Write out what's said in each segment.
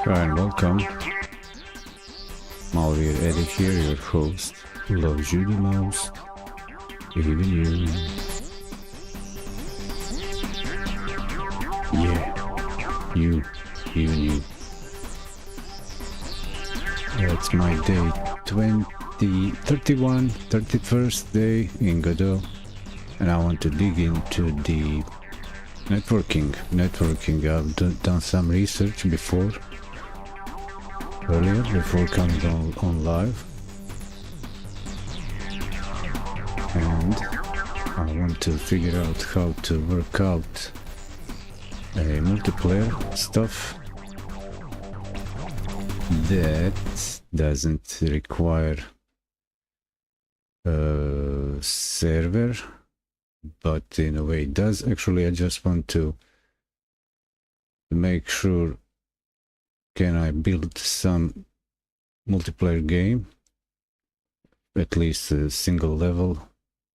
Hi and welcome. Malware Edit here, your host, who loves you the most, even you. Yeah, you, even you. It's my day 31st day in GODOT, and I want to dig into the networking. I've done some research earlier, before coming on live, and I want to figure out how to work out a multiplayer stuff that doesn't require a server, but in a way it does. Actually, I just want to make sure, can I build some multiplayer game, at least a single level,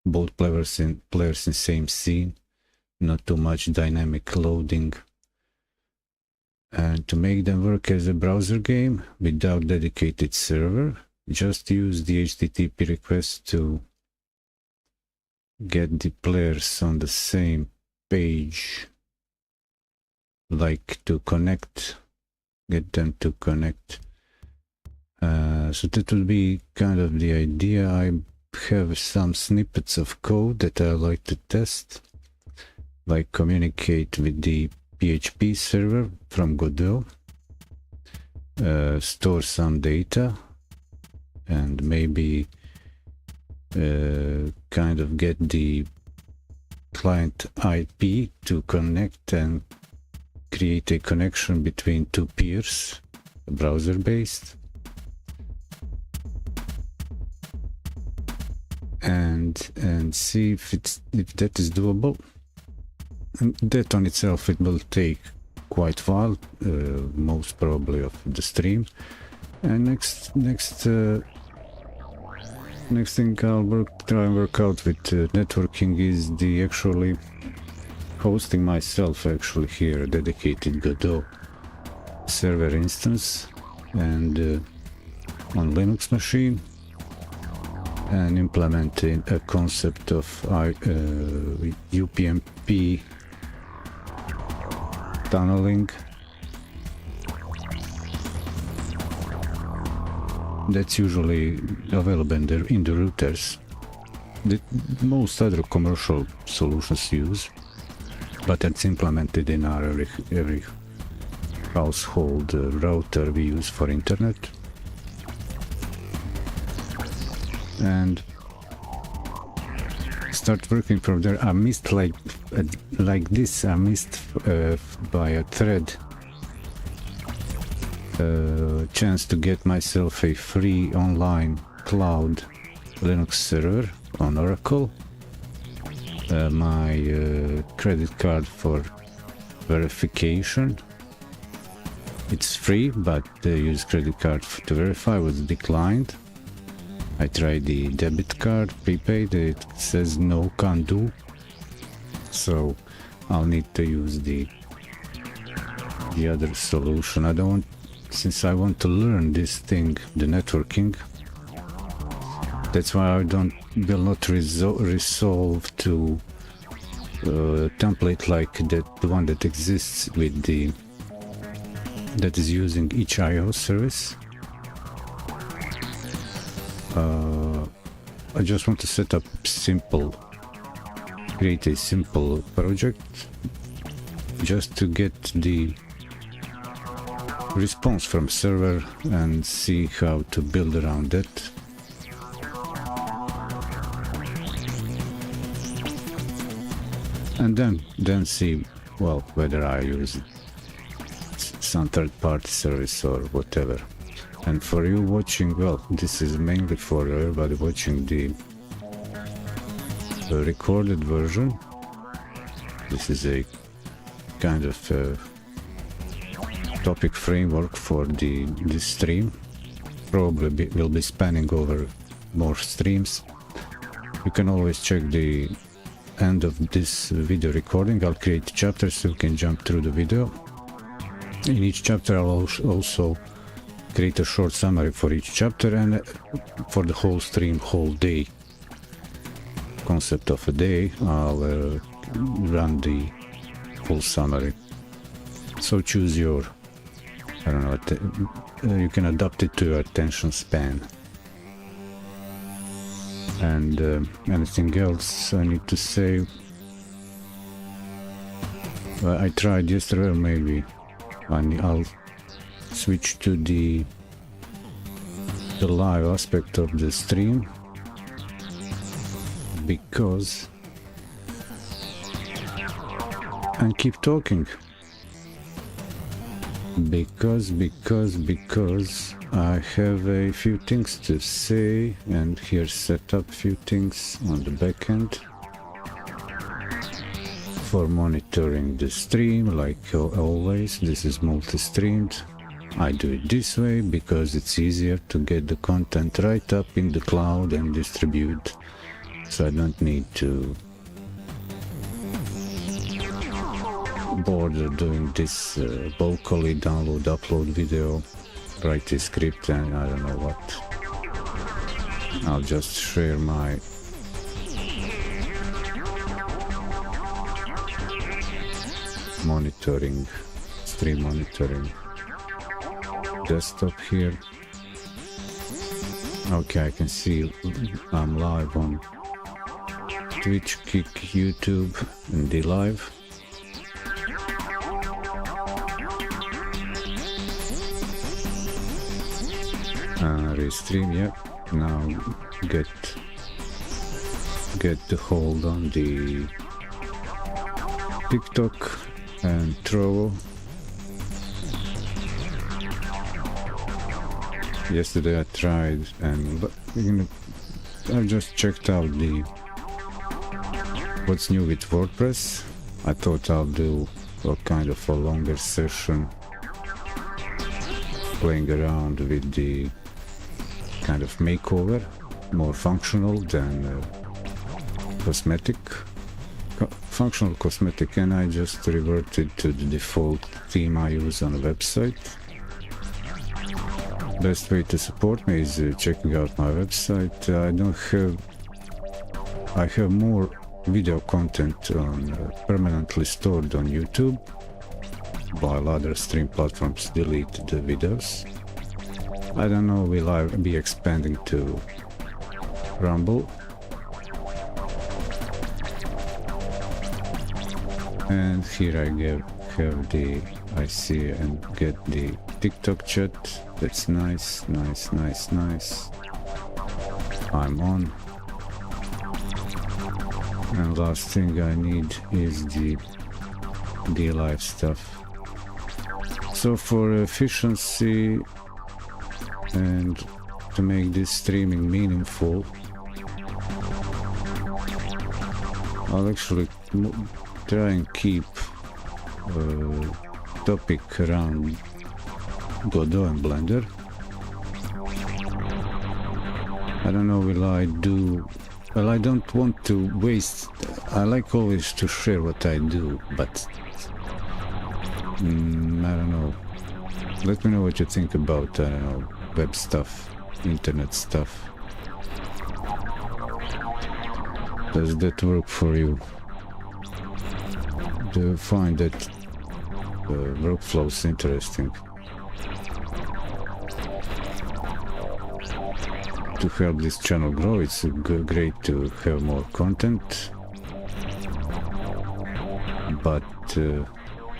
both players in same scene, not too much dynamic loading, and to make them work as a browser game without dedicated server. Just use the HTTP request to get the players on the same page, like to connect, get them to connect. So that would be kind of the idea. I have some snippets of code that I like to test, like communicate with the PHP server from GODOT, store some data, and maybe kind of get the client IP to connect and create a connection between two peers, browser based, and see if that is doable. And that on itself, it will take quite a while, most probably of the stream. And next thing I'll try and work out with networking is the actually hosting myself here a dedicated GODOT server instance, and on Linux machine, and implementing a concept of UPnP tunneling. That's usually available in the routers that most other commercial solutions use, but it's implemented in our every household router we use for internet. And start working from there. I missed like this. I missed by a thread chance to get myself a free online cloud Linux server on Oracle. My credit card for verification. It's free, but use credit card to verify was declined. I tried the debit card, prepaid, it says no, can't do. So I'll need to use the other solution. Since I want to learn this thing, the networking, that's why I will not resolve to template like the one that exists that is using each IO service. I just want to set up create a simple project just to get the response from server and see how to build around it. And then see, well, whether I use some third-party service or whatever. And for you watching, well, this is mainly for everybody watching the recorded version. This is a kind of topic framework for this stream. Probably will be spanning over more streams. You can always check the end of this video recording. I'll create chapters so you can jump through the video. In each chapter I'll also create a short summary for each chapter and for the whole stream, whole day. Concept of a day, I'll run the full summary. So choose your, I don't know, you can adapt it to your attention span. And anything else I need to say? Well, I tried yesterday, maybe I'll switch to the live aspect of the stream, because and keep talking because I have a few things to say, and here set up few things on the back end for monitoring the stream. Like always, this is multi-streamed. I do it this way because it's easier to get the content right up in the cloud and distribute, so I don't need to bother doing this locally, download, upload video, write a script, and I don't know what. I'll just share my monitoring, stream monitoring desktop here. Okay, I can see I'm live on Twitch, Kick, YouTube, and the live. Restream, yeah. Now get the hold on the TikTok and Trovo. Yesterday I tried, and I just checked out the what's new with WordPress. I thought I'll do a kind of a longer session playing around with the kind of makeover, more functional than cosmetic. Functional cosmetic, and I just reverted to the default theme I use on the website. Best way to support me is checking out my website. I have more video content permanently stored on YouTube, while other stream platforms delete the videos. I don't know, will I be expanding to Rumble? And here I see and get the TikTok chat. That's nice. I'm on. And last thing I need is the live stuff. So for efficiency and to make this streaming meaningful, I'll actually try and keep topic around Godot and Blender. I don't know, will I do... Well, I don't want to waste... I like always to share what I do, but... I don't know. Let me know what you think about, I don't know, web stuff, internet stuff. Does that work for you? Do you find that workflows interesting? To help this channel grow, it's great to have more content. But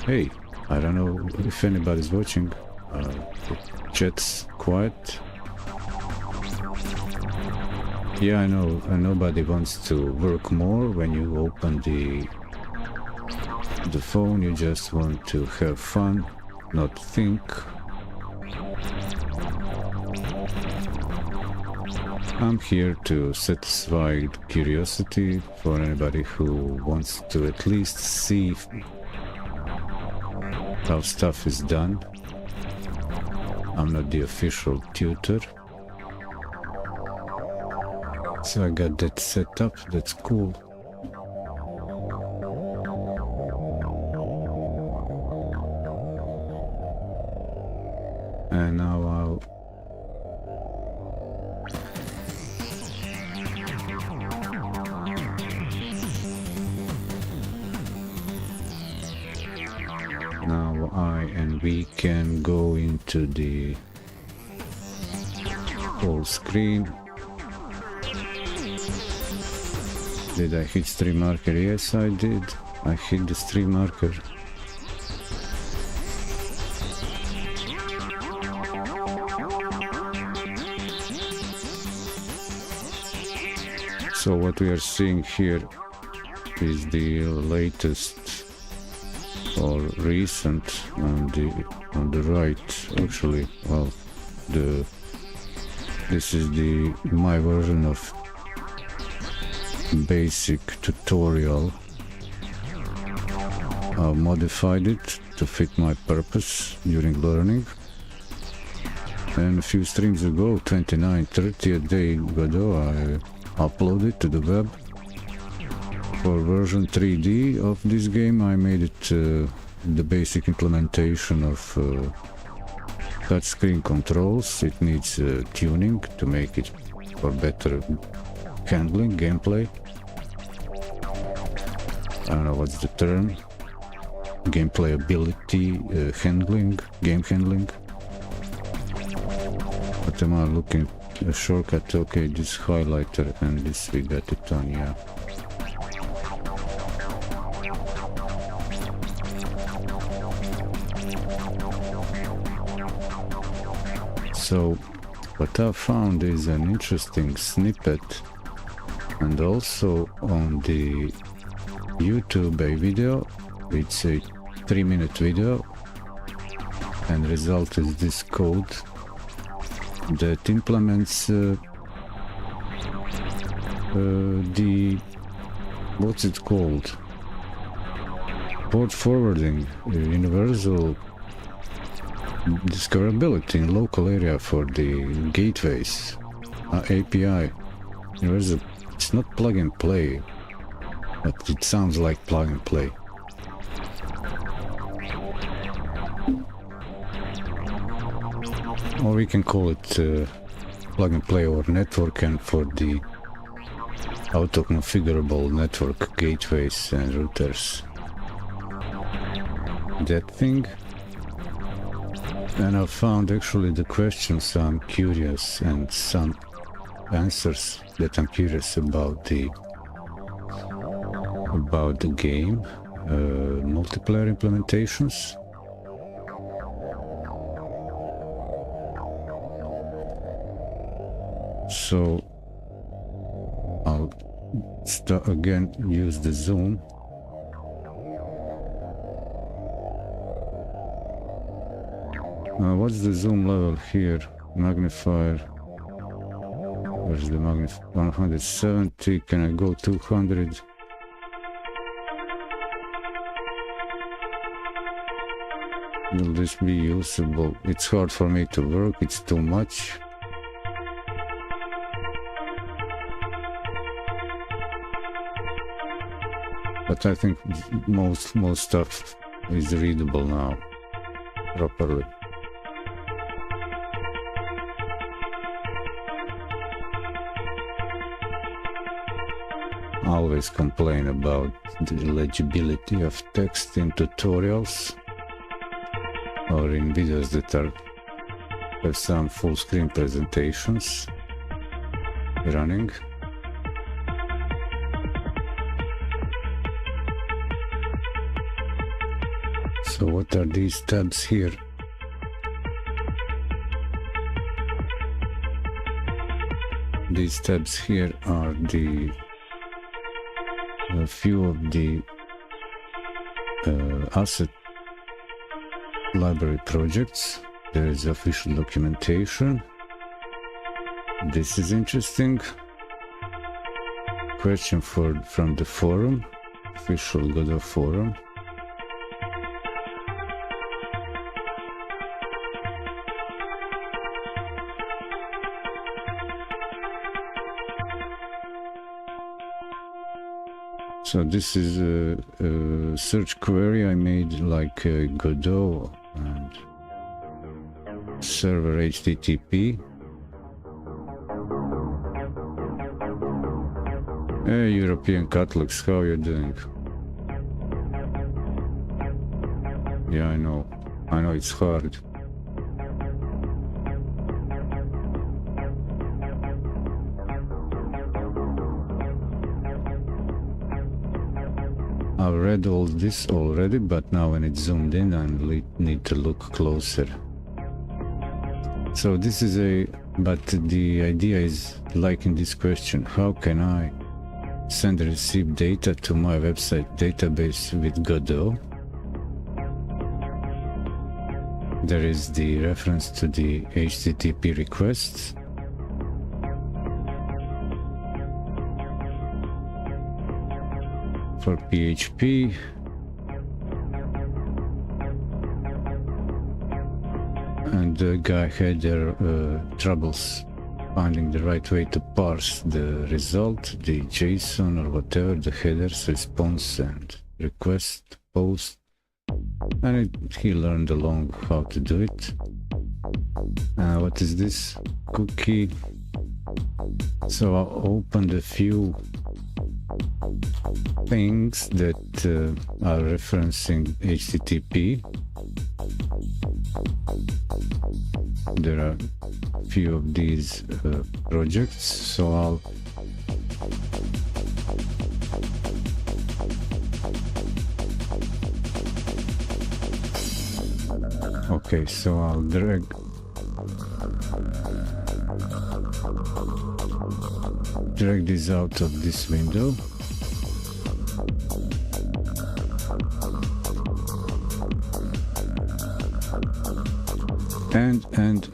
hey, I don't know if anybody's watching. The chat's quiet. Yeah, I know, and nobody wants to work more when you open the phone. You just want to have fun, not think. I'm here to satisfy curiosity for anybody who wants to at least see how stuff is done. I'm not the official tutor. So I got that set up, that's cool. And now we can go into the full screen. Did I hit stream marker? Yes, I did. I hit the stream marker. So what we are seeing here is the latest or recent on the right. Actually, well, this is my version of basic tutorial. I modified it to fit my purpose during learning. And a few streams ago, 29-30th day GODOT, I uploaded to the web. For version 3D of this game, I made it the basic implementation of touchscreen controls. It needs tuning to make it for better handling, gameplay. I don't know what's the term. Gameplay ability, handling, game handling. What am I looking? A shortcut. Okay, this highlighter and this we got it on, yeah. So what I found is an interesting snippet, and also on the YouTube a video. It's a 3-minute video, and result is this code that implements the what's it called? Port forwarding, universal discoverability in local area for the gateways, API. Universal. It's not plug and play, but it sounds like plug and play. Or we can call it plug and play or network, and for the auto-configurable network gateways and routers. That thing. And I found actually the questions I'm curious and some answers that I'm curious about the game, multiplayer implementations. So I'll use the zoom. What's the zoom level here? Magnifier. Where's the magnifier? 170. Can I go 200? Will this be usable? It's hard for me to work. It's too much. But I think most stuff is readable now properly. I always complain about the legibility of text in tutorials or in videos that have some full screen presentations running. So what are these tabs here? These tabs here are a few of the asset library projects. There is official documentation. This is interesting. Question from the forum, official GODOT forum. So this is a search query I made like GODOT and server HTTP. Hey, European Catholics, how are you doing? Yeah, I know it's hard. I've read all this already, but now when it's zoomed in, I need to look closer. So this is but the idea is like in this question, how can I send and receive data to my website database with Godot? There is the reference to the HTTP requests. For PHP, and the guy had their troubles finding the right way to parse the result, the JSON or whatever, the headers, response and request, post, and he learned along how to do it. What is this? Cookie. So I opened a few things that are referencing HTTP. There are a few of these projects, so I'll drag this out of this window.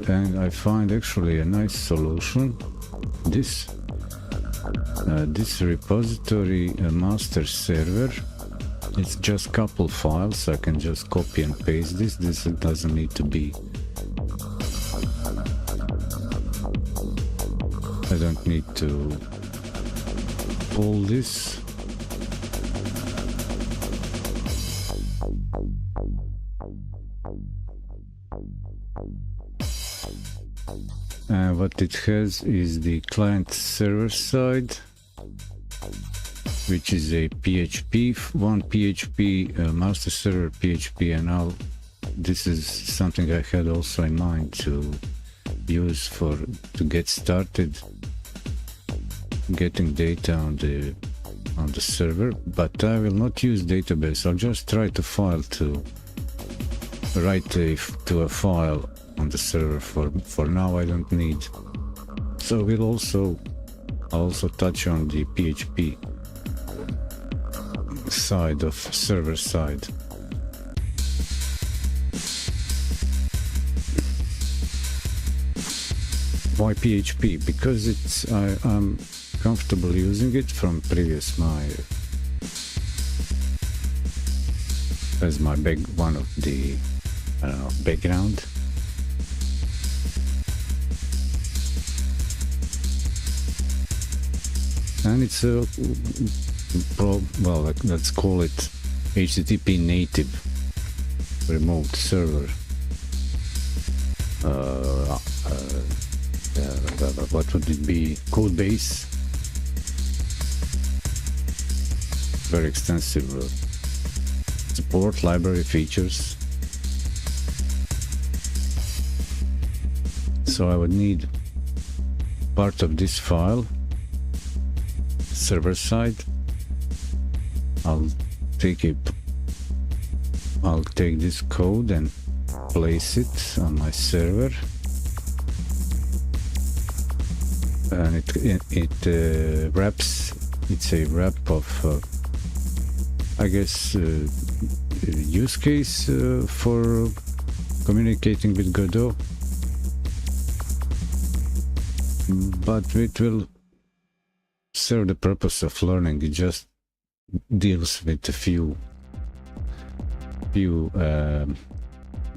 And I find actually a nice solution. This repository master server, it's just couple files. I can just copy and paste this. This doesn't need to be. I don't need to pull this. What it has is the client server side, which is a PHP, one PHP master server PHP, and now this is something I had also in mind to use to get started getting data on the server, but I will not use database. I'll just try to write to a file on the server. For now I don't need. So we'll also touch on the PHP side of server side. Why PHP? Because I'm comfortable using it from previous as my one of the background. And it's let's call it HTTP native remote server. What would it be? Code base. Very extensive support, library features. So I would need part of this file, server side. I'll take this code and place it on my server, and it wraps. It's a wrap of I guess use case for communicating with Godot, but it will serve the purpose of learning. It just deals with a few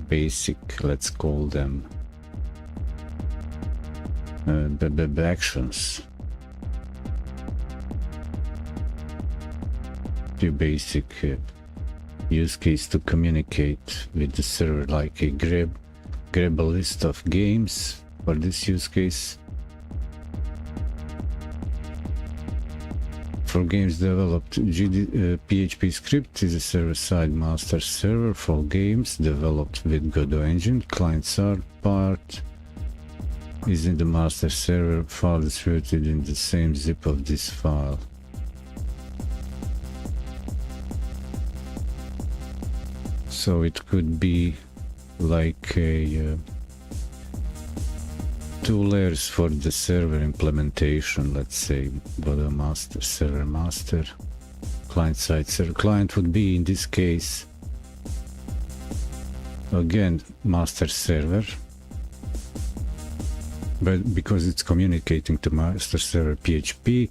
basic, let's call them actions, few basic use case to communicate with the server, like a grab grab a list of games for this use case. For games developed, PHP script is a server-side master server for games developed with Godot engine. Client-side part is in the master server, file distributed in the same zip of this file. So it could be like a 2 layers for the server implementation. Let's say Godot master, server master, client-side server. Client would be in this case again master server, but because it's communicating to master server PHP,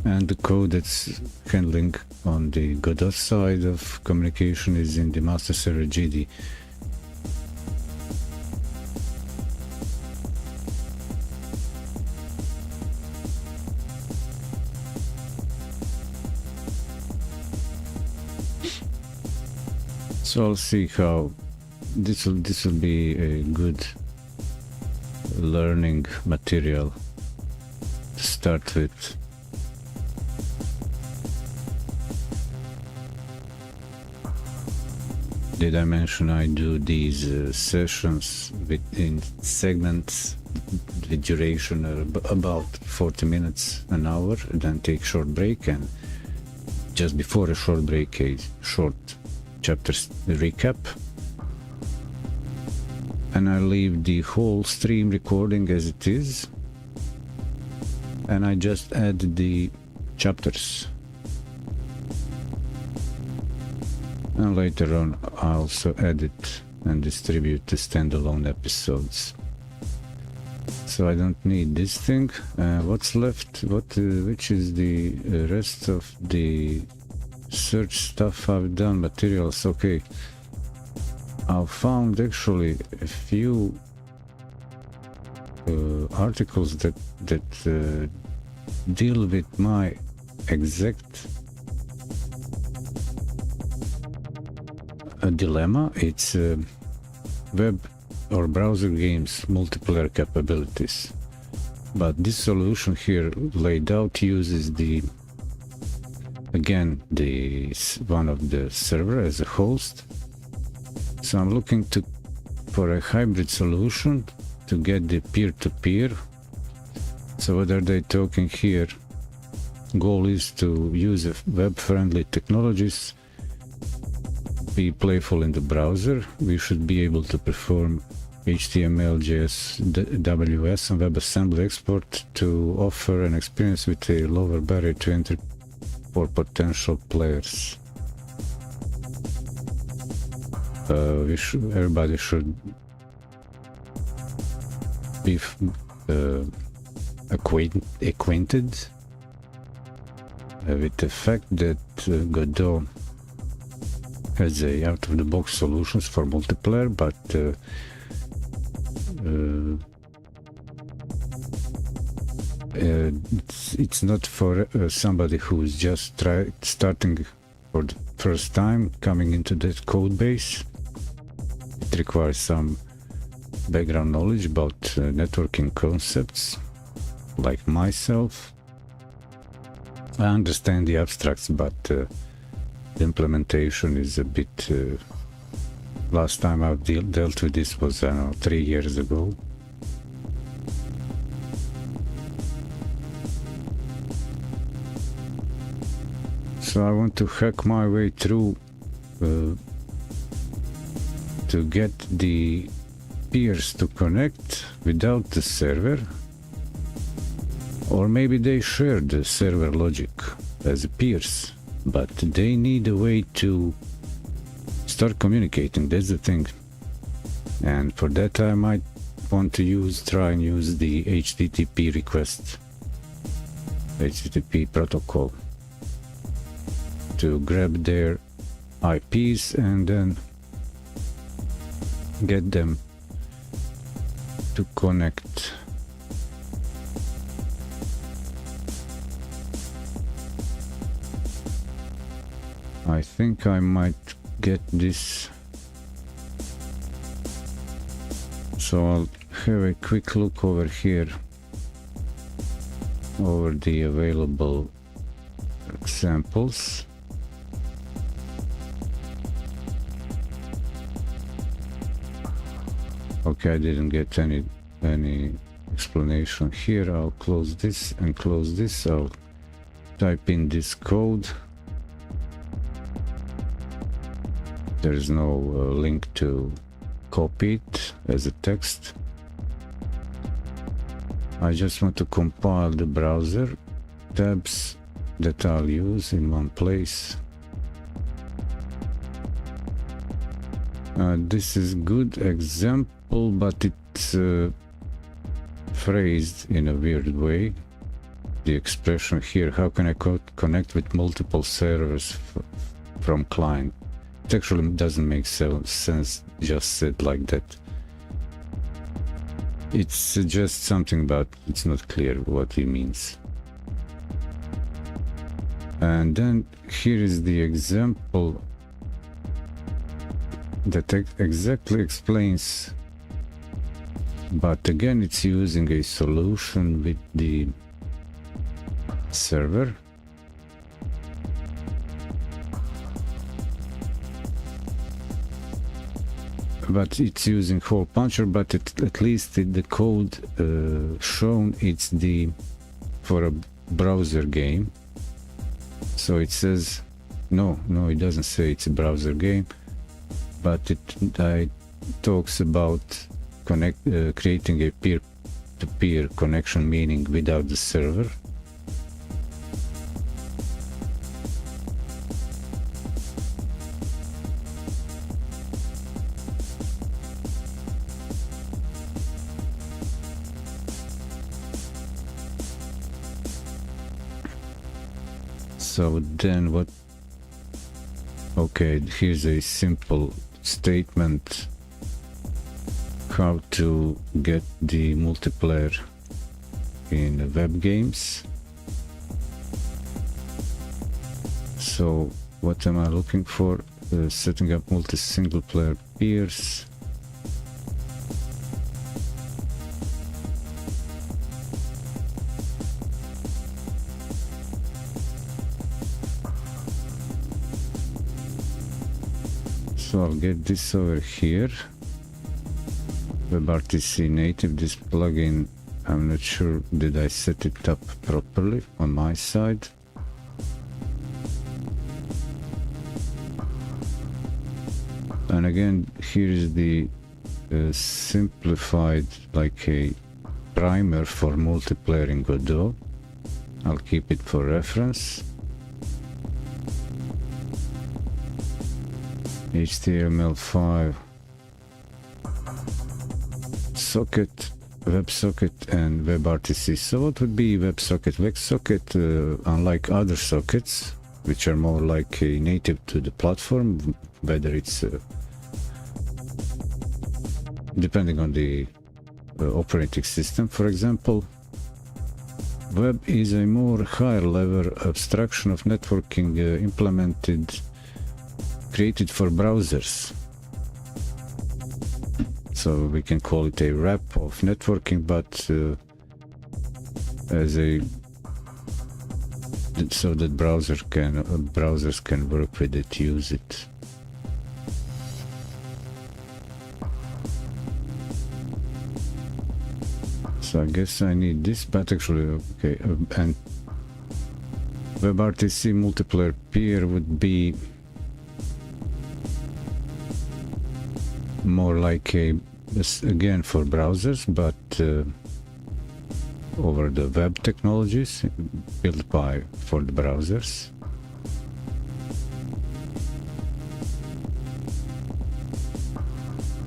and the code that's handling on the Godot side of communication is in the master server GD. So I'll see how this will be a good learning material to start with. Did I mention I do these sessions in segments with duration about 40 minutes, an hour, then take short break, and just before a short break a short chapter recap, and I leave the whole stream recording as it is, and I just add the chapters. And later on I also edit and distribute the standalone episodes. So I don't need this thing. What's left? Which is the rest of the search stuff I've done? Materials. Okay. I found actually a few articles that deal with my exact dilemma. It's web or browser games multiplayer capabilities, but this solution here laid out uses the one of the server as a host. So I'm looking for a hybrid solution to get the peer-to-peer. So what are they talking here? Goal is to use web-friendly technologies, be playful in the browser. We should be able to perform HTML, JS, WS and WebAssembly export to offer an experience with a lower barrier to entry for potential players. Everybody should be acquainted with the fact that Godot has a out-of-the-box solutions for multiplayer, but it's not for somebody who's just starting for the first time coming into that code base. It requires some background knowledge about networking concepts, like myself. I understand the abstracts, but the implementation is a bit... last time I've dealt with this was, I don't know, 3 years ago. So I want to hack my way through to get the peers to connect without the server, or maybe they share the server logic as peers, but they need a way to start communicating. That's the thing, and for that I might want to try and use the HTTP request, HTTP protocol, to grab their IPs and then get them to connect. I think I might get this So I'll have a quick look over here over the available examples. Okay, I didn't get any explanation here. I'll close this and close this. I'll type in this code. There is no link to copy it as a text. I just want to compile the browser tabs that I'll use in one place. This is good example, but it's phrased in a weird way. The expression here, how can I connect with multiple servers from client? It actually doesn't make sense just said like that. It suggests something, but it's not clear what it means. And then here is the example that exactly explains, but again it's using a solution with the server. But it's using hole puncher, but at least the code shown it's for a browser game. So it says no, it doesn't say it's a browser game, but it talks about creating a peer-to-peer connection, meaning without the server. So then what? Okay, here's a simple statement how to get the multiplayer in web games. So what am I looking for? Setting up single player peers. So I'll get this over here. WebRTC native, this plugin, I'm not sure did I set it up properly on my side. And again, here is the simplified, like a primer for multiplayer in Godot. I'll keep it for reference. HTML5 socket, WebSocket, and WebRTC. So what would be WebSocket? WebSocket, unlike other sockets, which are more like a native to the platform, whether it's depending on the operating system, for example. Web is a more higher level abstraction of networking created for browsers. So we can call it a wrap of networking, but so that browsers can work with it, use it. So I guess I need this, but actually, okay, and WebRTC multiplayer peer would be more like again for browsers, but over the web technologies built for the browsers.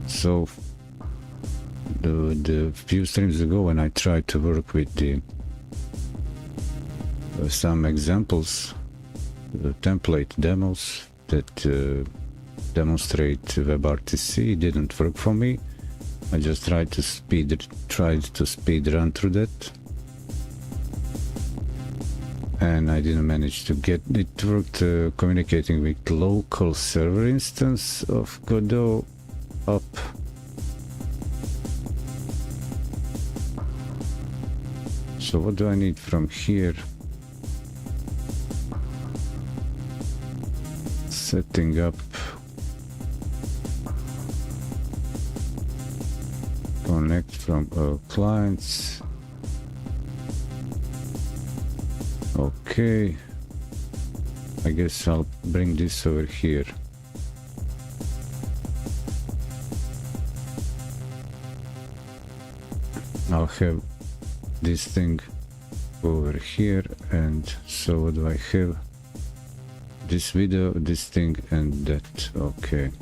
So the few streams ago, when I tried to work with some examples, template demos that demonstrate WebRTC, didn't work for me. I just tried to speed run through that, and I didn't manage to get it worked. Communicating with local server instance of Godot up, So what do I need from here? Setting up connect from clients. Okay, I guess I'll bring this over here. I'll have this thing over here, and so what do I have? This video, this thing, and that. Okay.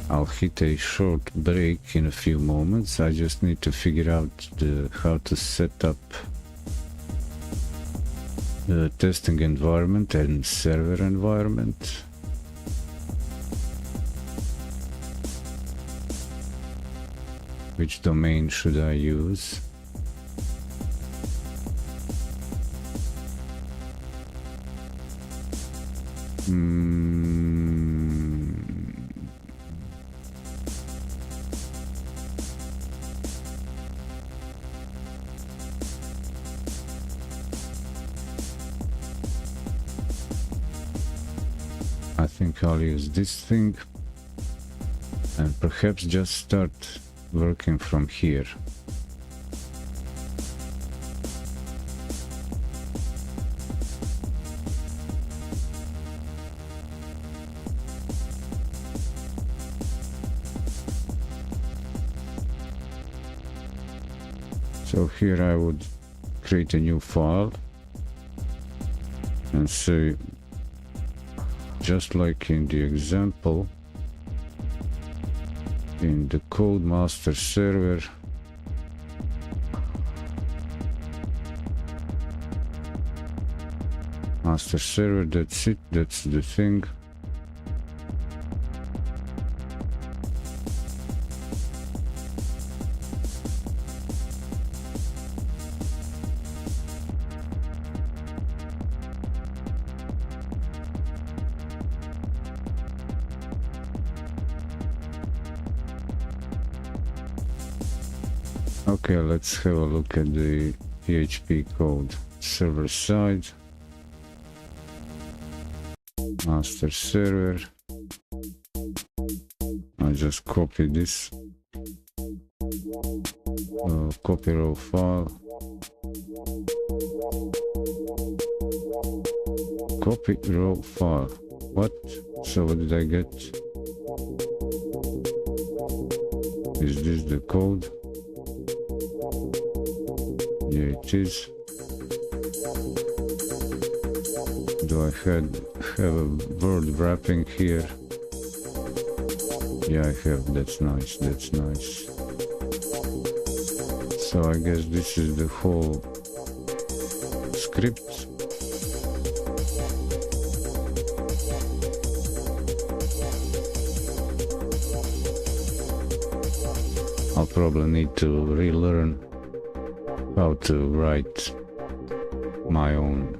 I'll hit a short break in a few moments. I just need to figure out how to set up the testing environment and server environment. Which domain should I use? I think I'll use this thing and perhaps just start working from here. So here I would create a new file and say, just like in the example, in the code master server, that's it, that's the thing. Okay, let's have a look at the PHP code. Server side, master server. I just copy this, copy raw file, copy raw file. What? So what did I get? Is this the code? Yeah, it is. Do I have a word wrapping here? Yeah, I have. That's nice. That's nice. So I guess this is the whole script. I'll probably need to relearn how to write my own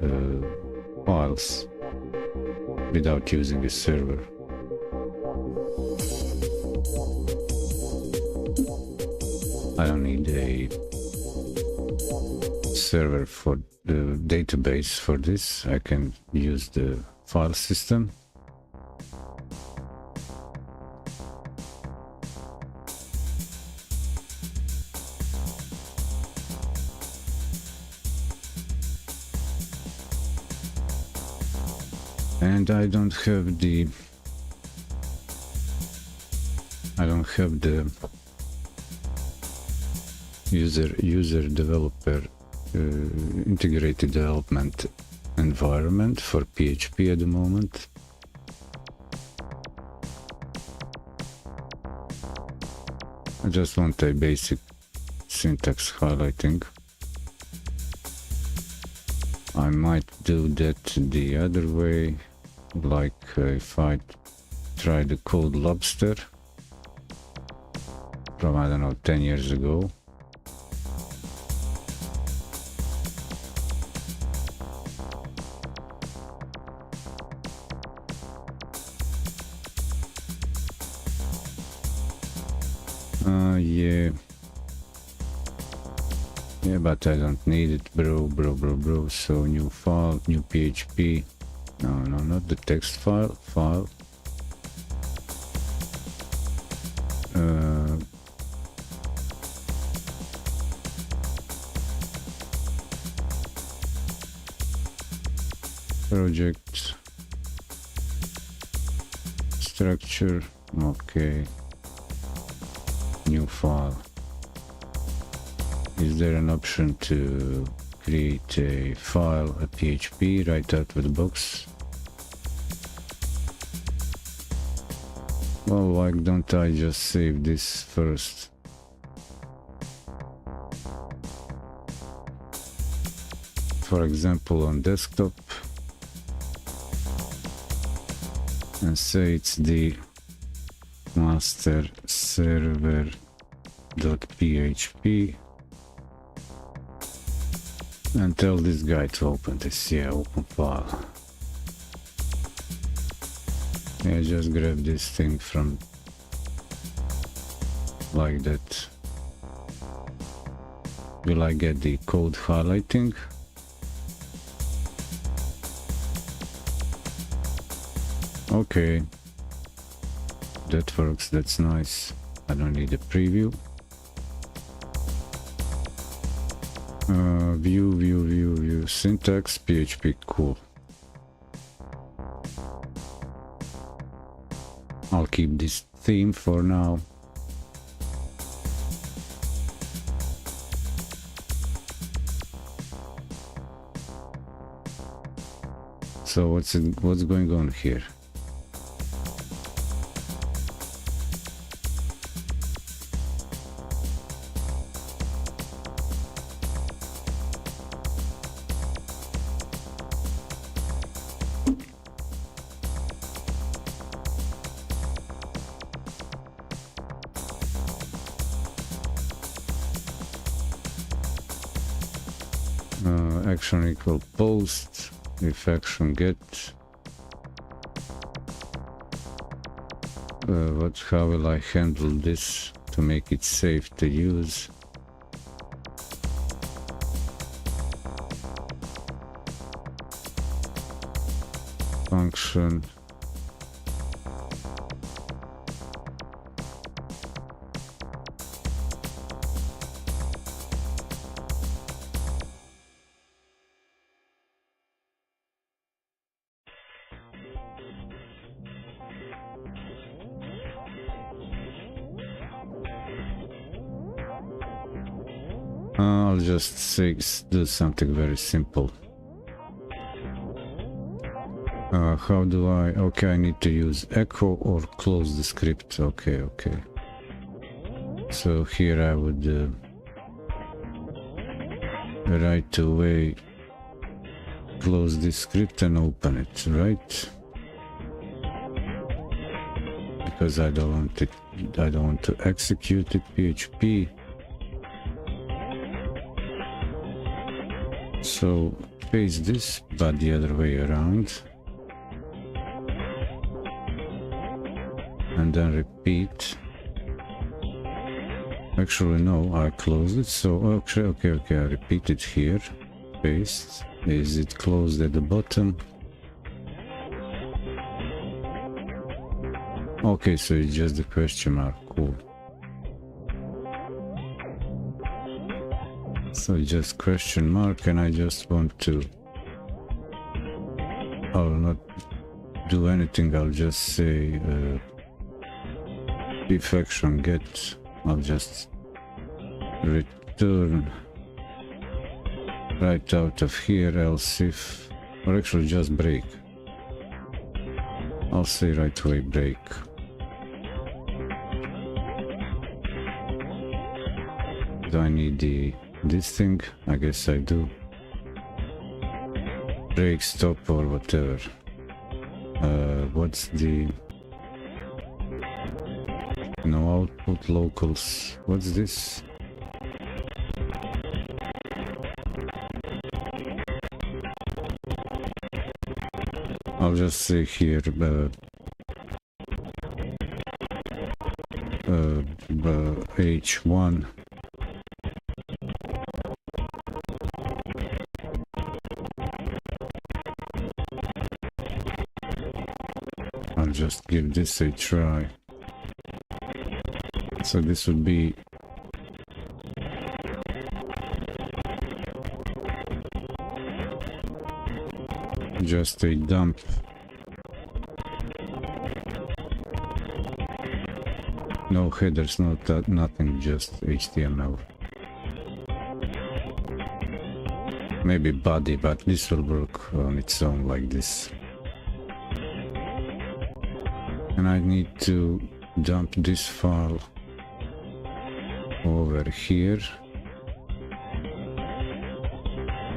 files without using a server. I don't need a server for the database for this. I can use the file system. And I don't have the user developer integrated development environment for PHP at the moment. I just want a basic syntax highlighting. I might do that the other way, like if I try the code lobster from, I don't know, 10 years ago. Yeah. Yeah, but I don't need it, bro. So new file, new PHP. No, not the text file. Project structure. Okay. New file. Is there an option to create a file, a PHP, right out of the box? Well, why don't I just save this first? For example, on desktop, and say it's the master server.php, and tell this guy to open this. Yeah, open file. Yeah, just grab this thing from like that. Will I get the code highlighting? Okay, that works. That's nice. I don't need a preview. View syntax PHP. Cool. I'll keep this theme for now. So what's going on here? Action equal post, if action get. How will I handle this to make it safe to use? Function. I'll just do something very simple. How do I... Okay, I need to use echo or close the script. Okay. So here I would right away close this script and open it, right? Because I don't want to execute it. PHP. So paste this, but the other way around, and then repeat. Actually, no, I closed it. So okay, I repeat it here. Paste. Is it closed at the bottom? Okay, so it's just the question mark. Cool. So just question mark, and I just want to... I'll not do anything. I'll just say if action get. I'll just return right out of here, else if, or actually just break. I'll say right away break. Do I need this thing? I guess I do. Break, stop, or whatever. What's the... No output locals. What's this? I'll just say here H1 give this a try. So this would be just a dump. No headers, nothing, just HTML. Maybe body, but this will work on its own like this. And I need to dump this file over here.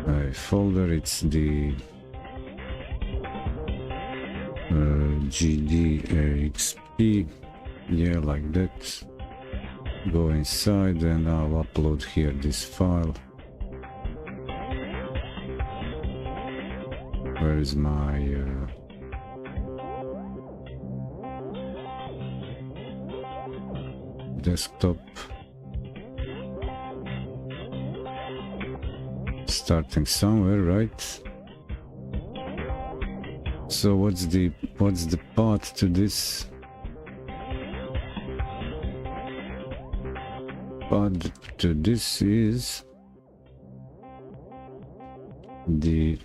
A folder, it's the GDXP. Yeah, like that. Go inside and I'll upload here this file. Where is my desktop? Starting somewhere, right? So what's the path to this? Path to this is the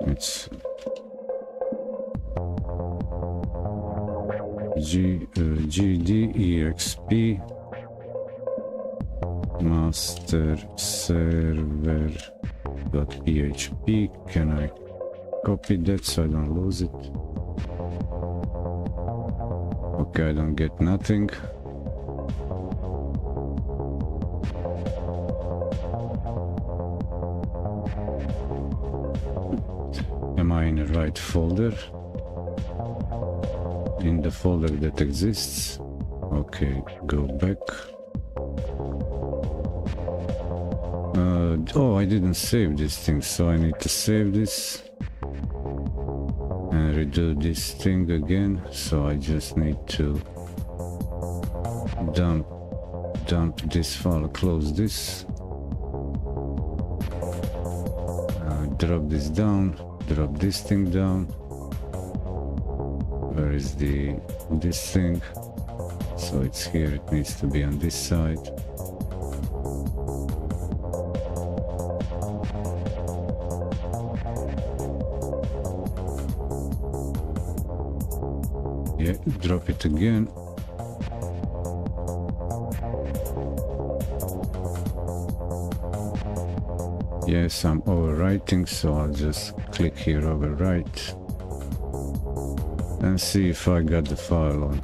it's GDEXP master server.php. Can I copy that so I don't lose it? Okay, I don't get nothing. Am I in the right folder? In the folder that exists. Okay, go back. Oh, I didn't save this thing, so I need to save this and redo this thing again. So I just need to dump this file, close this, drop this down, drop this thing down. Where is this thing? So it's here, it needs to be on this side. Yeah, drop it again. Yes, I'm overwriting, so I'll just click here, overwrite, and see if I got the file on.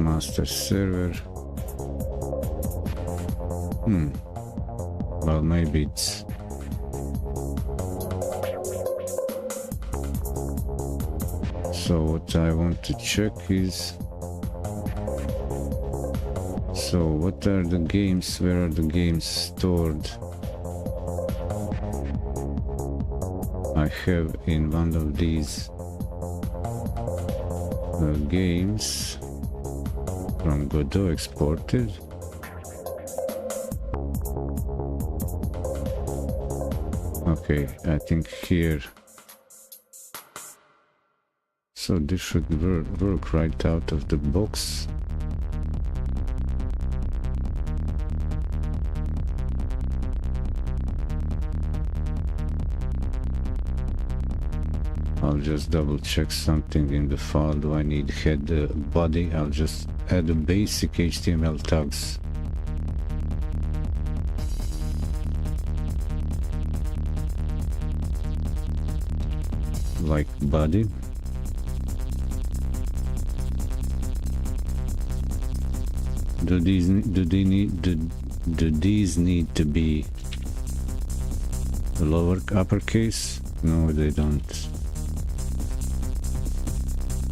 Master server. Well, maybe it's so what I want to check is, so what are the games, where are the games stored? I have in one of these games from Godot exported. Okay, I think here. So this should work right out of the box. I'll just double check something in the file. Do I need head body? I'll just add a basic HTML tags. Like body. Do these need to be lower uppercase? No, they don't.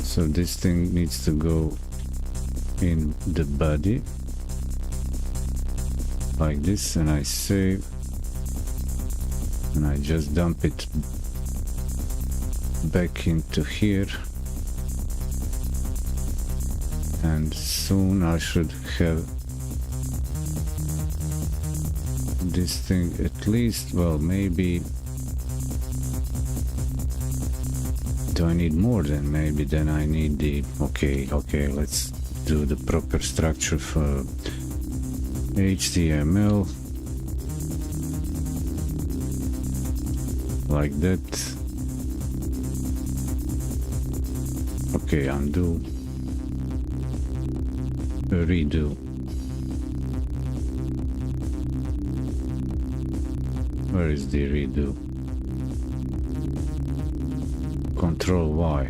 So this thing needs to go in the body like this, and I save, and I just dump it back into here, and soon I should have this thing at least. Well, maybe do I need more than maybe then I need the okay, let's do the proper structure for HTML like that. Okay, undo, redo. Where is the redo? Control Y.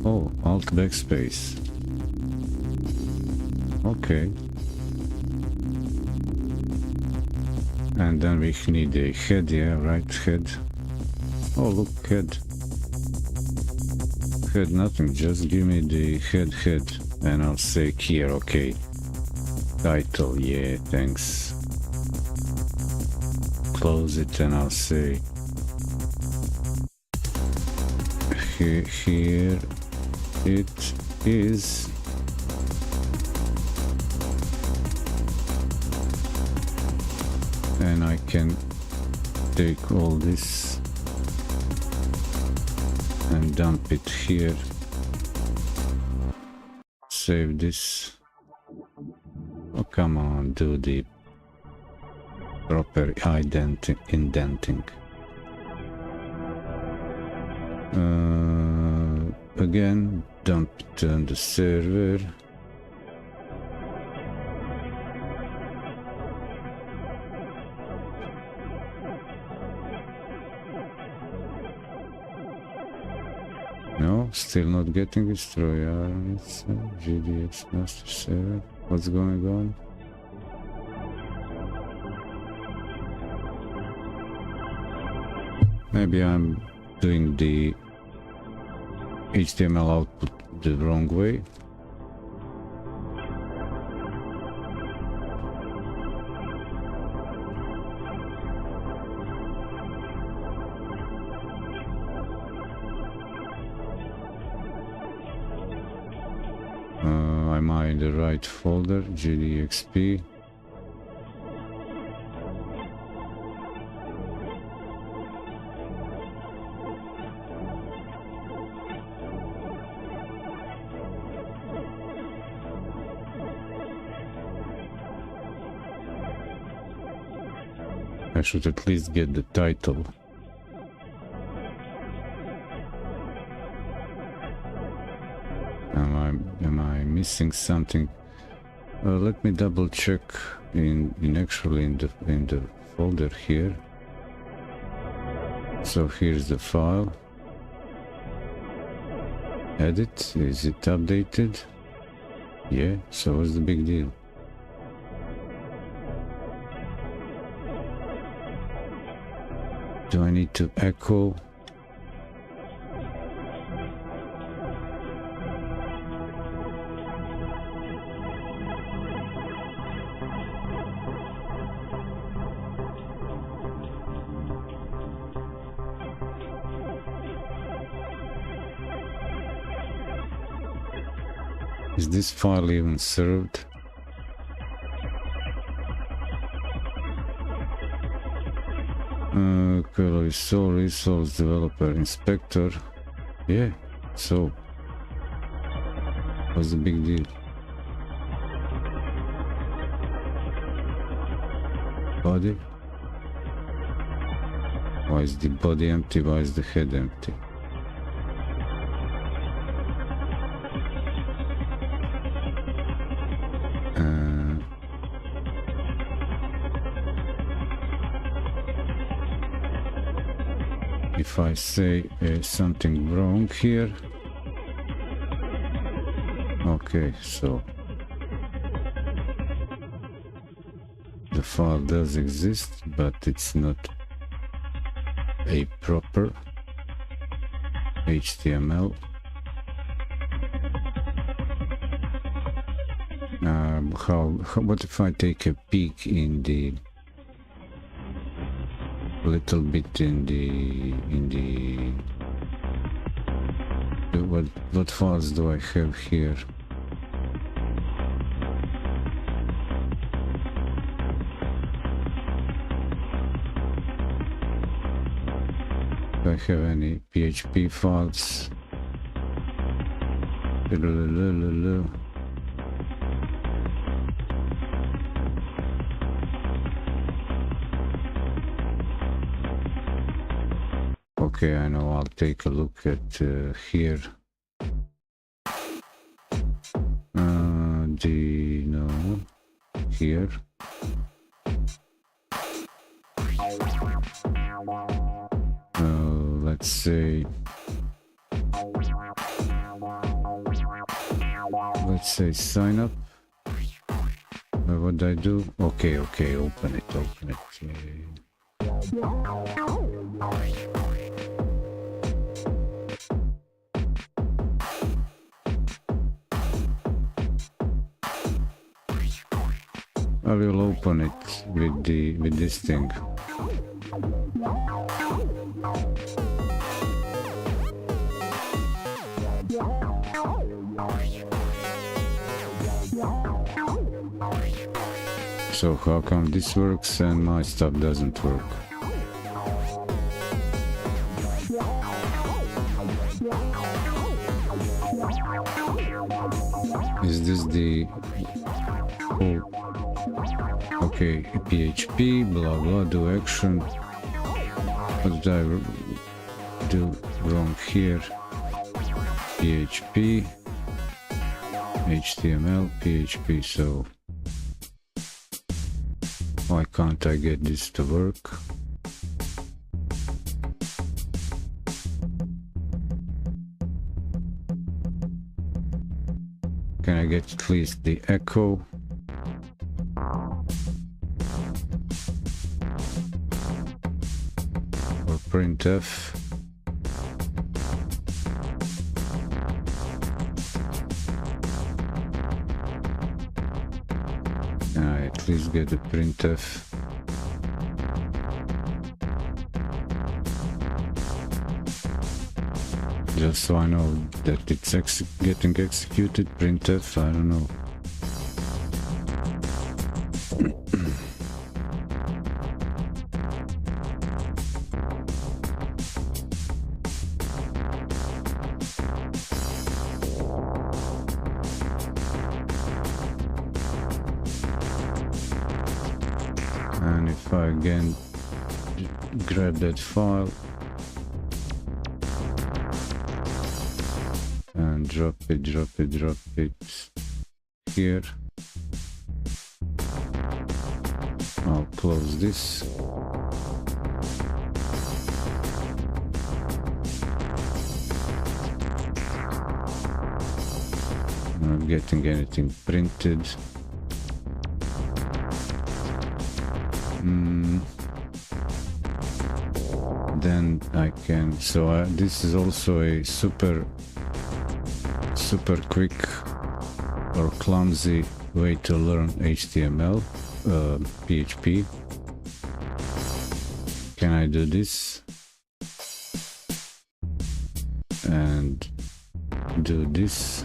Oh, Alt backspace. Okay. And then we need a head, yeah, right, head. Oh, look, head. Head, nothing, just give me the head, and I'll say here, okay. Title, yeah, thanks. Close it, and I'll say here it is. And I can take all this and dump it here. Save this. Oh, come on, do the proper indenting. Again, dump it on the server. No, still not getting it through. It's GDX master server. What's going on? Maybe I'm doing the HTML output the wrong way. Am I in the right folder? GDXP. I should at least get the title. Am I missing something? Let me double check in the folder here. So here's the file. Edit, is it updated? Yeah, so what's the big deal? Do I need to echo? Is this file even served? Resource developer inspector. Yeah, so what's the big deal? Body? Why is the body empty? Why is the head empty? If I say something wrong here, okay, so the file does exist, but it's not a proper HTML. What if I take a peek in the a little bit in the what files do I have here? Do I have any PHP files? Okay, I know. I'll take a look at here. No, here. Let's say sign up. What do I do? Okay, open it. I will open it with this thing. So how come this works and my stuff doesn't work? Is this the okay, PHP, blah blah, do action. What did I do wrong here? PHP, HTML, PHP, so why can't I get this to work? Can I get at least the echo? Or printf? Can I at least get the printf? Just so I know that it's getting executed, printf, I don't know. And if I again grab that file and drop it here, I'll close this. I'm not getting anything printed. Then I can, so this is also a super quick or clumsy way to learn HTML, PHP. Can I do this and do this?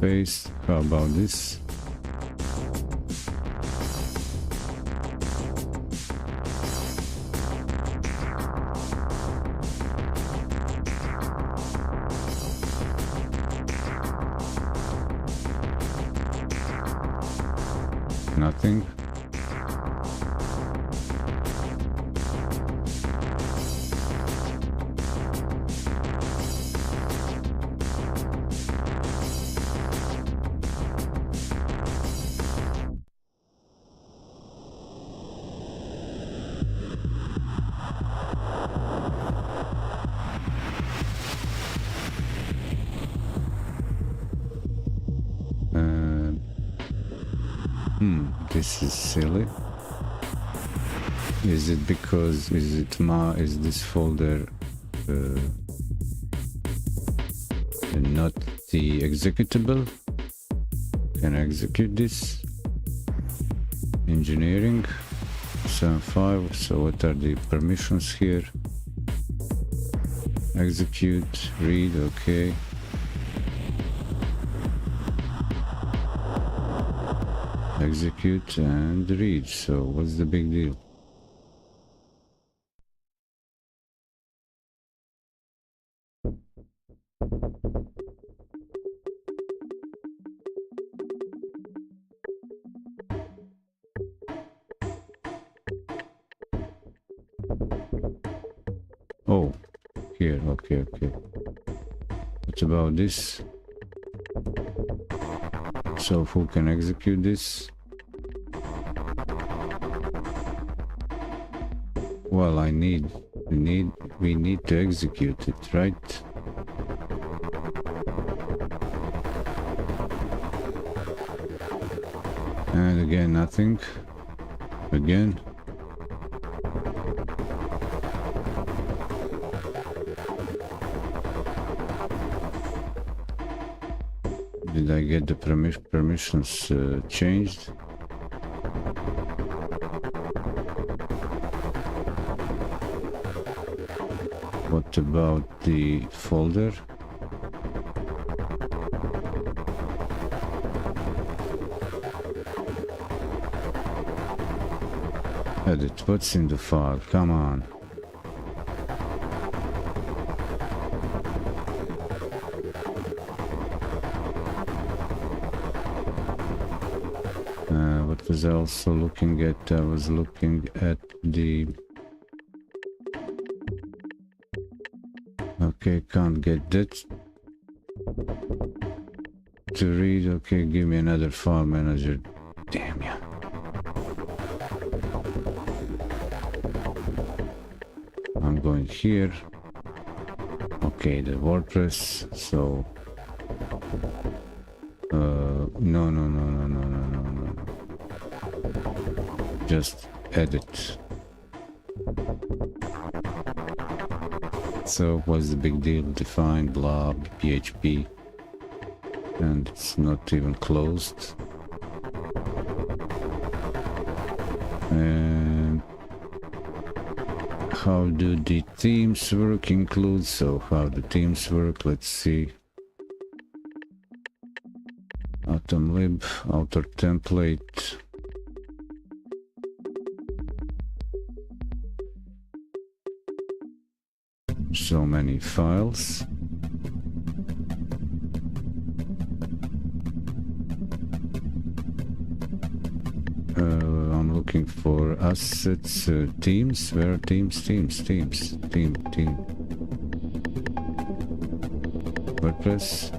Paste. How about this? Nothing. This is silly. Is it because is this folder not the executable? Can I execute this? engineering 7.5. So what are the permissions here? Execute, read, okay. Execute and read. So what's the big deal? Oh, here, okay. What about this? So who can execute this? Well, we need to execute it, right? And again, nothing. Again. Did I get the permissions changed? What about the folder? Edit, what's in the file? Come on. What was I also looking at? I was looking at the... Okay, can't get that. To read, okay, give me another file manager. Damn ya. I'm going here. Okay, the WordPress, so... No. Just edit. So what's the big deal? Define blah PHP, and it's not even closed. And how do the themes work? Include. So how the themes work? Let's see. Atomlib, author template. So many files. I'm looking for assets, teams. Where are teams? Team. WordPress.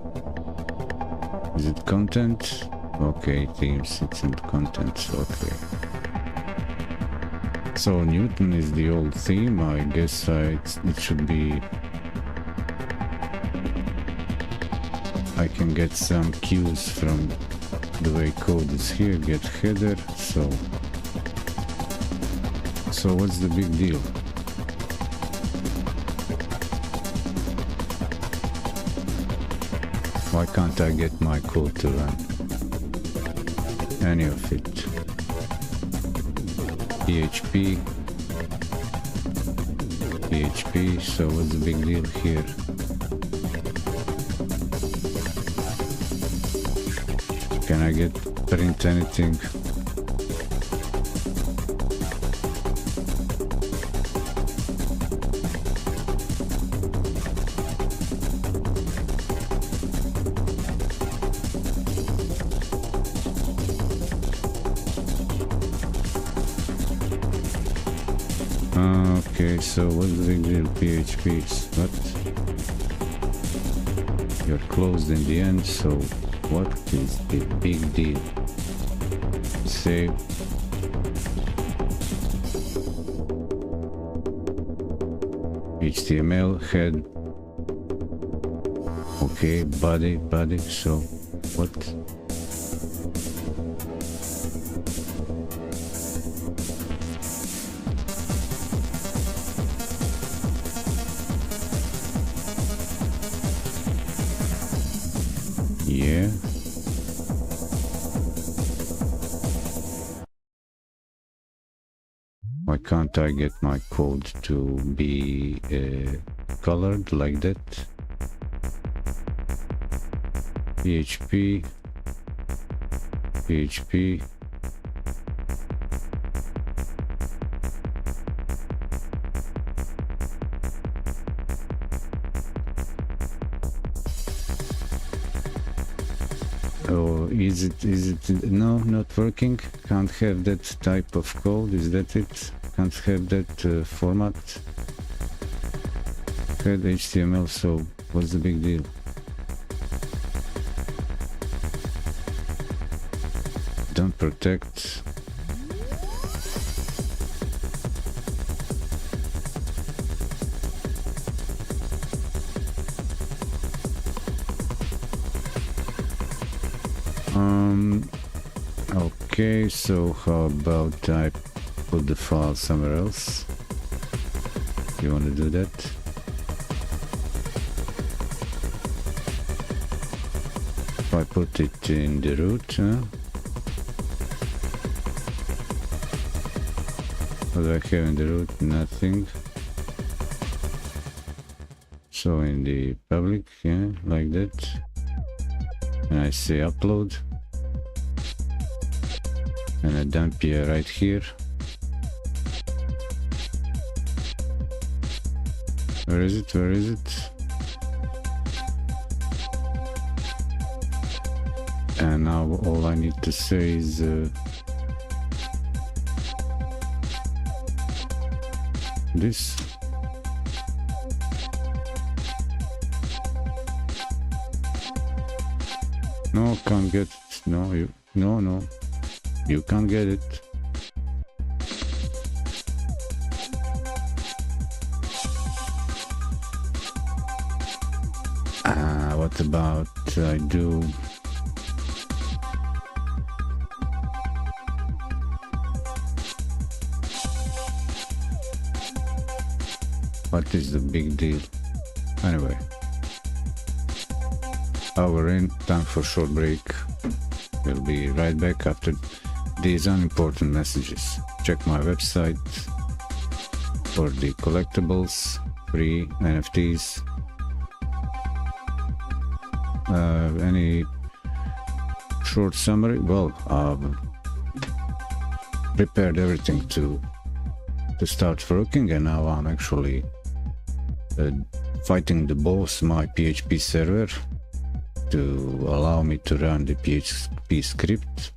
Is it content? Okay, themes. It's in content. Okay. So Newton is the old theme. I guess it should be... I can get some cues from the way code is here. Get header. So what's the big deal? Why can't I get my code to run? Any of it. PHP, so what's the big deal here? Can I print anything? Okay, so what's the big deal? PHP, what? You're closed in the end, so what is the big deal? Save. HTML, head. Okay, body, so what? Yeah. can't I get my code to be colored like that? PHP. Oh, is it no, not working? Can't have that type of code, is that it? Can't have that format? Had HTML, so what's the big deal? Don't protect. Okay, so how about I put the file somewhere else? You want to do that? If I put it in the root, what do I have in the root? Nothing. So in the public, yeah, like that. And I say upload. And I dump here right here. Where is it? Where is it? And now all I need to say is this. No, can't get it. No, no. You can't get it. What about I do? What is the big deal? Anyway, hour in, time for short break. We'll be right back after these unimportant messages. Check my website for the collectibles, free NFTs. Any short summary? Well, I've prepared everything to start working, and now I'm actually fighting the boss, my PHP server, to allow me to run the PHP script.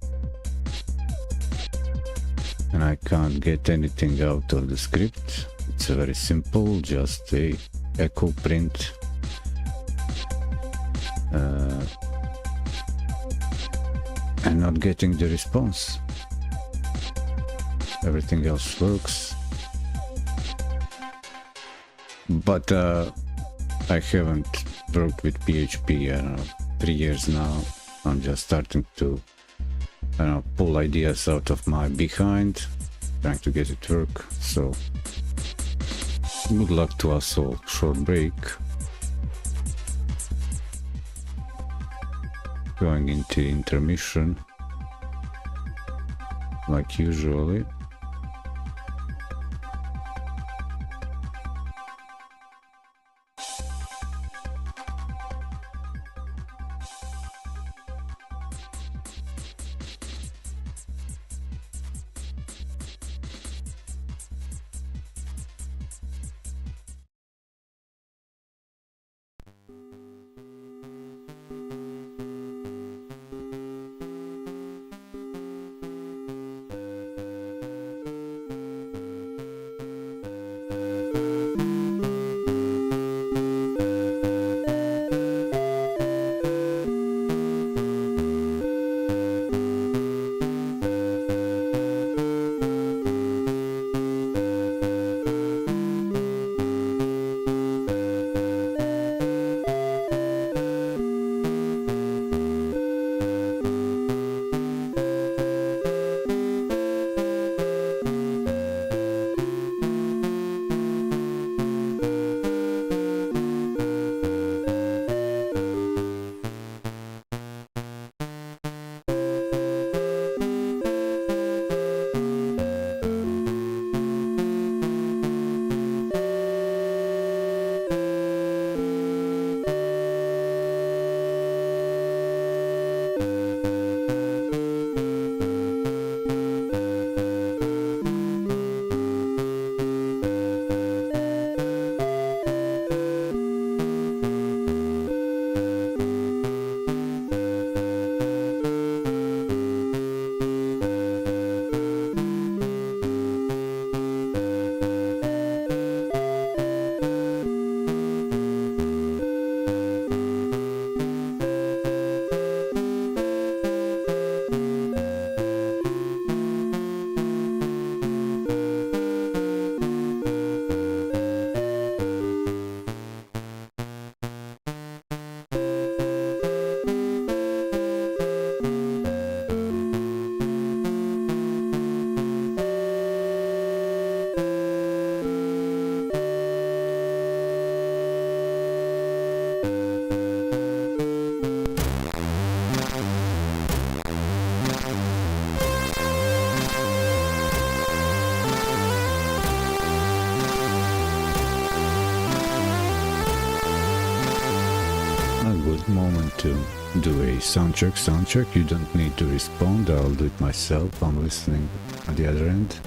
And I can't get anything out of the script. It's very simple, just a echo print. And not getting the response. Everything else works. But I haven't worked with PHP, I don't know, 3 years now. I'm just starting to, I don't know, pull ideas out of my behind, trying to get it work. So good luck to us all. Short break. Going into intermission like usually. moment to do a sound check. You don't need to respond, I'll do it myself. I'm listening at the other end.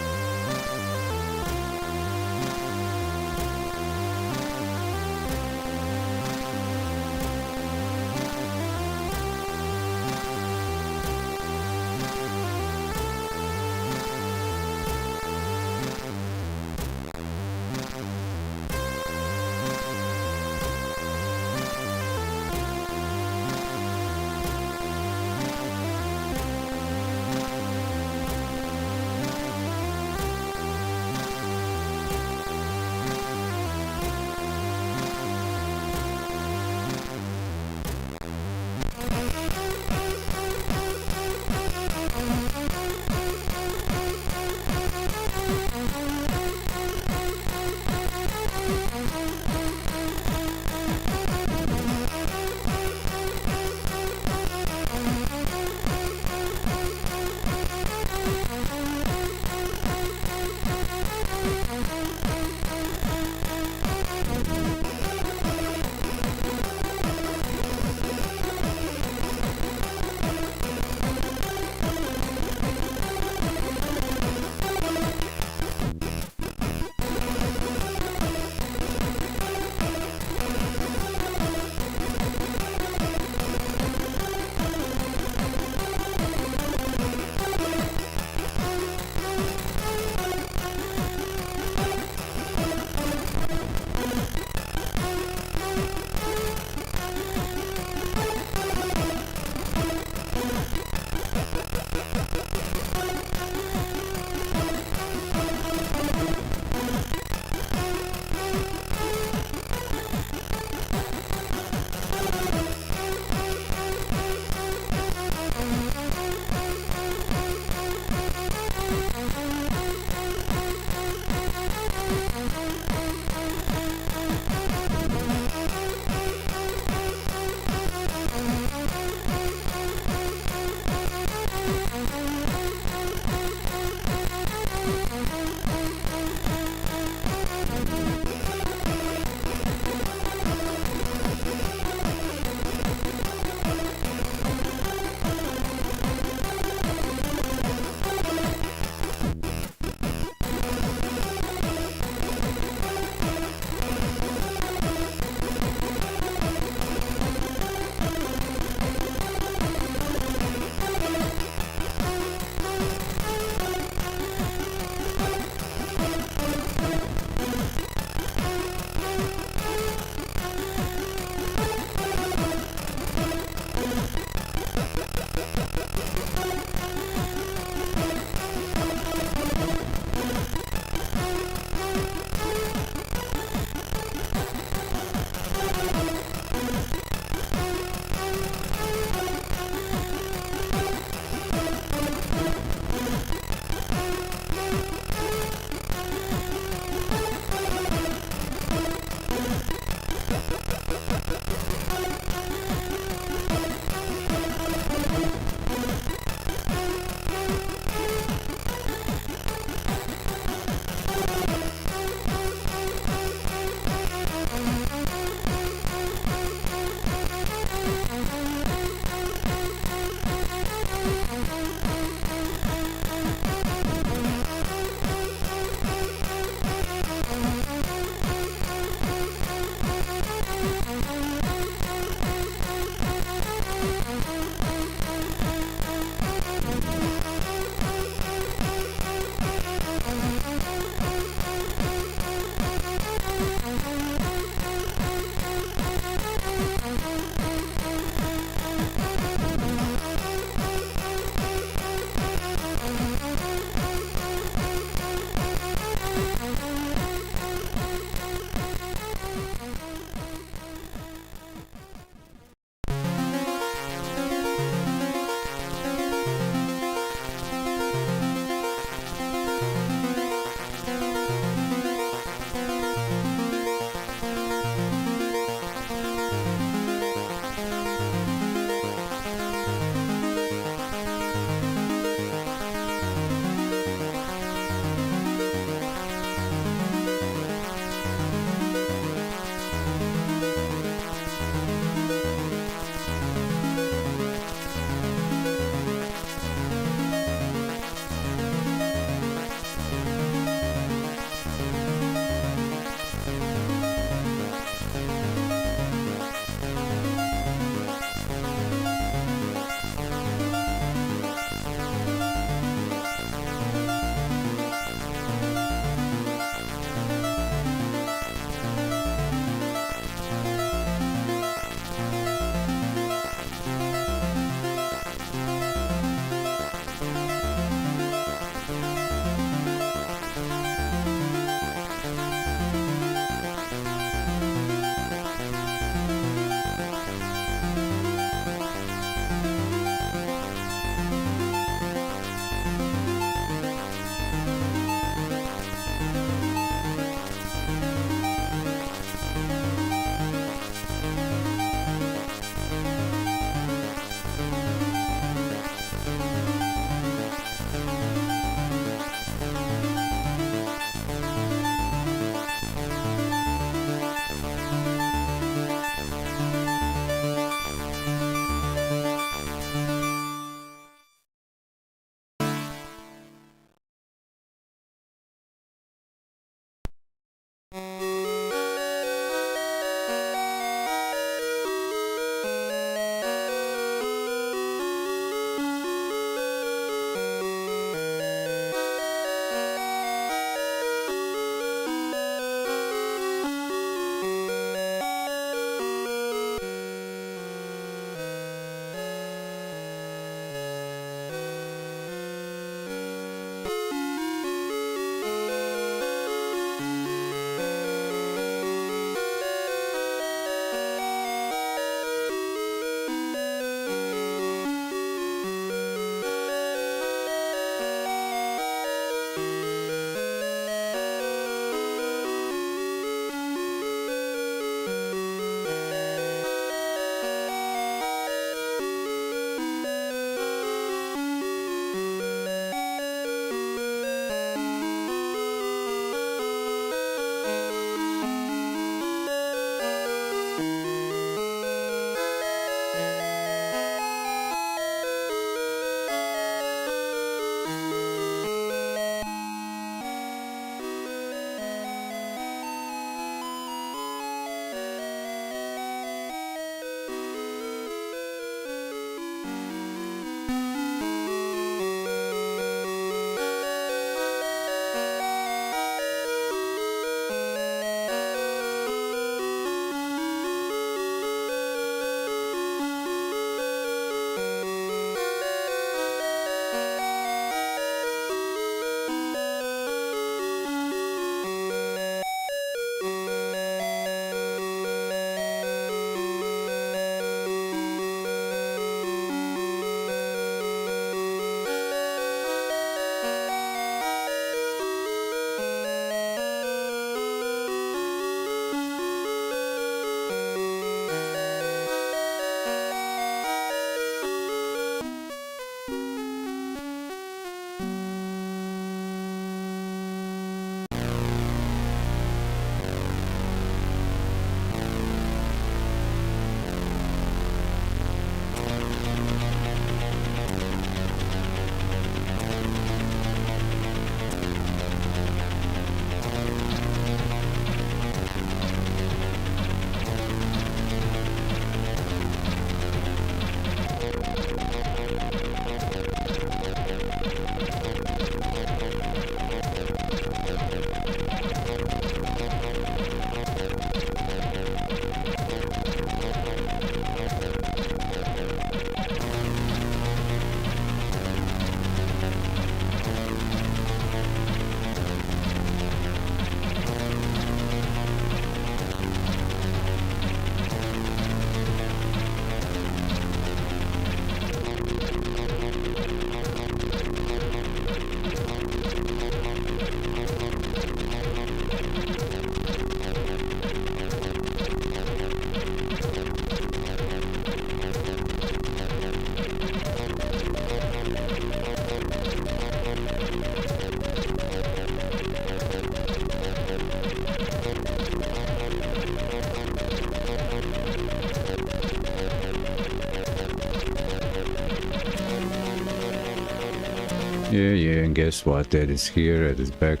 Yeah, and guess what? Ed is here, Ed is back.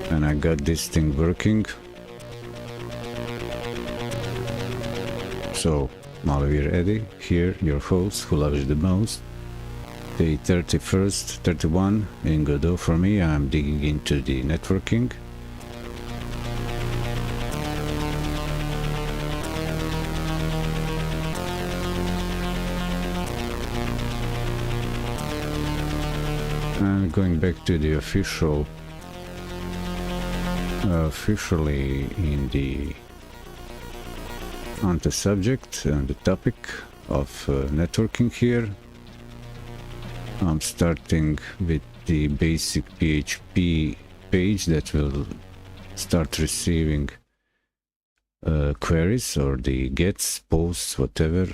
And I got this thing working. So, Malvir Eddie, here, your host, who loves the most. Day 31 in Godot for me. I'm digging into the networking. And going back to the officially in the on the subject and the topic of networking here. I'm starting with the basic PHP page that will start receiving queries or the gets, posts, whatever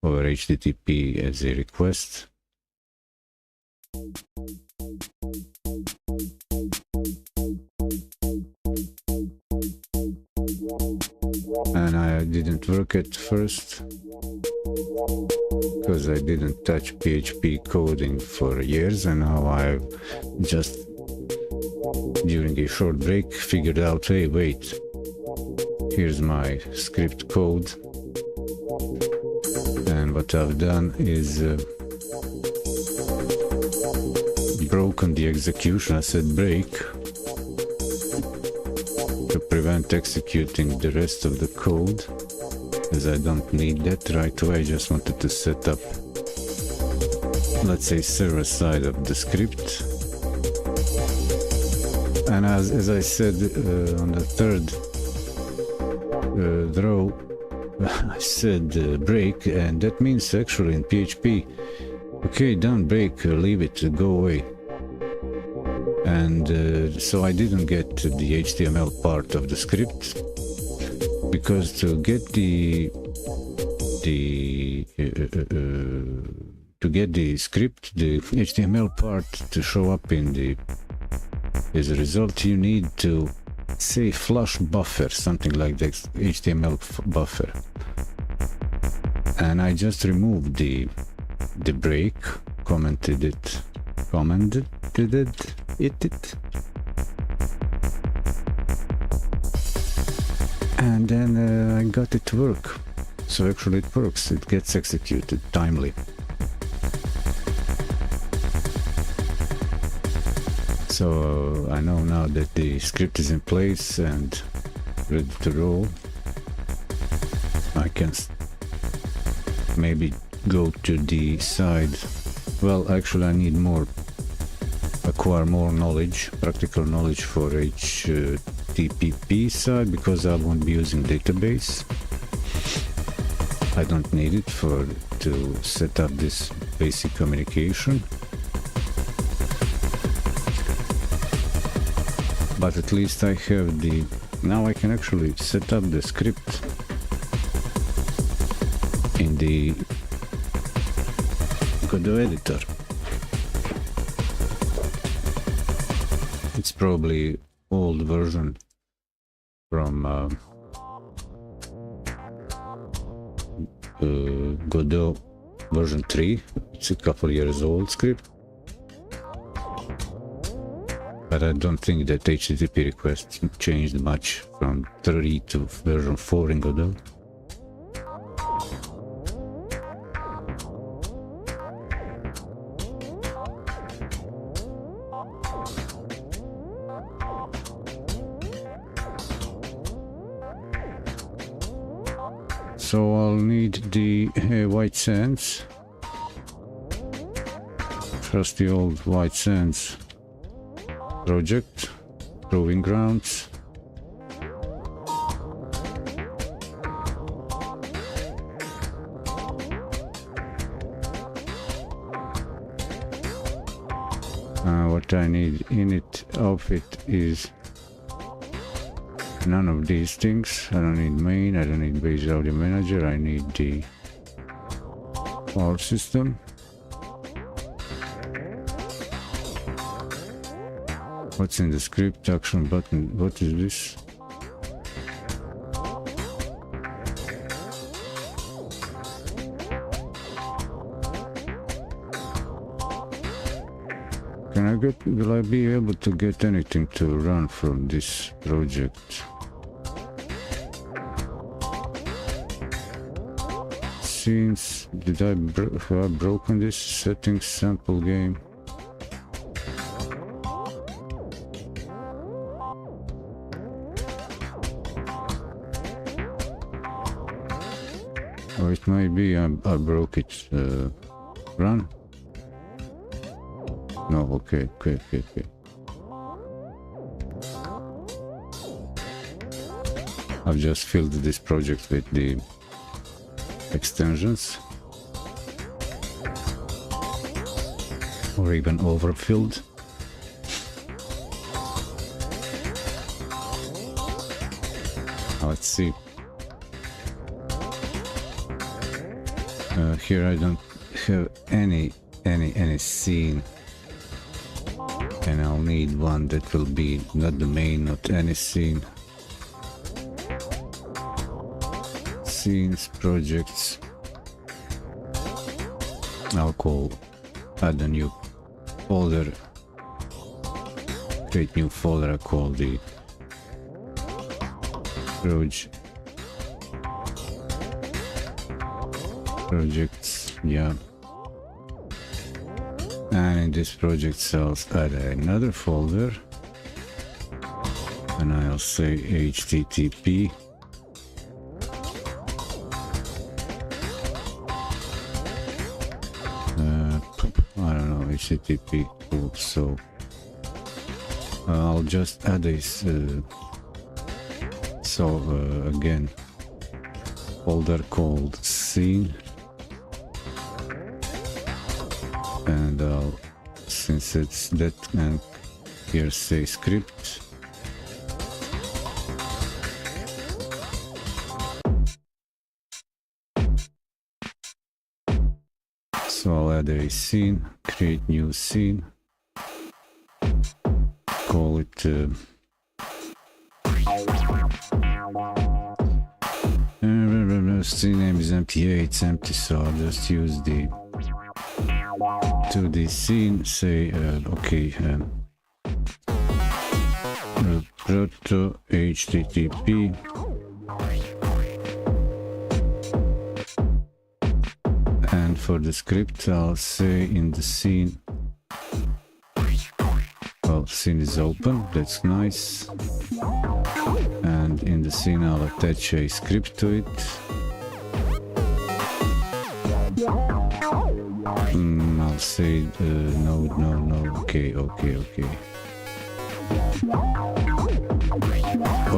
over HTTP as a request. And I didn't work at first because I didn't touch PHP coding for years, and now I've just during a short break figured out, hey, wait, here's my script code. And what I've done is broken the execution. I said break to prevent executing the rest of the code, as I don't need that right away. I just wanted to set up, let's say, server side of the script. And as I said on the third row, I said break, and that means actually in PHP, okay, don't break, leave it, go away. And so I didn't get to the HTML part of the script, because to get the script, the HTML part to show up in the as a result, you need to say flush buffer, something like the HTML buffer. And I just removed the break, commented it. And then I got it to work. So actually it works, it gets executed timely. So I know now that the script is in place and ready to roll. I can maybe go to the side. Well, actually I need acquire more knowledge, practical knowledge for HTTP side, because I won't be using database. I don't need it to set up this basic communication. But at least I have now I can actually set up the script in the Godot editor. It's probably old version from Godot version 3. It's a couple years old script. But I don't think that HTTP requests changed much from 3 to version 4 in Godot. So I'll need the white sands. Trusty old white sands project, proving grounds. What I need in it, of it, is none of these things. I don't need main, I don't need base audio manager, I need the power system. What's in the script? Action button. What is this? Will I be able to get anything to run from this project? Scenes, have I broken this settings sample game? Or it might be I broke it. Run? No, okay. I've just filled this project with the extensions, or even overfilled. Let's see. Here I don't have any scene, and I'll need one that will be not the main, not any scene. Scenes, projects. Add a new folder, create new folder. I call the projects, yeah. And in this project I'll add another folder, and I'll say http I don't know, http. Cool. So I'll just add this again, folder called scene, and since it's that, and here say script. So I'll add a scene, create new scene, call it scene name is empty. Yeah, it's empty, so I'll just use the 2D scene, say okay, proto http and for the script I'll say in the scene, well, scene is open, that's nice, and in the scene I'll attach a script to it. I'll say no, okay, or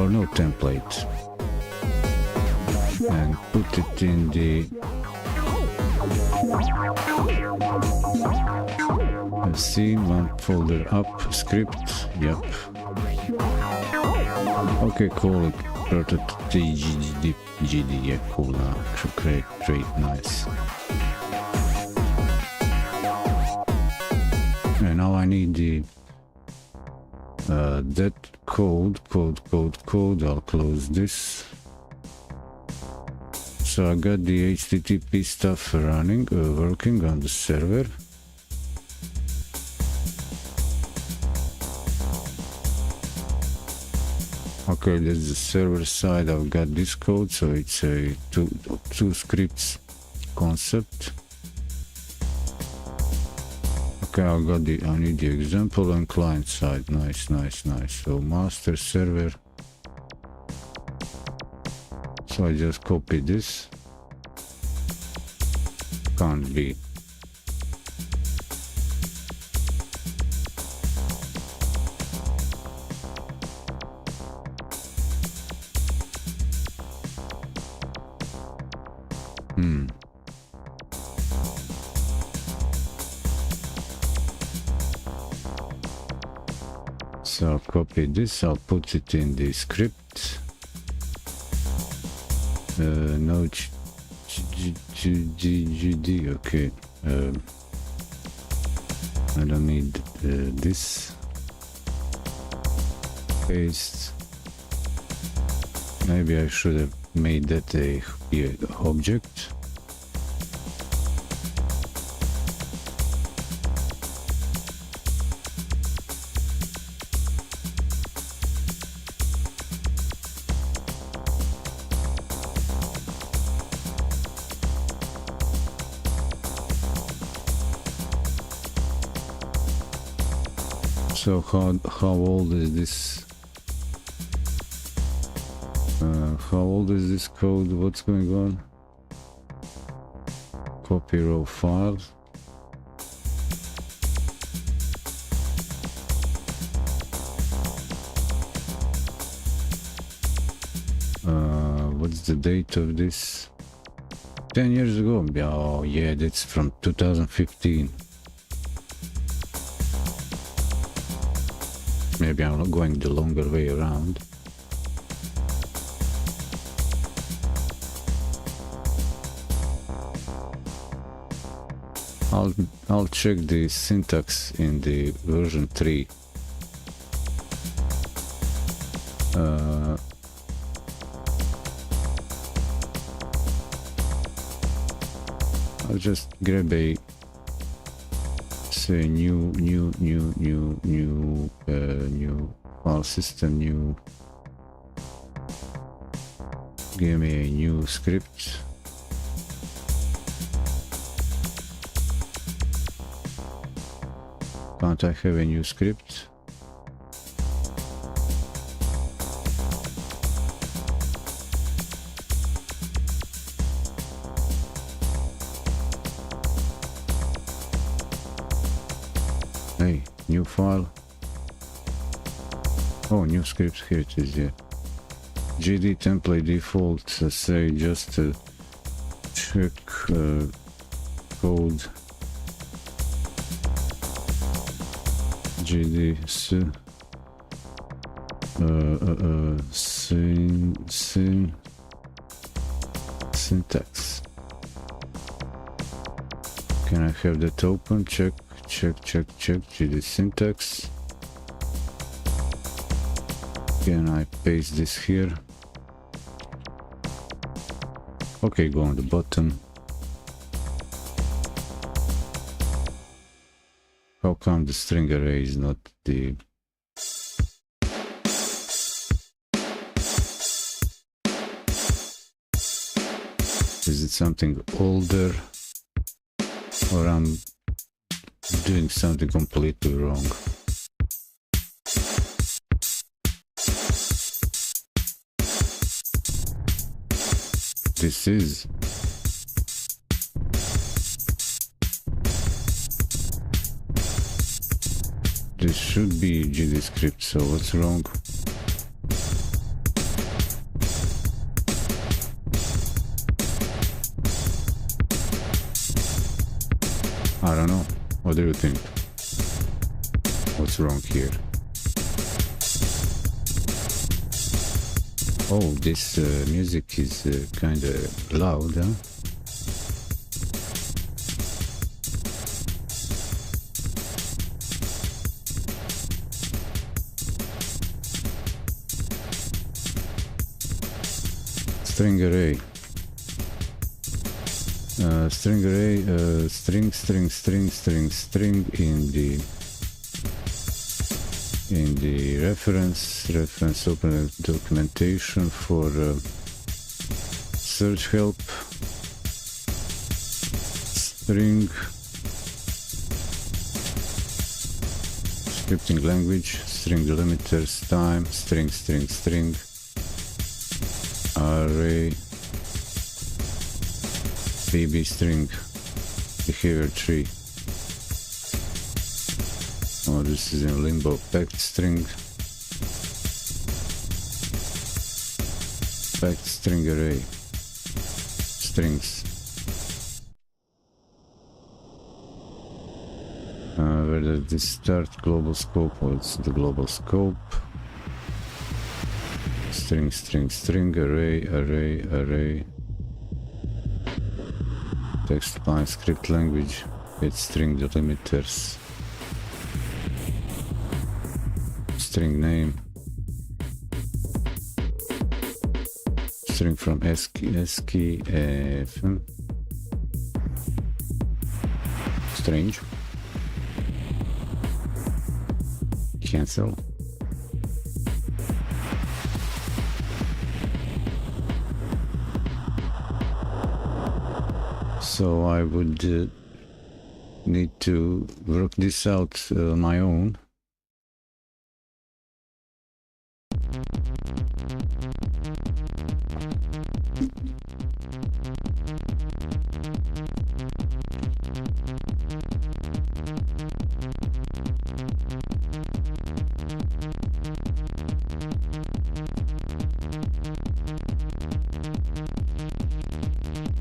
no template, and put it in the scene, one folder up, script, yep. Okay, call it proto.gd, yeah, cool, great, nice. And now I need the that code, I'll close this. So I got the HTTP stuff running, working on the server. Okay, that's the server side. I've got this code, so it's a two scripts concept. Okay, I need the example on client side. Nice. So master server. So I just copy this. Can't be. So I'll copy this, I'll put it in the script. No GD, okay. I don't need this. Paste. Maybe I should have made that a object. So how old is this? How old is this code? What's going on? Copy raw file. What's the date of this? 10 years ago. Oh yeah, that's from 2015. Maybe I'm not going the longer way around. I'll check the syntax in the version 3. I'll just grab a say new file system, new. Give me a new script. Can't I have a new script? Hey, new file. Oh, new script. Here it is. Yeah. GD template default. Say just check code. GD syntax. Can I have that open? Check GD syntax. Can I paste this here? Okay, go on the bottom. How come the string array is not the... Is it something older? Or I'm doing something completely wrong? This is... This should be GD script, so what's wrong? I don't know. What do you think? What's wrong here? Oh, this music is kinda loud, huh? String array. String array, string in the reference open documentation for search help, string, scripting language, string delimiters, time, string, array, bb string, behavior tree. Oh, this is in limbo. Packed string array, strings. Where does this start? Global scope. What's the global scope? String, array. Text line, script language. It's string delimiters. String name. String from ASCII, strange. Cancel. So I would need to work this out on my own.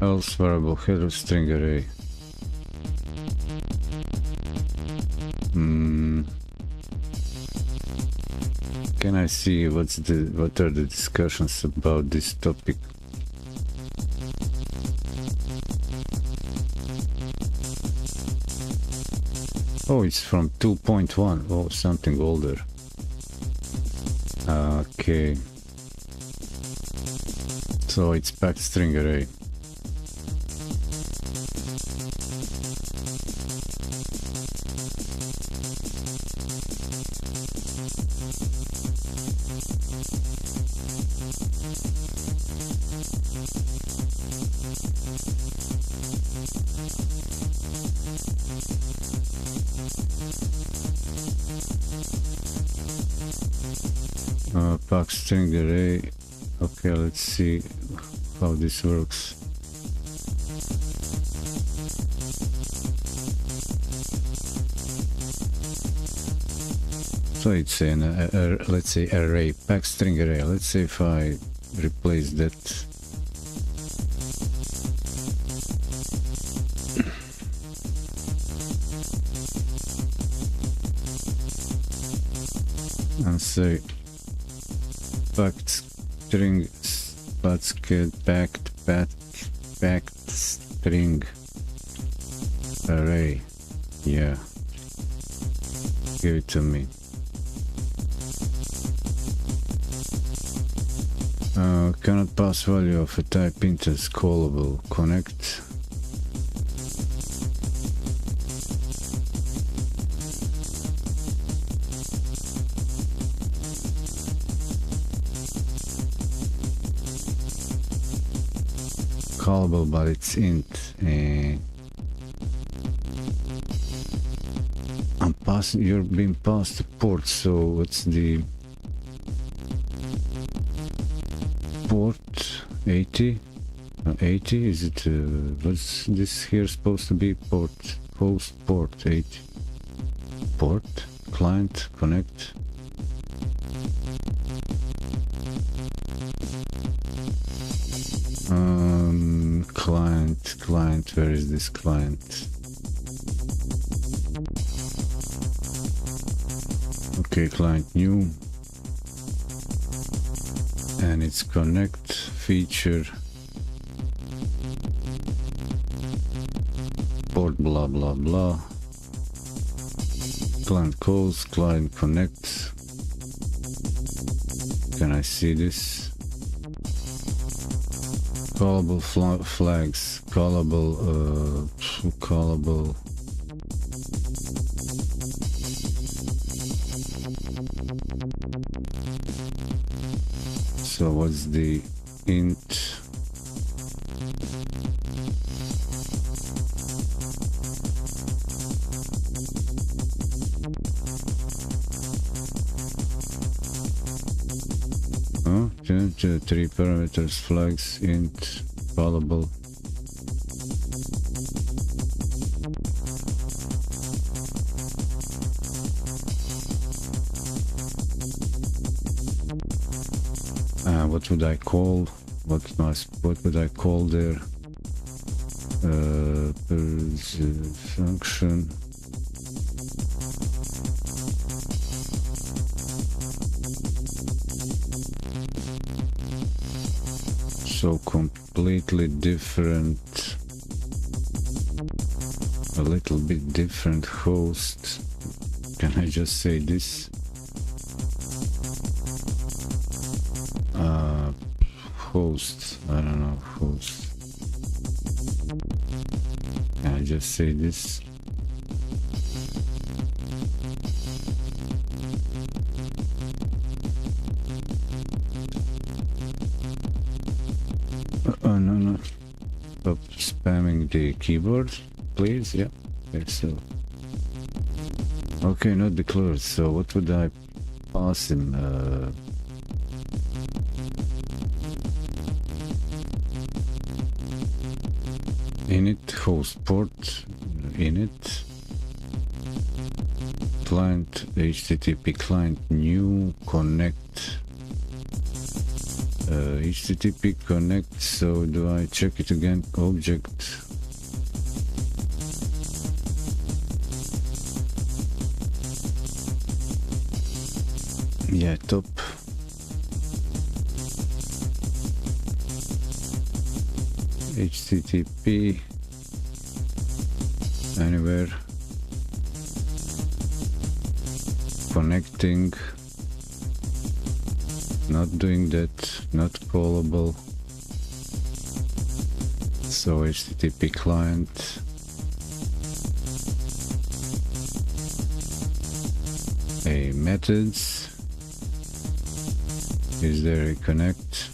else variable header string array. Can I see what are the discussions about this topic? Oh, it's from 2.1. Oh, something older. Okay. So it's packed string array. Pack string array. Okay, let's see how this works. So it's an let's say array, pack string array. Let's say if I replace that. And say packed string packed string array. Yeah, give it to me. Cannot pass value of a type int as callable. Connect. Callable, but it's int. I'm passing. You're being passed a port. So what's the port? 80. 80. Is it? What's this here supposed to be? Port. Host port 80. Port. Client connect. Client, where is this client? Okay, client new, and it's connect feature port blah blah blah. Client calls, client connects. Can I see this? Callable flags, callable, callable. So what's the int? Three parameters, flags, int, callable. What would I call? What would I call there? Function. So completely different, a little bit different host. Can I just say this? Host, I don't know, host. Can I just say this? No. Stop spamming the keyboard, please. Yeah. Okay, so. Okay, not declared. So what would I pass him? Init host port, init client HTTP client new connect HTTP connect. So do I check it again? Object. Yeah, top. HTTP anywhere, connecting, not doing that, not callable. So HTTP client, a methods, is there a connect?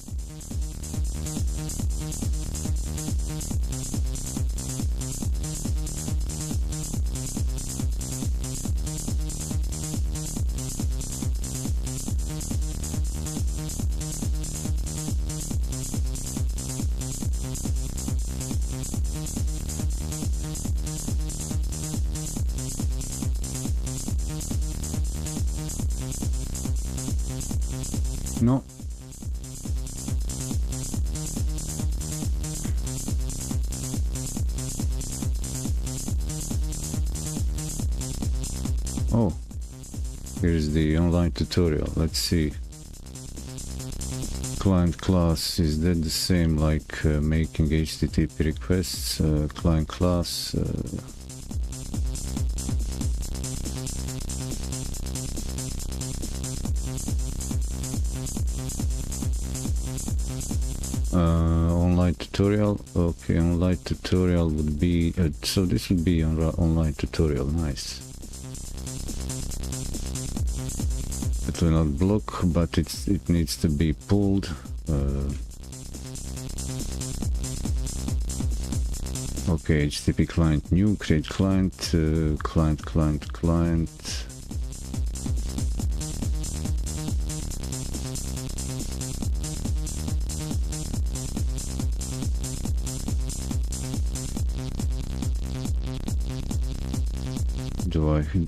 No. Oh, here's the online tutorial. Let's see. Client class, is that the same like making HTTP requests? Client class. Online tutorial. Okay, online tutorial would be so this would be an online tutorial. Nice. It will not block, but it needs to be pulled. Okay, HTTP client new, create client, client.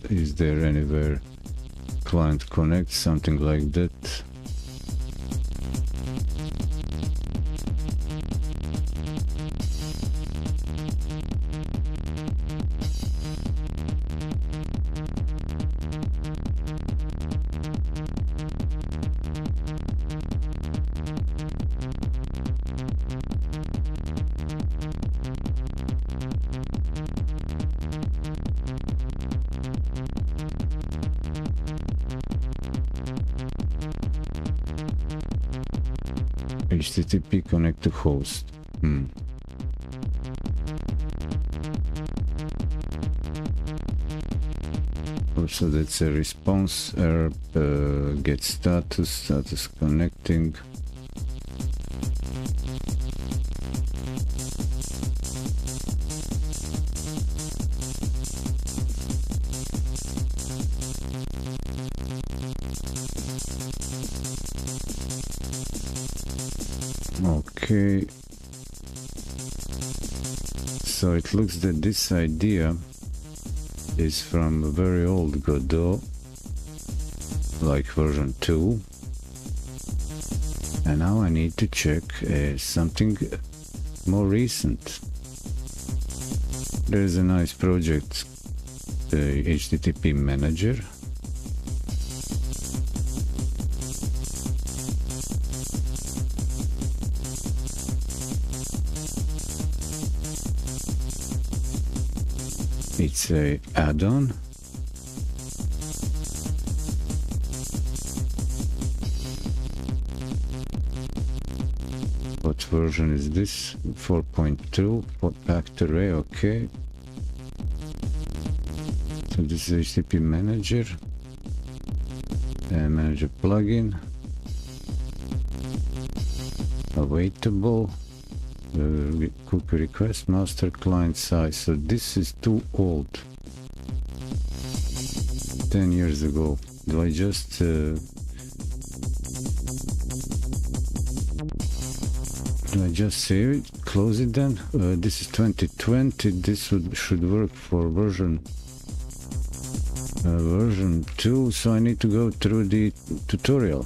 Is there anywhere client connect, something like that? HTTP connect to host. Also, that's a response error. Get status connecting. Okay, so it looks that this idea is from a very old Godot, like version 2, and now I need to check something more recent. There's a nice project, the HTTP manager. It's a add-on. What version is this? 4.2 packed array. Okay. So this is HTTP manager and manager plugin. Awaitable. Cookie request master client size. So this is too old. 10 years ago. Do I just save it, close it then? This is 2020. This should work for version 2. So I need to go through the tutorial.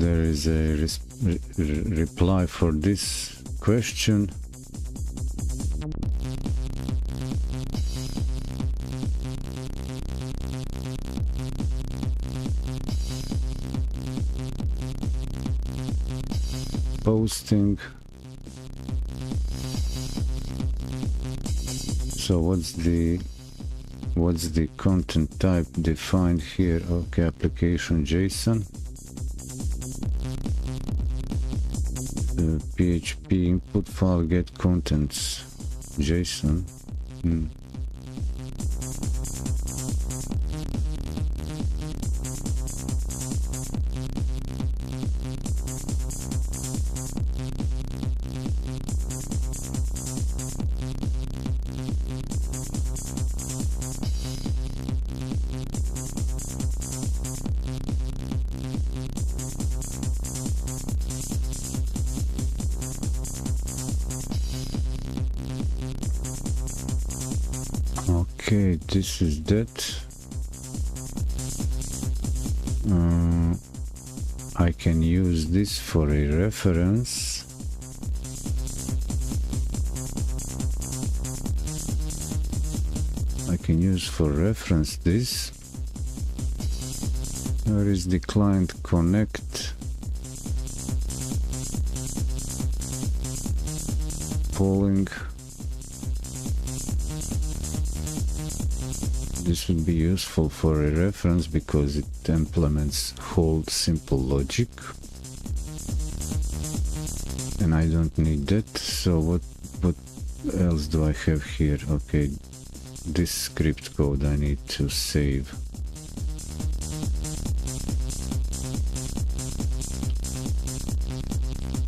there is a reply for this question. Posting. So what's the content type defined here? Okay, application JSON. PHP input file get contents JSON. Okay, this is that. I can use this for a reference. I can use for reference this. Where is the client connect? Polling. This would be useful for a reference because it implements whole simple logic, and I don't need that. So what else do I have here? Okay, this script code I need to save.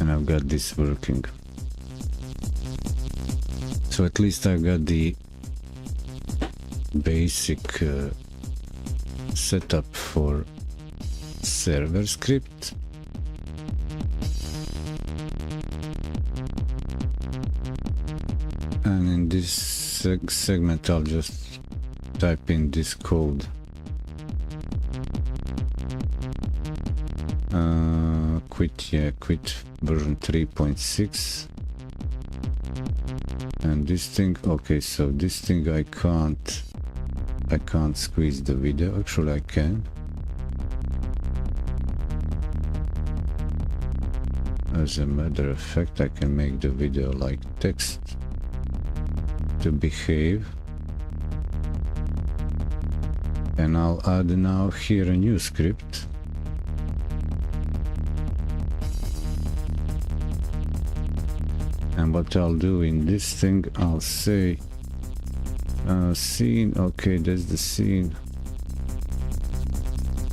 And I've got this working. So at least I've got the basic setup for server script. And in this segment I'll just type in this code. Quit version 3.6. And this thing, okay, so this thing I can't squeeze the video. Actually I can. As a matter of fact, I can make the video like text to behave. And I'll add now here a new script. And what I'll do in this thing, I'll say scene. Okay, that's the scene.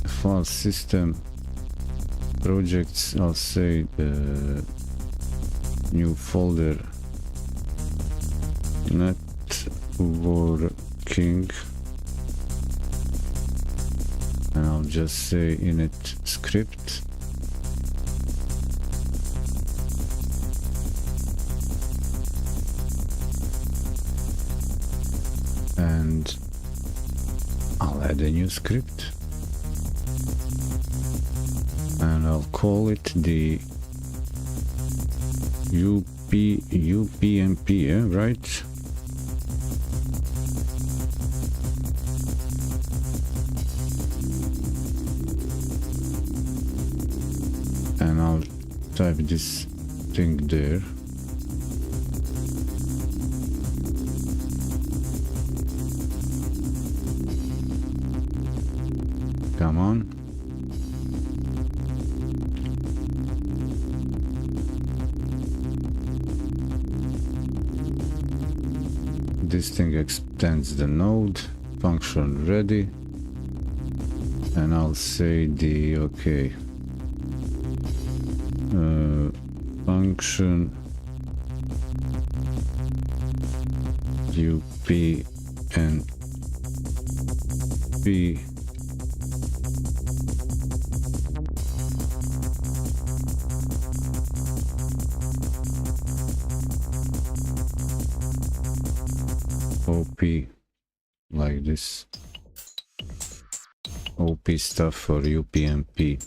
File system projects. I'll say the new folder networking, and I'll just say init script. And I'll add a new script, and I'll call it the UPnP, right? And I'll type this thing there. Come on. This thing extends the node, function ready, and I'll say the okay function UPnP OP, like this. OP stuff for UPnP.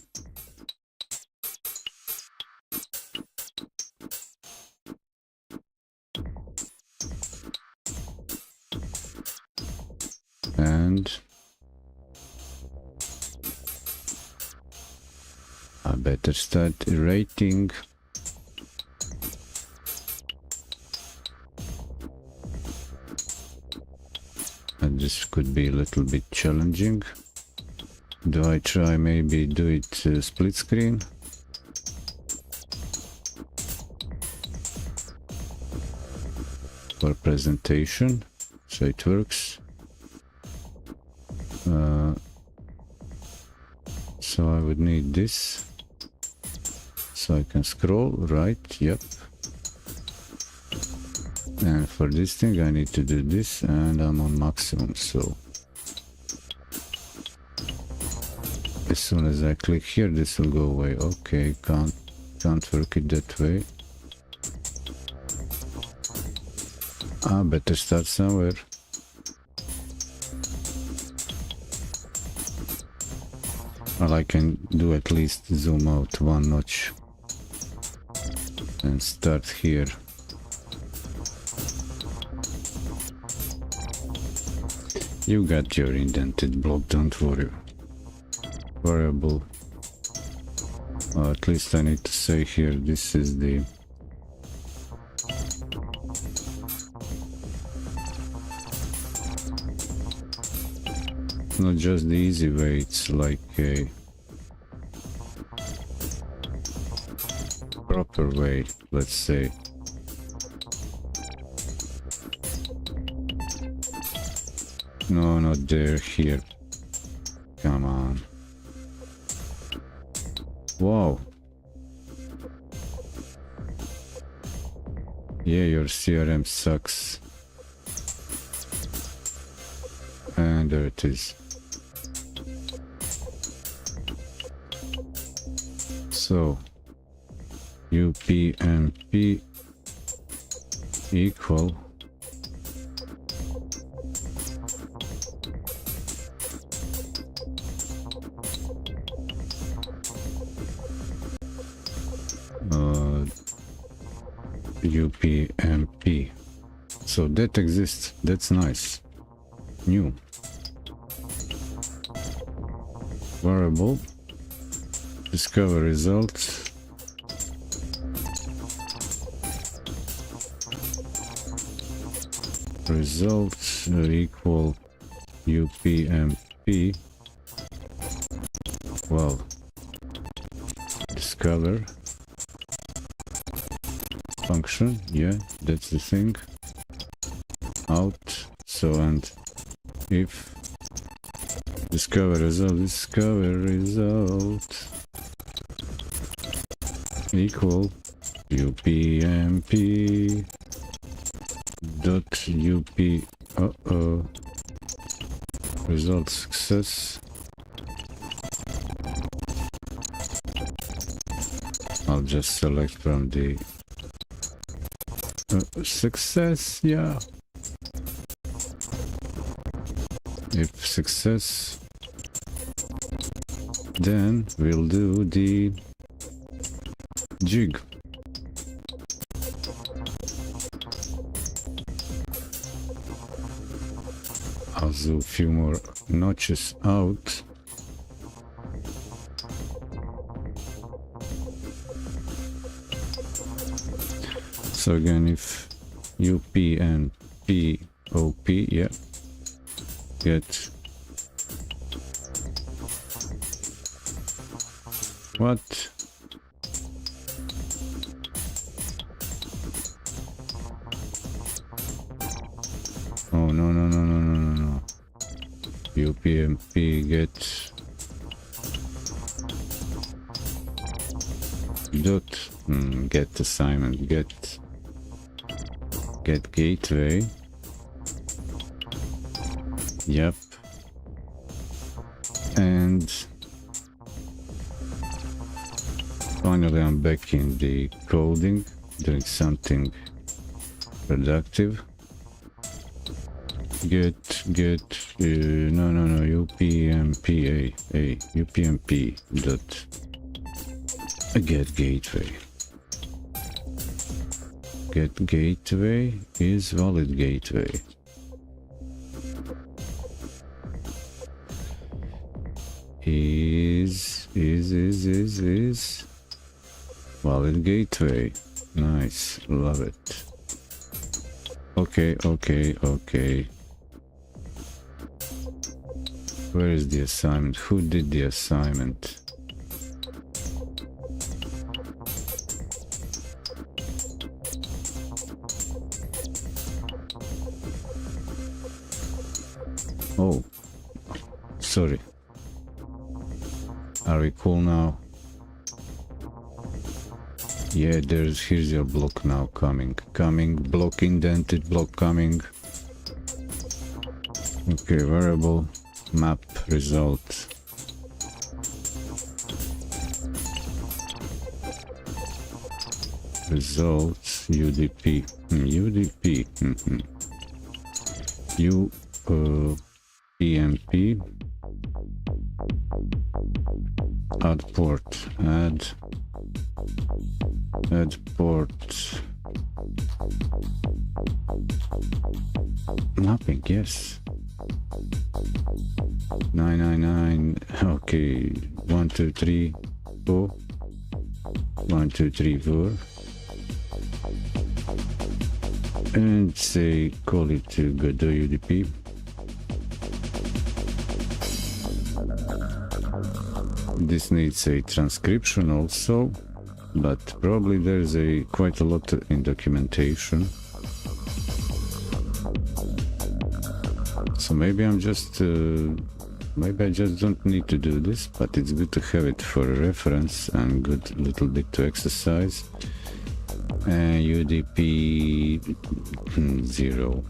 Better start rating. And this could be a little bit challenging. Do I try maybe do it split screen? For presentation, so it works. So I would need this, so I can scroll, right, yep. And for this thing I need to do this, and I'm on maximum, so as soon as I click here this will go away. Okay, can't work it that way. Better start somewhere. Well, I can do at least zoom out one notch and start here. You got your indented block, don't worry. Variable. At least I need to say here this is the not just the easy way, it's like a proper way, let's say. No, not there, here. Come on. Wow. Yeah, your CRM sucks. And there it is. So UPMP equal UPMP. So that exists. That's nice. New variable. Discover results. Results equal UPMP. Well, discover function. Yeah, that's the thing. Out. So and if discover result equal UPMP dot UP result success. I'll just select from the success, yeah. If success, then we'll do the jig. I'll zoom a few more notches out. So again, if UPMP OP, yeah, get what? Oh no. UPMP get dot get assignment, get gateway. Yep. And finally I'm back in the coding, doing something productive. Get no UPMP UPMP dot get gateway. Get gateway is valid gateway. Is is wallet gateway. Nice, love it. Okay. Where is the assignment? Who did the assignment? Oh, sorry. Are we cool now? Yeah, here's your block now coming, block indented, block coming. Okay, variable, map, result. Results, UDP, UDP, PMP, add port, add port, mapping, yes, 999, okay, 1 2 3 4, 1 2 3 4, and say call it to GODOT UDP. This needs a transcription also, but probably there's quite a lot in documentation. So maybe I'm just maybe I just don't need to do this, but it's good to have it for a reference and good little bit to exercise. UDP 0.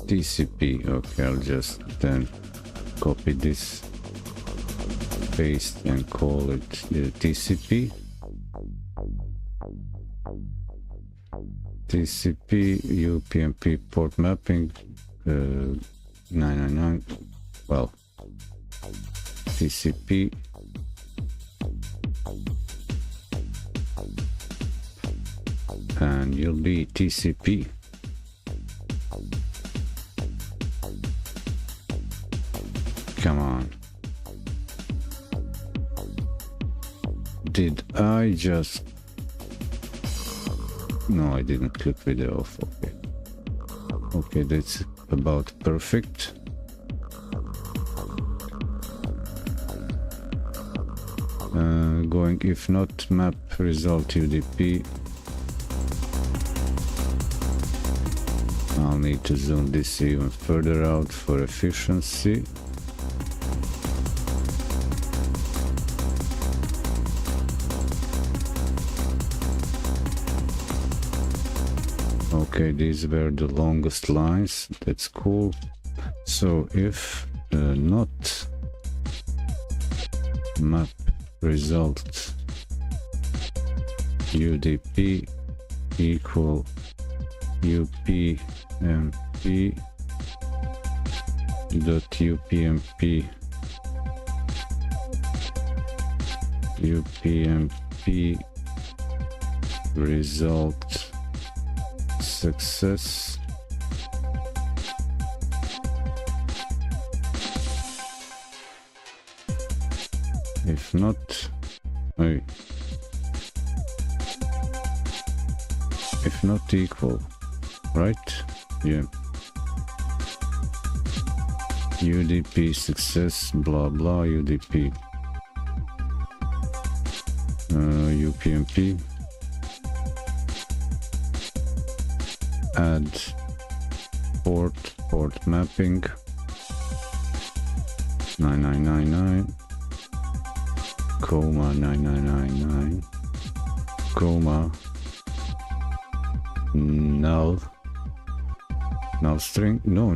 TCP, okay, I'll just then copy this, paste and call it TCP. TCP UPnP port mapping 999, well, TCP and you'll be TCP. Come on. Did I just... No, I didn't click video off. Okay. Okay, that's about perfect. Going if not map result UDP. I'll need to zoom this even further out for efficiency. Okay, these were the longest lines, that's cool. So if not map result UDP equal UPnP dot UPnP result success if not if not equal, right? Yeah, UDP success blah blah UDP UPnP add port mapping 9999 comma 9999 comma null string. No,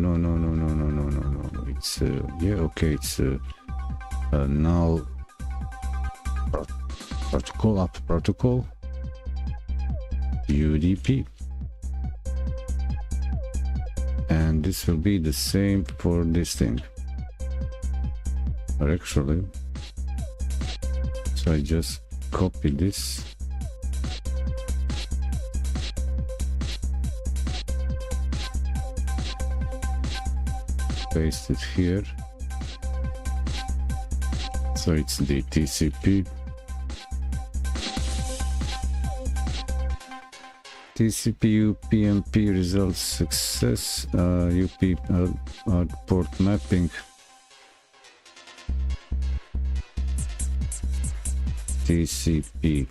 it's yeah, okay, it's a null protocol UDP, and this will be the same for this thing, or actually, so I just copy this paste it here. So it's the TCP. TCP UPnP results success. UP port mapping. TCP.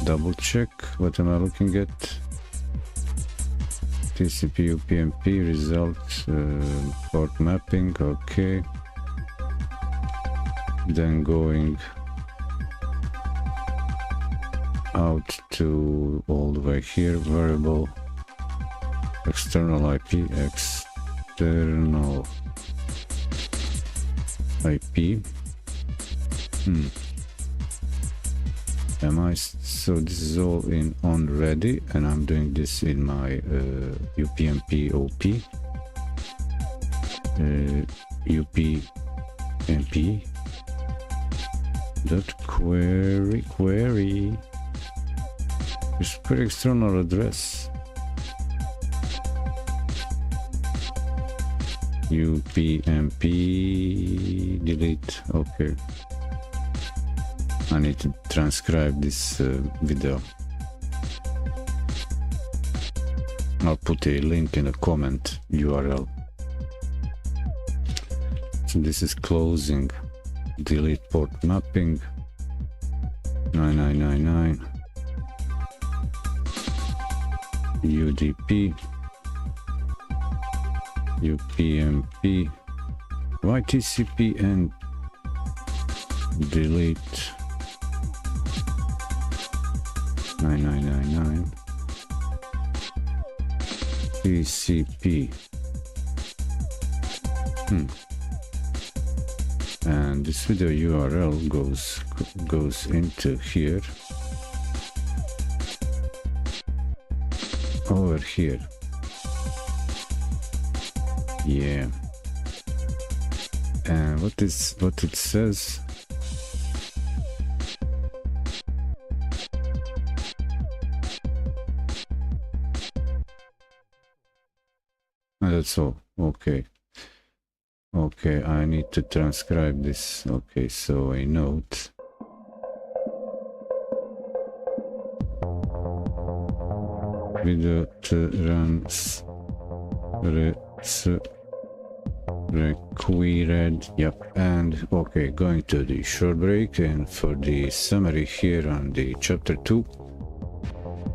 Double check. What am I looking at? TCP UPnP result port mapping. Okay. Then going out to all the way here. Variable external IP. External IP. Am I so this is all in on ready, and I'm doing this in my UPnP OP UPnP dot query is per external address UPnP delete. Okay, I need to transcribe this video. I'll put a link in the comment URL. So this is closing. Delete port mapping 9999 UDP UPnP YTCP and delete 9999 TCP. And this video URL goes into here, over here. Yeah. And what it says. That's all. Okay. Okay, I need to transcribe this. Okay, so a note. Video runs required. Yep. And okay, going to the short break, and for the summary here on the chapter 2.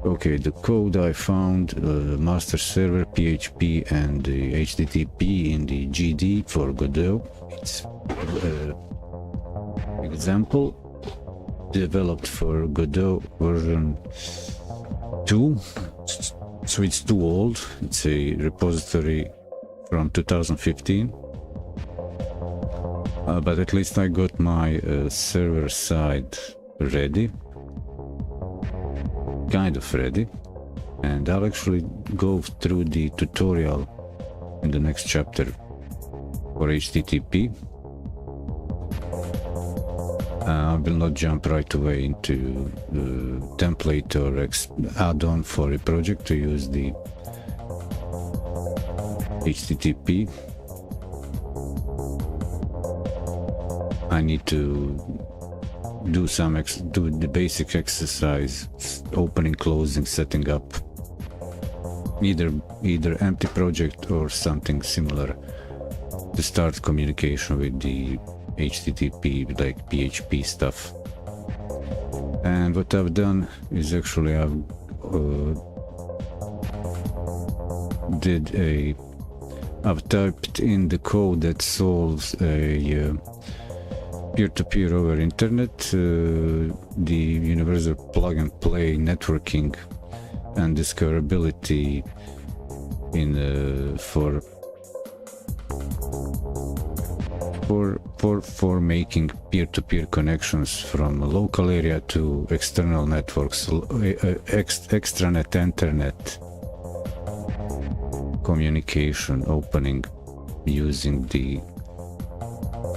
Okay, the code I found, master server, PHP, and the HTTP in the GD for Godot. It's example developed for Godot version 2, so it's too old. It's a repository from 2015, but at least I got my server side ready. Kind of ready, and I'll actually go through the tutorial in the next chapter for HTTP. I will not jump right away into the template or add-on for a project to use the HTTP. I need to do the basic exercise, opening, closing, setting up either empty project or something similar to start communication with the HTTP, like PHP stuff. And what I've done is actually I've typed in the code that solves a peer-to-peer over internet, the universal plug-and-play networking and discoverability in for making peer-to-peer connections from a local area to external networks, extranet, internet communication, opening using the.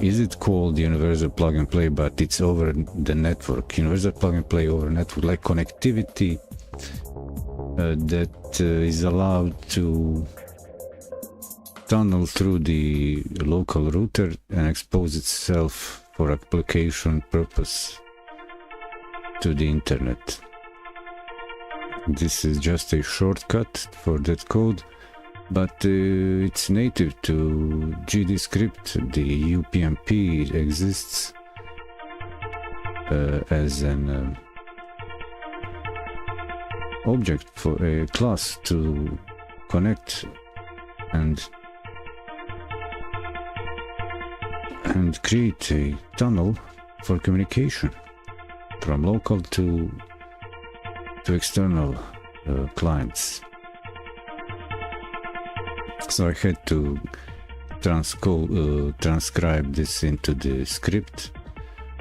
Is it called universal plug and play, but it's over the network, universal plug and play over network, like connectivity that is allowed to tunnel through the local router and expose itself for application purpose to the internet. This is just a shortcut for that code, but it's native to GD script. The UPnP exists as an object for a class to connect and create a tunnel for communication from local to external clients. So I had to transcribe this into the script,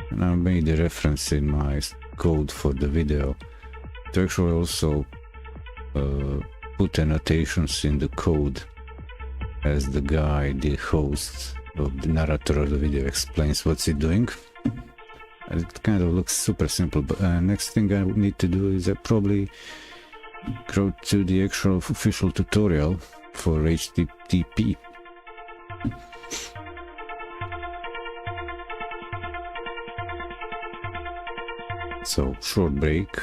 and I made a reference in my code for the video to actually also put annotations in the code as the guy, the host of the narrator of the video, explains what's he doing. And it kind of looks super simple, but next thing I need to do is I probably go to the actual official tutorial for HTTP. So, short break.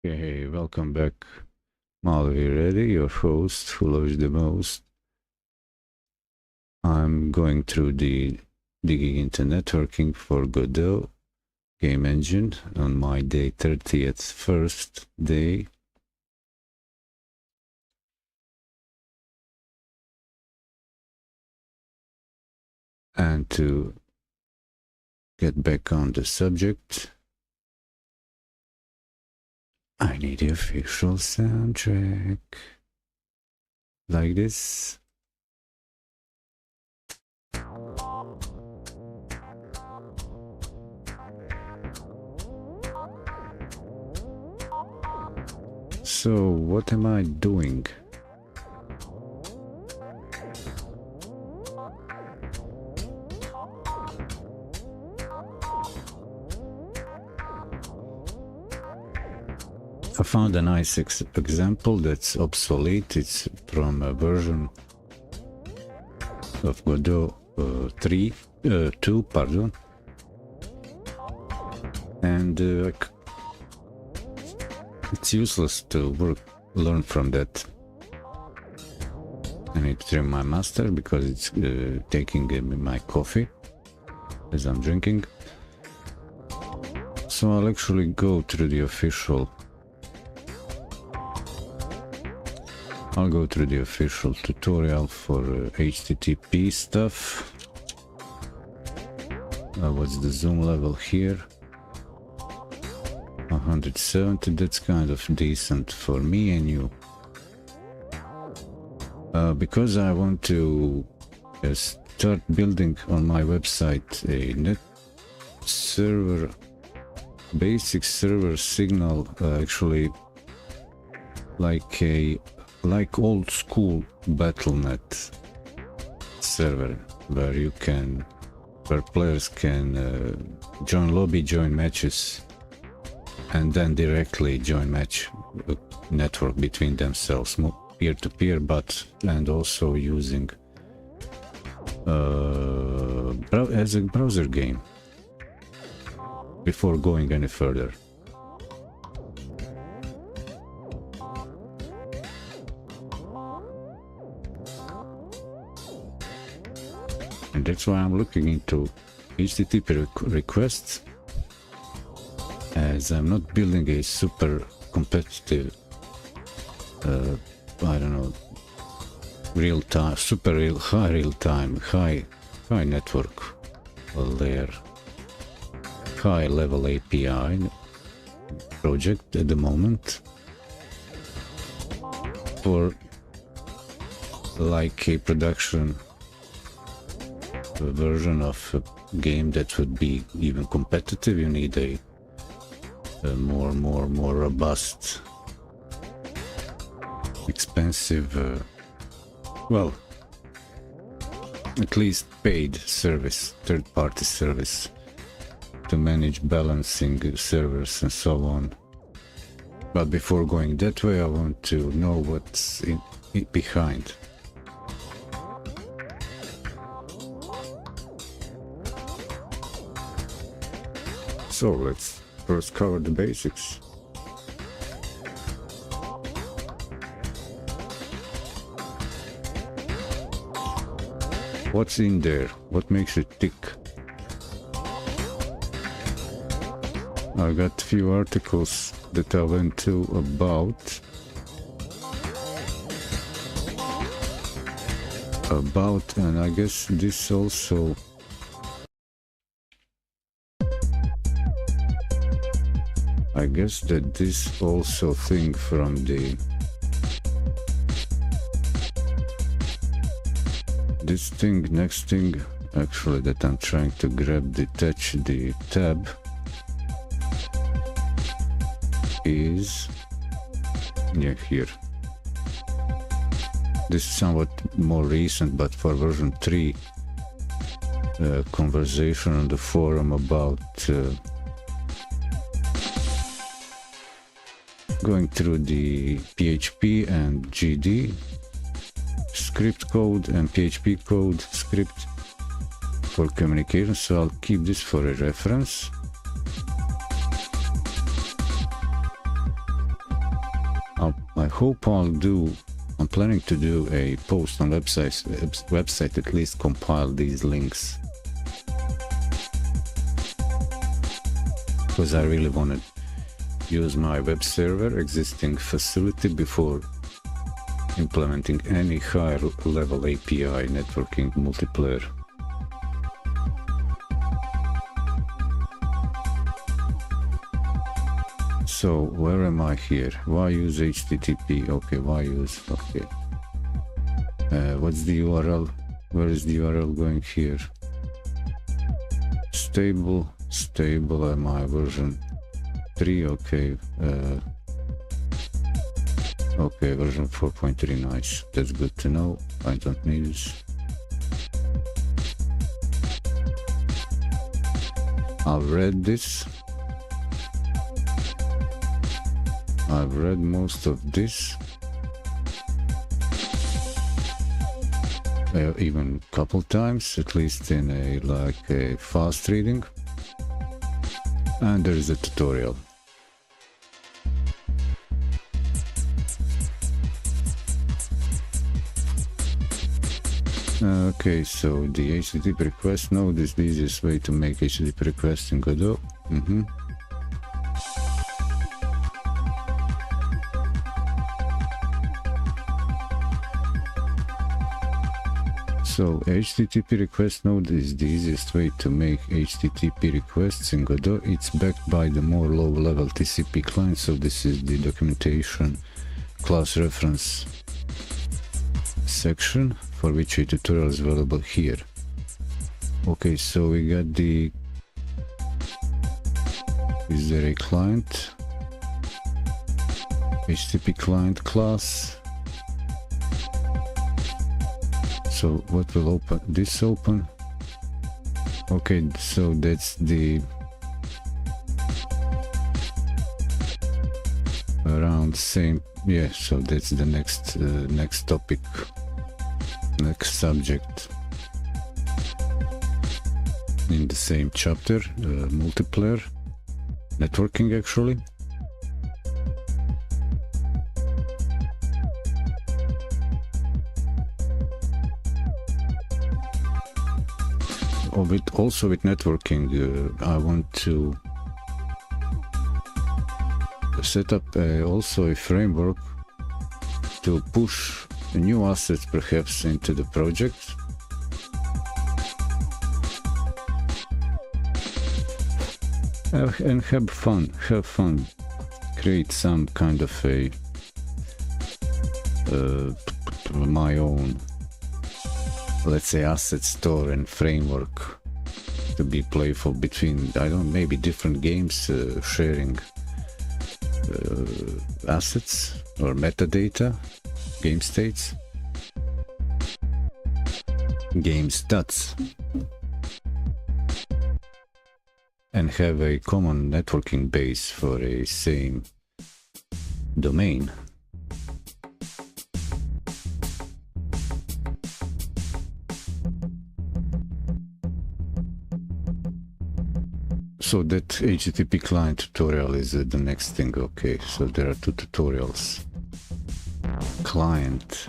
Hey, welcome back. Malvi Ready, your host who loves the most. I'm going through the digging into networking for Godot game engine on my day 30th first day. And to get back on the subject, I need the official soundtrack. Like this. So, what am I doing? I found a nice example that's obsolete. It's from a version of Godot 2, pardon. And it's useless to learn from that. I need to trim my master because it's taking my coffee as I'm drinking. So I'll actually go through the official. I'll go through the official tutorial for HTTP stuff. What's the zoom level here? 170, that's kind of decent for me and you. Because I want to start building on my website a net server, basic server signal, actually like old school Battle.net server where players can join lobby, join matches, and then directly join match network between themselves, peer-to-peer, and also using as a browser game before going any further. And that's why I'm looking into HTTP requests, as I'm not building a super competitive, I don't know, real-time, high network layer, high-level API project at the moment for like a production version of a game that would be even competitive. You need a more robust, expensive, well, at least paid service, third-party service to manage balancing servers and so on. But before going that way, I want to know what's behind. So let's first cover the basics. What's in there? What makes it tick? I got a few articles that I went to about, and I guess this also. I guess that this also thing from the next thing actually that I'm trying to grab, detach the tab, is here. This is somewhat more recent, but for version 3, conversation on the forum about going through the PHP and GD script code and PHP code script for communication, so I'll keep this for a reference. I hope I'm planning to do a post on website, at least compile these links. Because I really want to use my web server existing facility before implementing any higher level API networking multiplayer. So where am I here? Why use HTTP? Okay, why use? Okay. What's the URL? Where is the URL going here? Stable, my version 3. Okay. Okay, version 4.3. Nice. That's good to know. I don't need this. I've read this. I've read most of this, even a couple times, at least in a fast reading, and there is a tutorial. Okay, so the HTTP request node is the easiest way to make HTTP requests in Godot. So HTTP request node is the easiest way to make HTTP requests in Godot. It's backed by the more low-level TCP client, so this is the documentation class reference section, for which a tutorial is available here. Okay, so we got the... Is there a client? HTTP client class. So what will open? This open? Okay, so that's the around same. Yeah, so that's the next topic, next subject in the same chapter, multiplayer networking actually. Also with networking, I want to set up also a framework to push new assets perhaps into the project. And have fun, create some kind of a my own, let's say, asset store and framework to be playful between, I don't know, maybe different games, sharing assets or metadata, game states, game stats, and have a common networking base for a same domain. So that HTTP client tutorial is the next thing. Okay, so there are two tutorials. Client.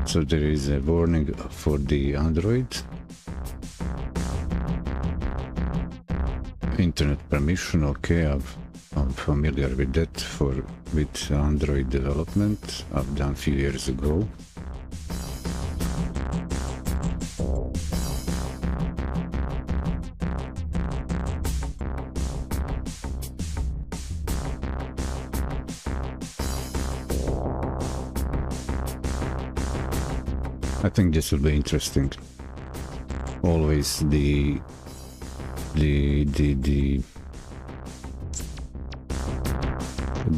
So there is a warning for the Android. Internet permission, okay, I'm familiar with that with Android development. I've done a few years ago. I think this will be interesting. Always the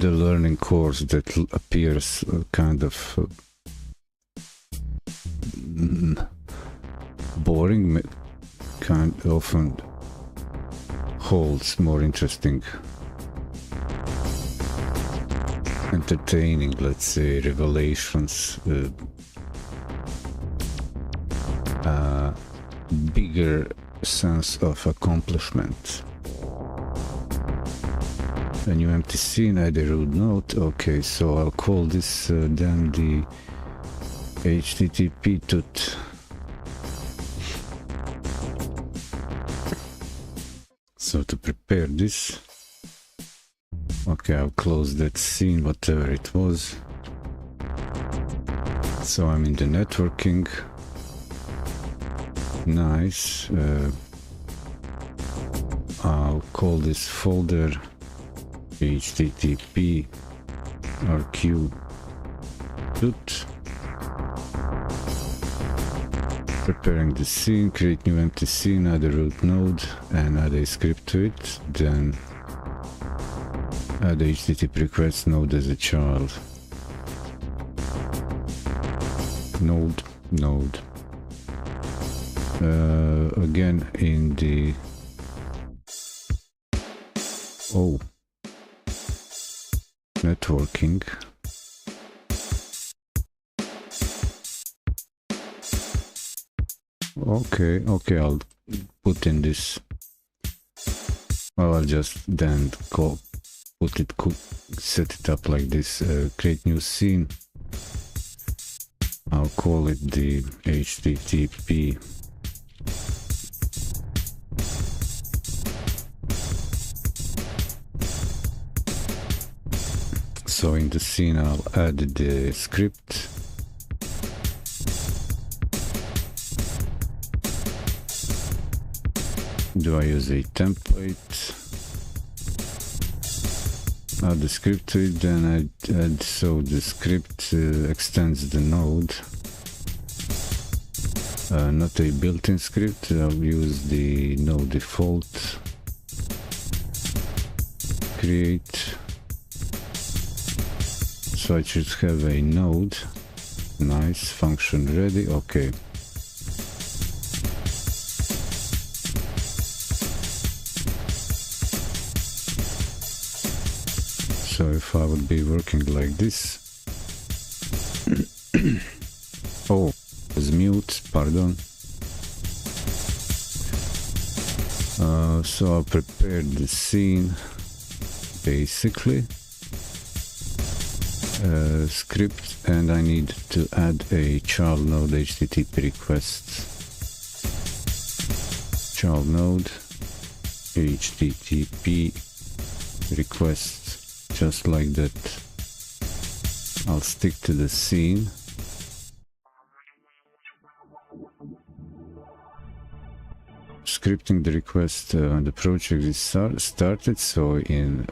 learning course that appears kind of boring, kind often holds more interesting, entertaining, let's say, revelations, big bigger sense of accomplishment. A new empty scene, add a root node. Okay, so I'll call this then the HTTP tut. So to prepare this, okay, I'll close that scene, whatever it was. So I'm in the networking. Nice. I'll call this folder HTTP RQ tut. Preparing the scene, create new empty scene, add a root node and add a script to it, then add HTTP request node as a child. Node. Again in the networking. Okay, I'll put in this. Well, I'll just then set it up like this. Create new scene. I'll call it the HTTP so in the scene I'll add the script. Do I use a template? Add the script to it, then I add, so the script extends the node. Not a built-in script, I'll use the node default. Create. So I should have a node. Nice, function ready, okay. So if I would be working like this, oh, it was mute, pardon. So I'll prepare the scene, basically, script, and I need to add a child node HTTP request. Child node HTTP request. Just like that. I'll stick to the scene. Scripting the request on the project is started, so in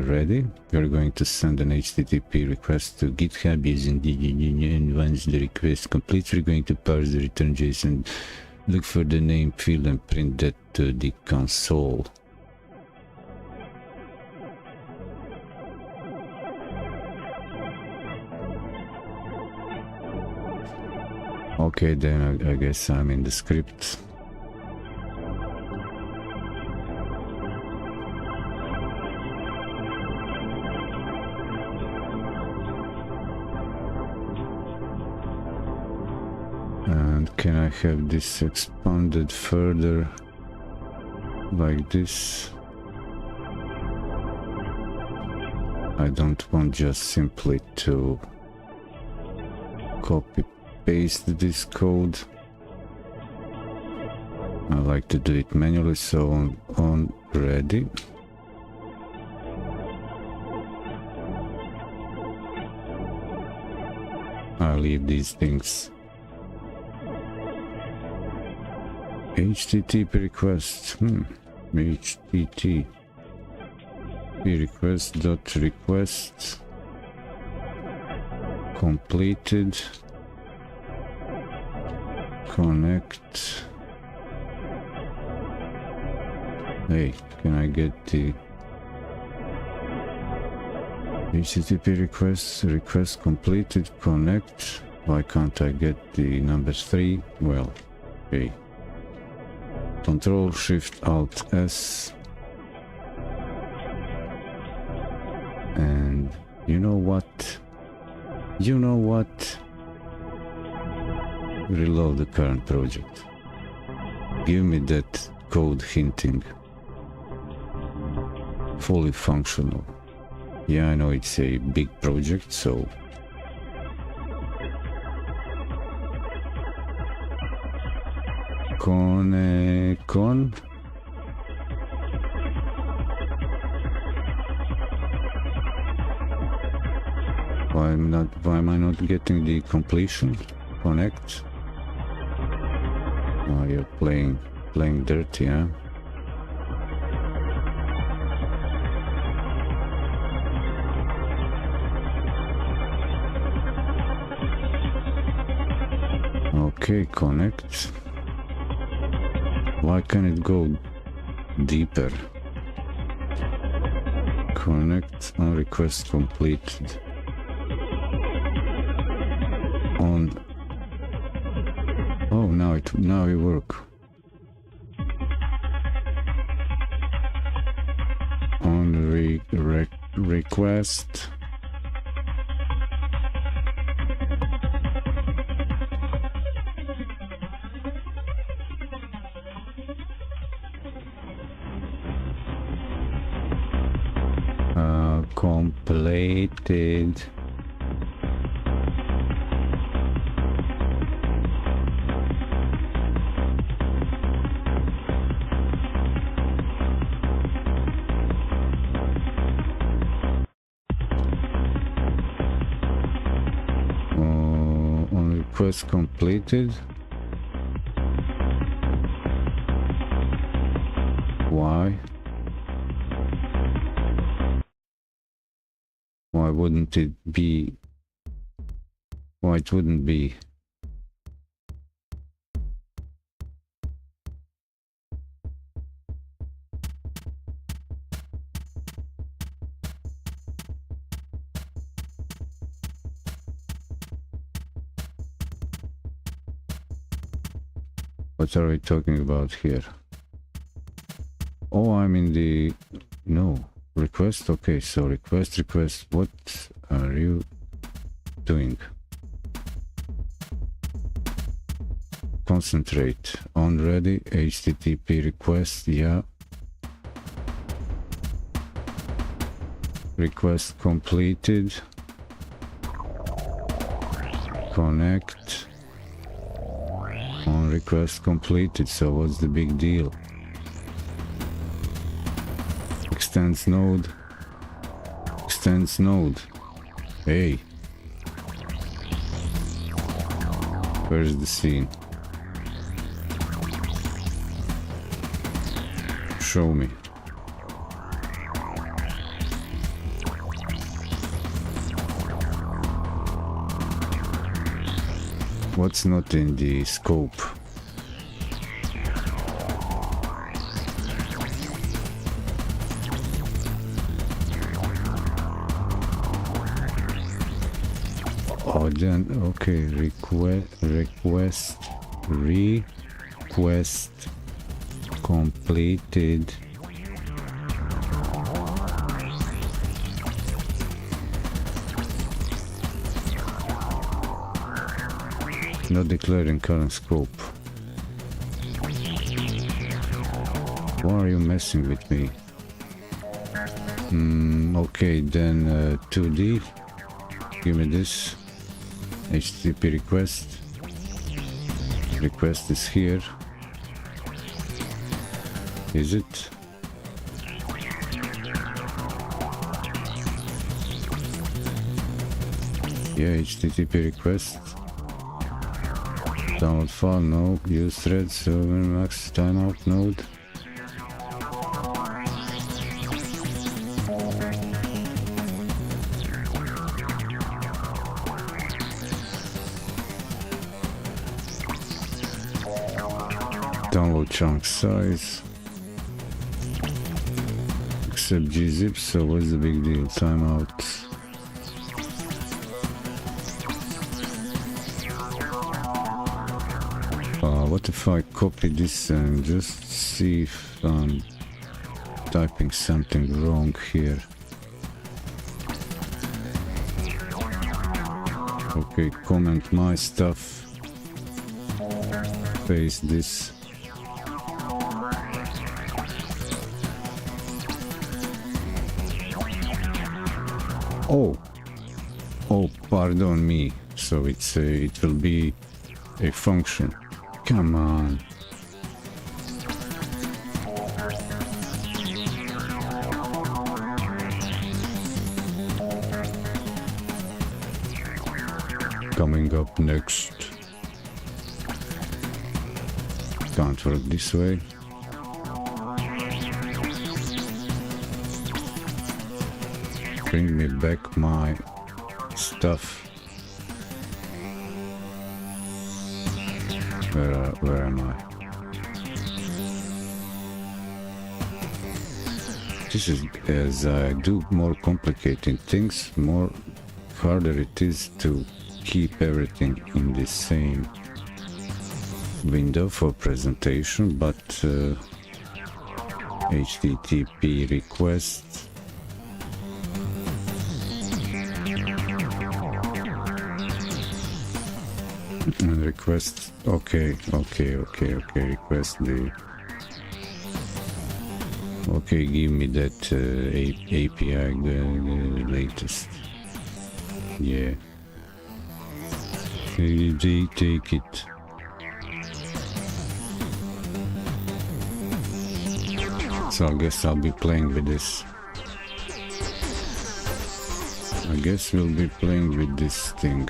ready, we're going to send an HTTP request to GitHub using the and once the request completes, we're going to parse the return JSON, look for the name field and print that to the console. Okay, then I guess I'm in the script. And can I have this expanded further like this? I don't want just simply to copy paste this code. I like to do it manually, so on ready. I'll leave these things. HTTP request. HTTP request.request completed. Connect. Hey, can I get the HTTP request completed, connect? Why can't I get the number 3? Well, okay. Control Shift Alt S. And you know what? Reload the current project. Give me that code hinting. Fully functional. Yeah, I know it's a big project, so con. Why am I not getting the completion? Connect. Oh, you're playing dirty, huh? Okay, connect. Why can't it go deeper? Connect on request completed. On. Oh, now it work. On request. Completed. On request completed. Why? Why wouldn't it be? Why it wouldn't be? What are we talking about here? Oh, I'm in the... No. Request? Okay, so request. What are you doing? Concentrate. On ready. HTTP request. Yeah. Request completed. Connect. On request completed. So what's the big deal? Extends node. Hey. Where's the scene? Show me. What's not in the scope? Oh, then okay. Request completed. Not declaring current scope. Why are you messing with me? Okay, then 2D. Give me this. HTTP request. Request is here. Is it? Yeah, HTTP request. Download file, no. Use thread, server, max timeout node. Download chunk size. Accept gzip, so what's the big deal? Timeout. What if I copy this and just see if I'm typing something wrong here? Okay, comment my stuff. Paste this. Oh, pardon me. So it will be a function. Come on. Coming up next. Can't work this way. Bring me back my stuff. Where am I? This is, as I do more complicated things, more harder it is to keep everything in the same window for presentation, but HTTP requests and request. Okay, request the. Okay, give me that API, the latest. Yeah. They take it. So I guess I'll be playing with this. I guess we'll be playing with this thing.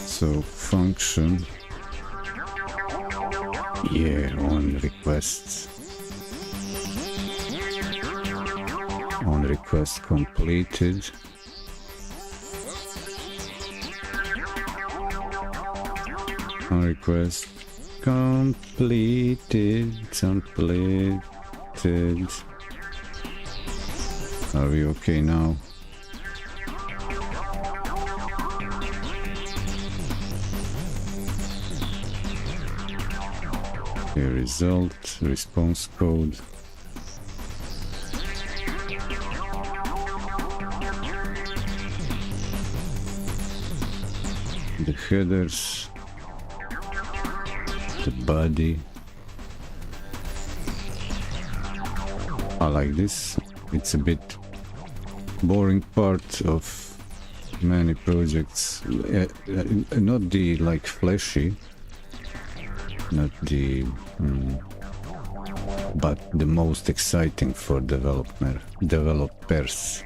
So function, yeah, on requests, on request completed, on request completed. Are we okay now? Okay, result, response code. The headers, the body. I like this. It's a bit boring part of many projects. Not the like flashy, not the but the most exciting for developers.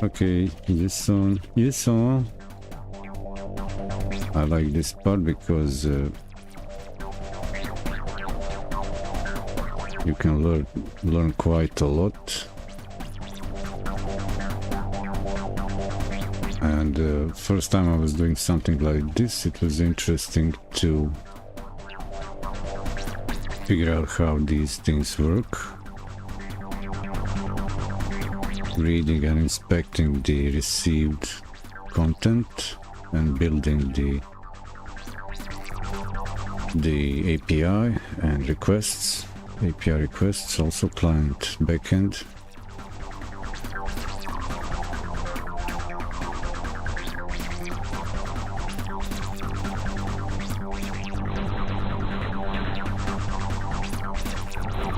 Okay, yes on. I like this part because you can learn quite a lot. And first time I was doing something like this, it was interesting to figure out how these things work. Reading and inspecting the received content and building the API and requests. API requests, also client backend.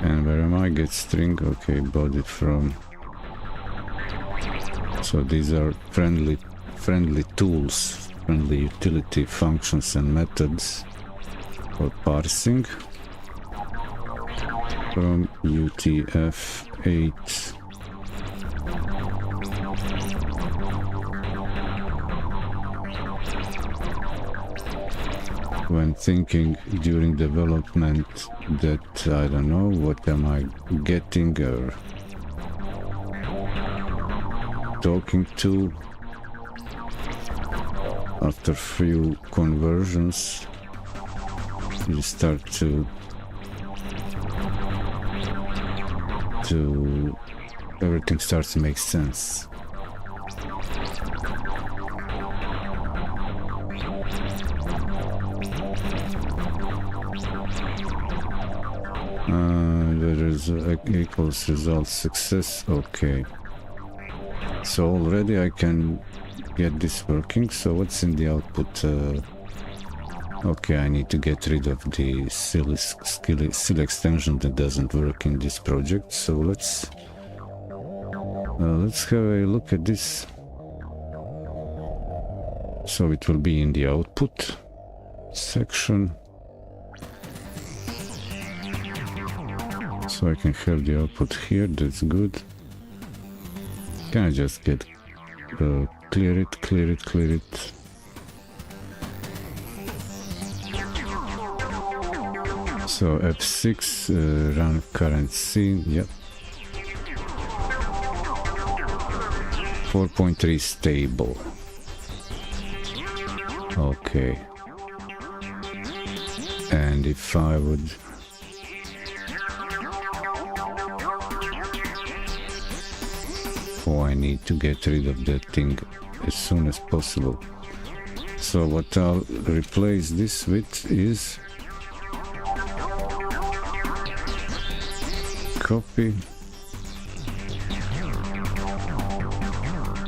And where am I? Get string. Okay, body from. So these are friendly tools, friendly utility functions and methods for parsing from UTF-8. When thinking during development that I don't know what am I getting or talking to, after few conversions you start to everything starts to make sense. There is equals result success. Okay, so already I can get this working. So what's in the output? Okay, I need to get rid of the silly extension that doesn't work in this project. So let's have a look at this. So it will be in the output section. So I can have the output here. That's good. Can I just get clear it? So F6 run current scene. Yep. 4.3 stable. Okay. And if I would I need to get rid of that thing as soon as possible. So what I'll replace this with is copy,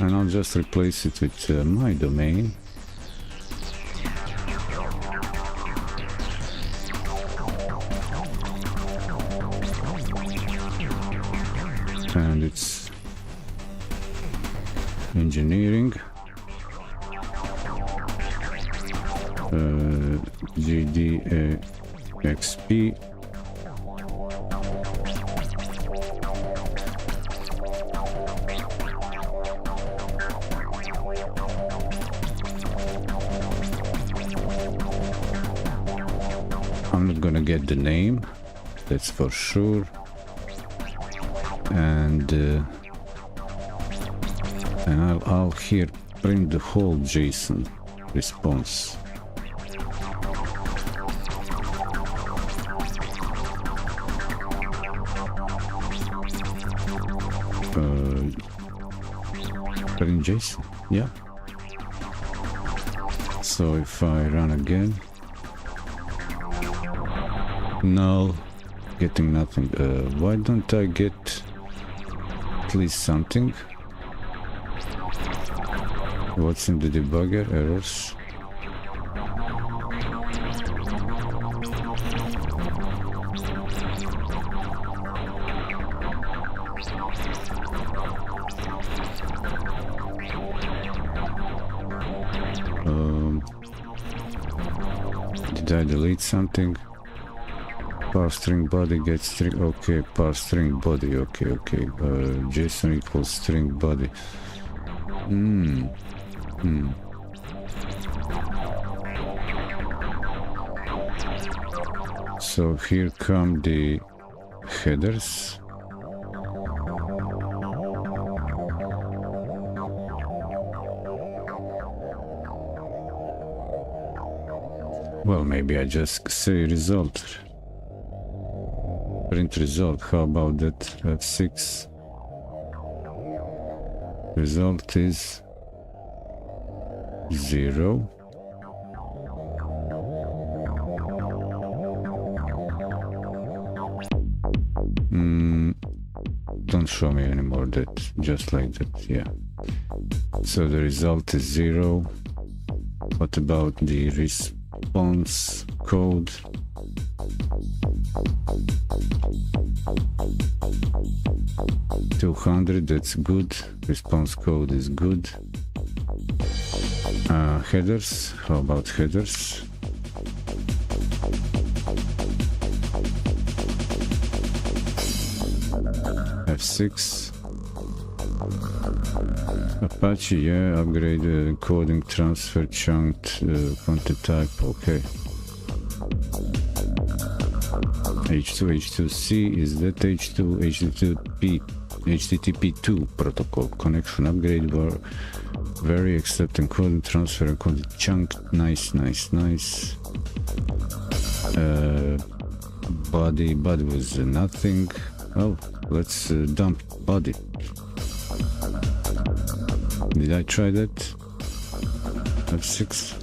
and I'll just replace it with my domain. And it's engineering GDXP I'm not gonna get the name, that's for sure, and I'll here print the whole JSON response. Print JSON, yeah. So if I run again, null, getting nothing. Why don't I get at least something? What's in the debugger? Errors. Did I delete something? Parse string body gets string. Okay, parse string body. Okay. JSON equals string body. So here come the headers. Well, maybe I just say result. Print result. How about that? F6. Result is 0. Don't show me anymore that, just like that, yeah. So the result is 0. What about the response code? $200, that's good. Response code is good. Headers, how about headers? F6. Apache, yeah, upgrade encoding, transfer, chunked, content type, okay. H2C, is that H2, HTTP2 protocol, connection upgrade, vary, accept, encoding, transfer, encoding, chunked, nice. Body was nothing. Oh, let's dump body. Did I try that? F6.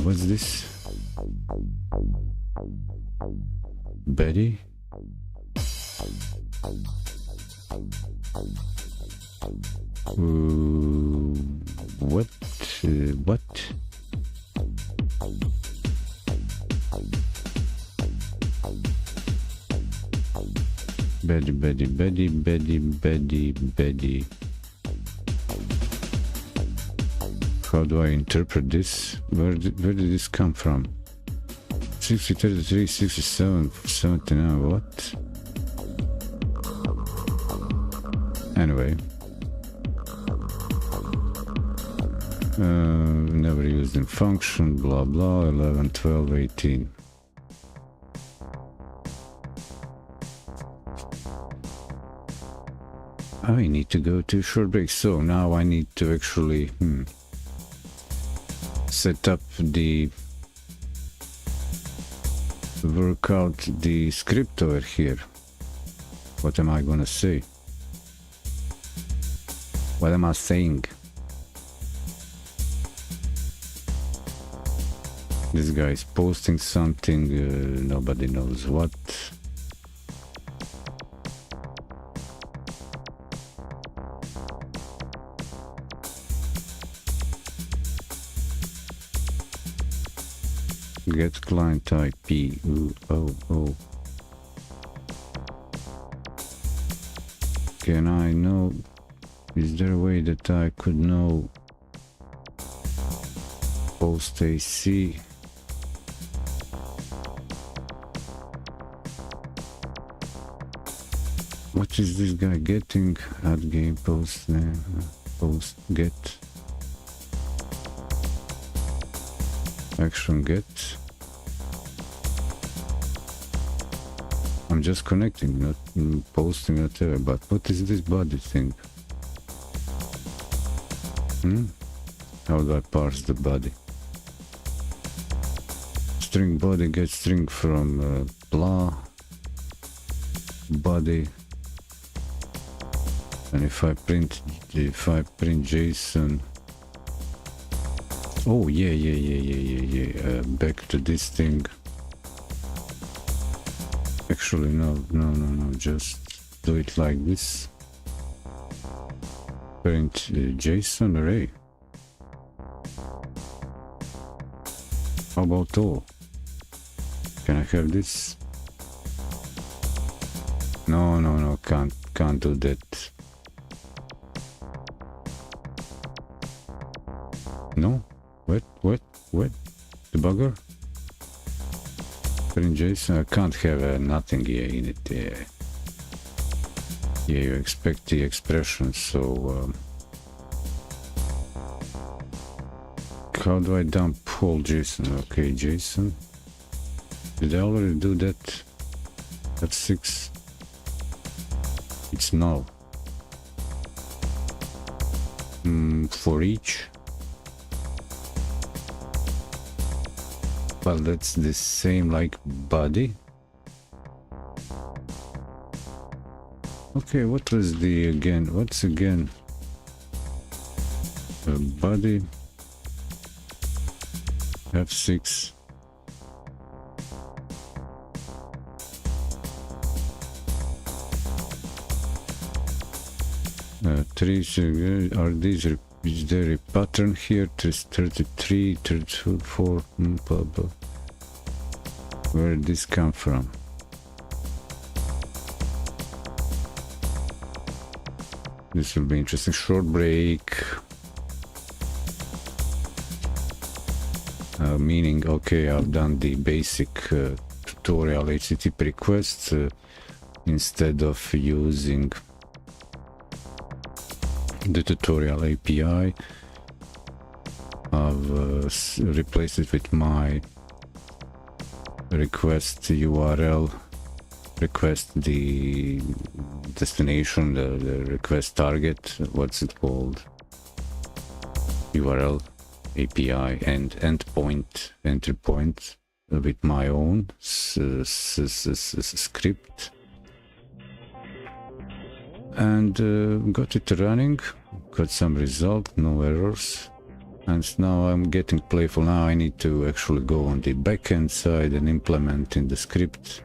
What's this? Betty? What? Betty. How do I interpret this? Where did this come from? 60, 33, 67, 79, what? Anyway. Never used in function, blah blah, 11, 12, 18. I need to go to a short break, so now I need to actually set up work out the script over here. What am I gonna say? What am I saying? This guy is posting something, nobody knows what. Get client IP. Oh. Can I know? Is there a way that I could know post AC? What is this guy getting? Add game post post get action get. I'm just connecting, not posting, whatever. But what is this body thing? How do I parse the body? String body get string from blah body. And if I print JSON, oh yeah, back to this thing. Actually no, just do it like this. Print JSON array. How about all? Can I have this? No, can't do that. No? What? The bugger? Print JSON, I can't have nothing here in it. Yeah, you expect the expression, so how do I dump whole JSON? Okay, JSON. Did I already do that? That's 6. It's null. For each. Well, that's the same like body. Okay, what was the again? What's again? Body. F6. Are these? Is there a pattern here? 33, 34, blah, blah. Where did this come from? This will be interesting. Short break. Meaning, okay, I've done the basic tutorial HTTP requests instead of using the tutorial API. I've replaced it with my request URL, request the destination, the request target, what's it called, URL, API, and endpoint, entry point with my own script. And got it running, got some result, no errors, and now I'm getting playful. Now I need to actually go on the backend side and implement in the script,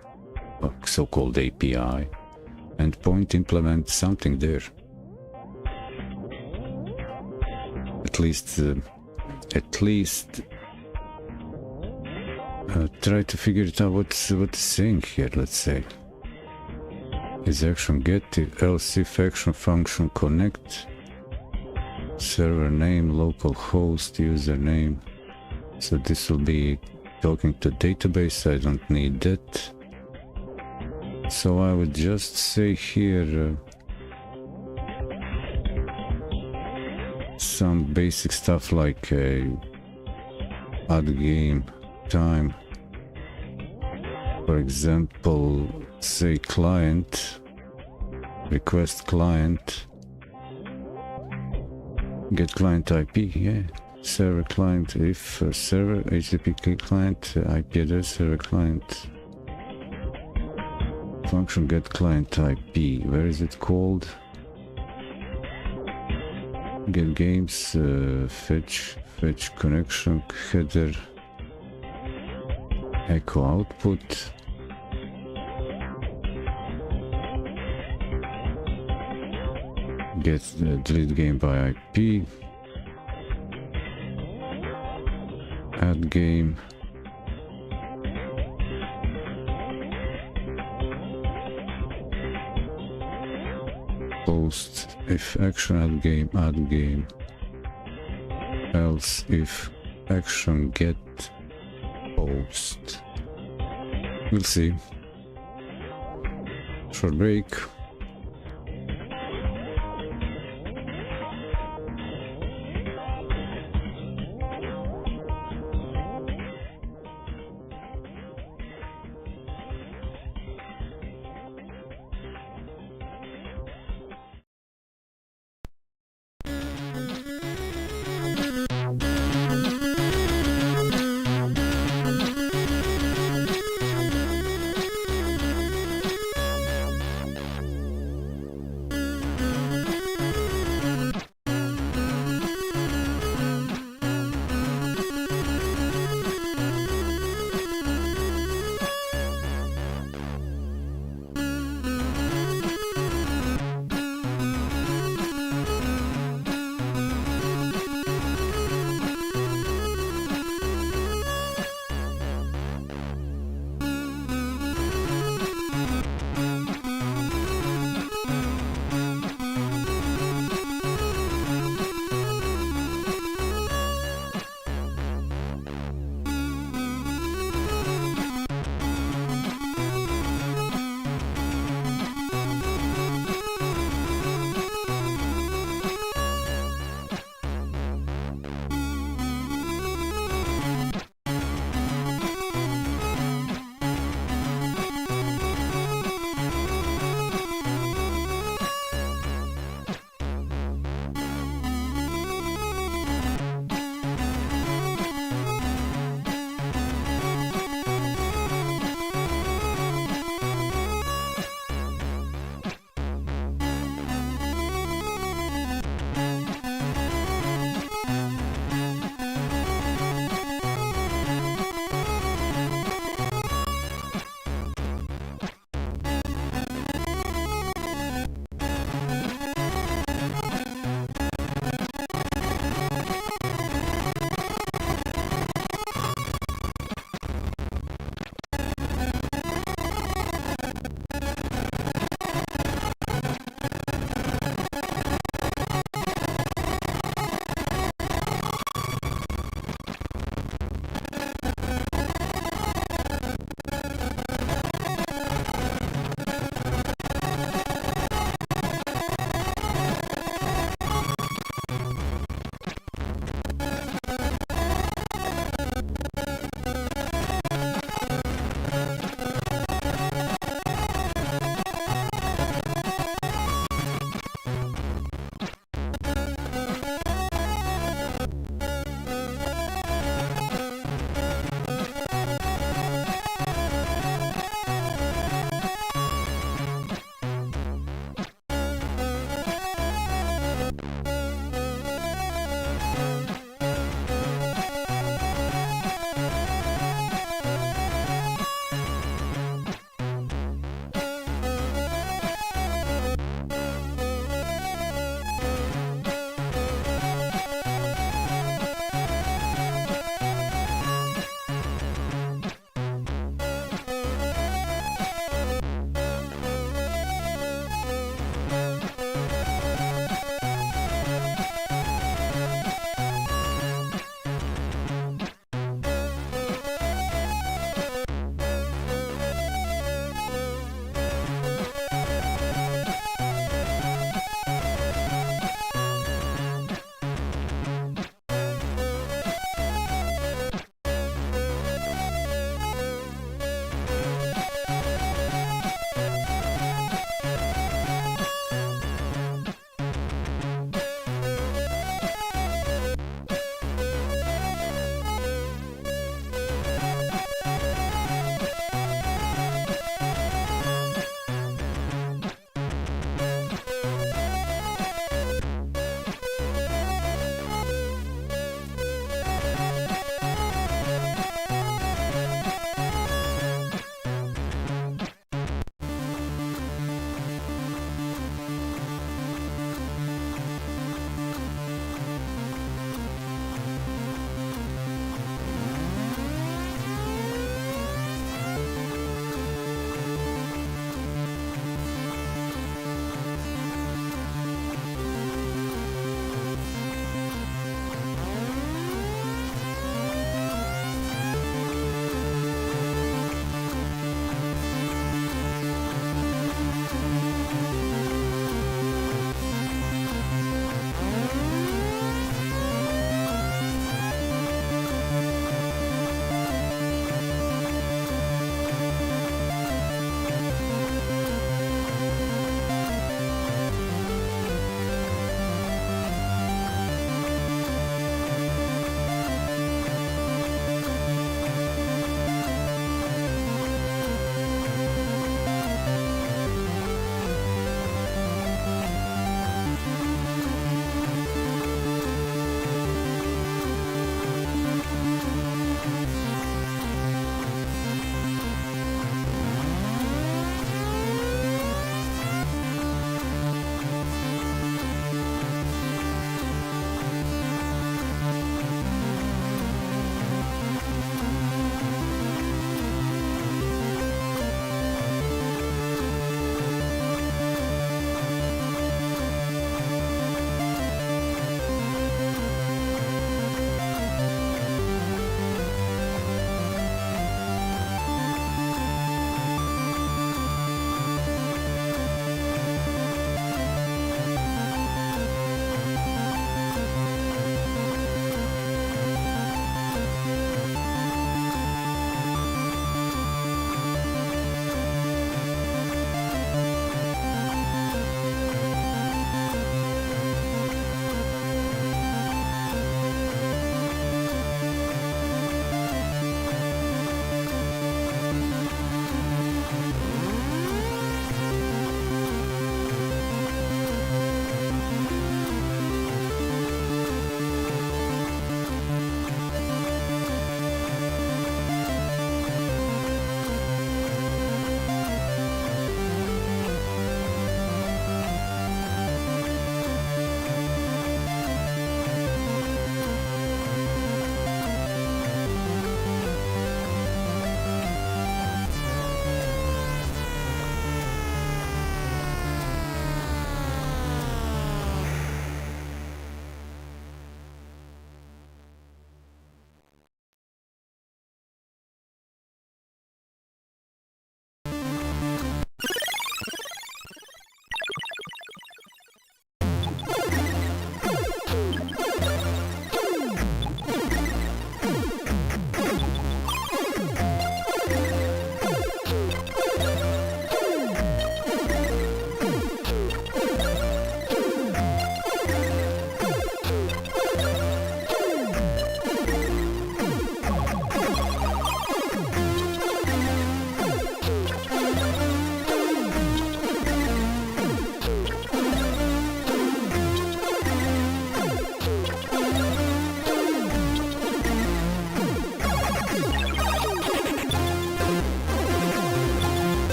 so-called API, endpoint, implement something there. at least try to figure it out what's saying here. Let's say is action get, else if action function connect, server name, local host, username. So this will be talking to database. I don't need that. So I would just say here some basic stuff like add game time. For example, say client, request client, get client IP, yeah, server client, if server, HTTP client, IP address, server client, function get client IP, where is it called? Get games, fetch connection, header, echo output, get delete game by IP, add game, post if action add game, else if action get post. We'll see. Short break.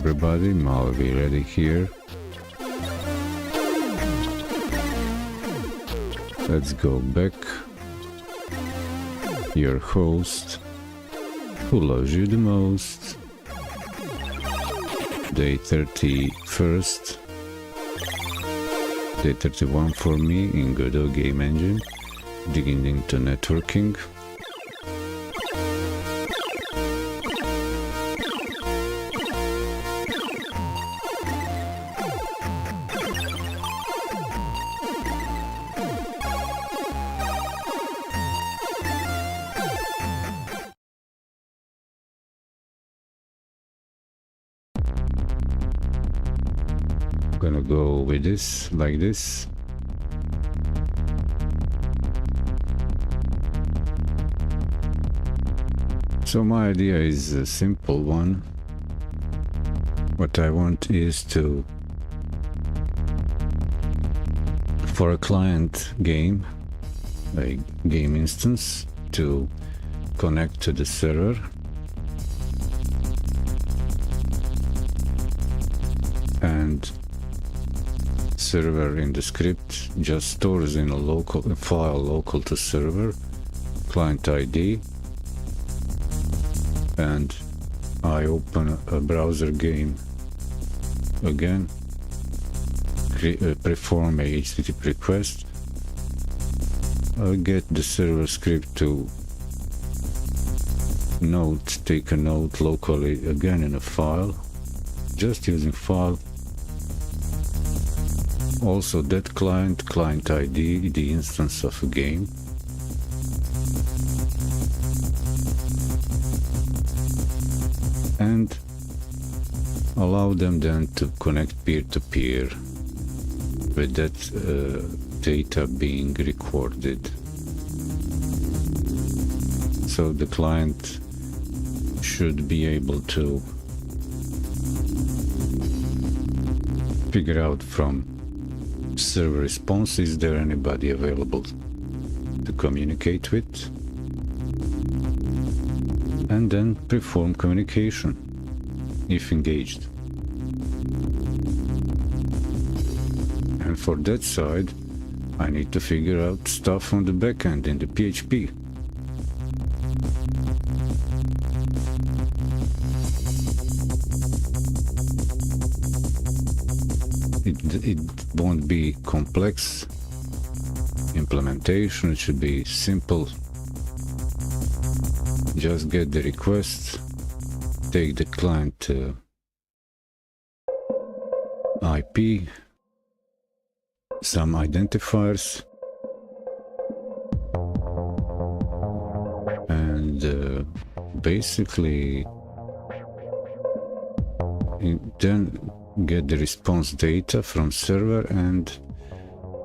everybody, I'll be ready here. Let's go back. Your host, who loves you the most. Day 31st. Day 31 for me in GODOT game engine. Digging into networking. Gonna go with this, like this. So my idea is a simple one. What I want is to, for a client game, a game instance, to connect to the server. And server in the script just stores in a file local to server, client ID, and I open a browser game again, perform a HTTP request. I'll get the server script to take a note locally again in a file, just using file. Also that client ID, the instance of a game. And allow them then to connect peer-to-peer with that data being recorded. So the client should be able to figure out from server response, is there anybody available to communicate with, and then perform communication if engaged. And for that side I need to figure out stuff on the backend in the PHP. It won't be complex implementation, it should be simple. Just get the request, take the client IP, some identifiers, and basically then get the response data from server and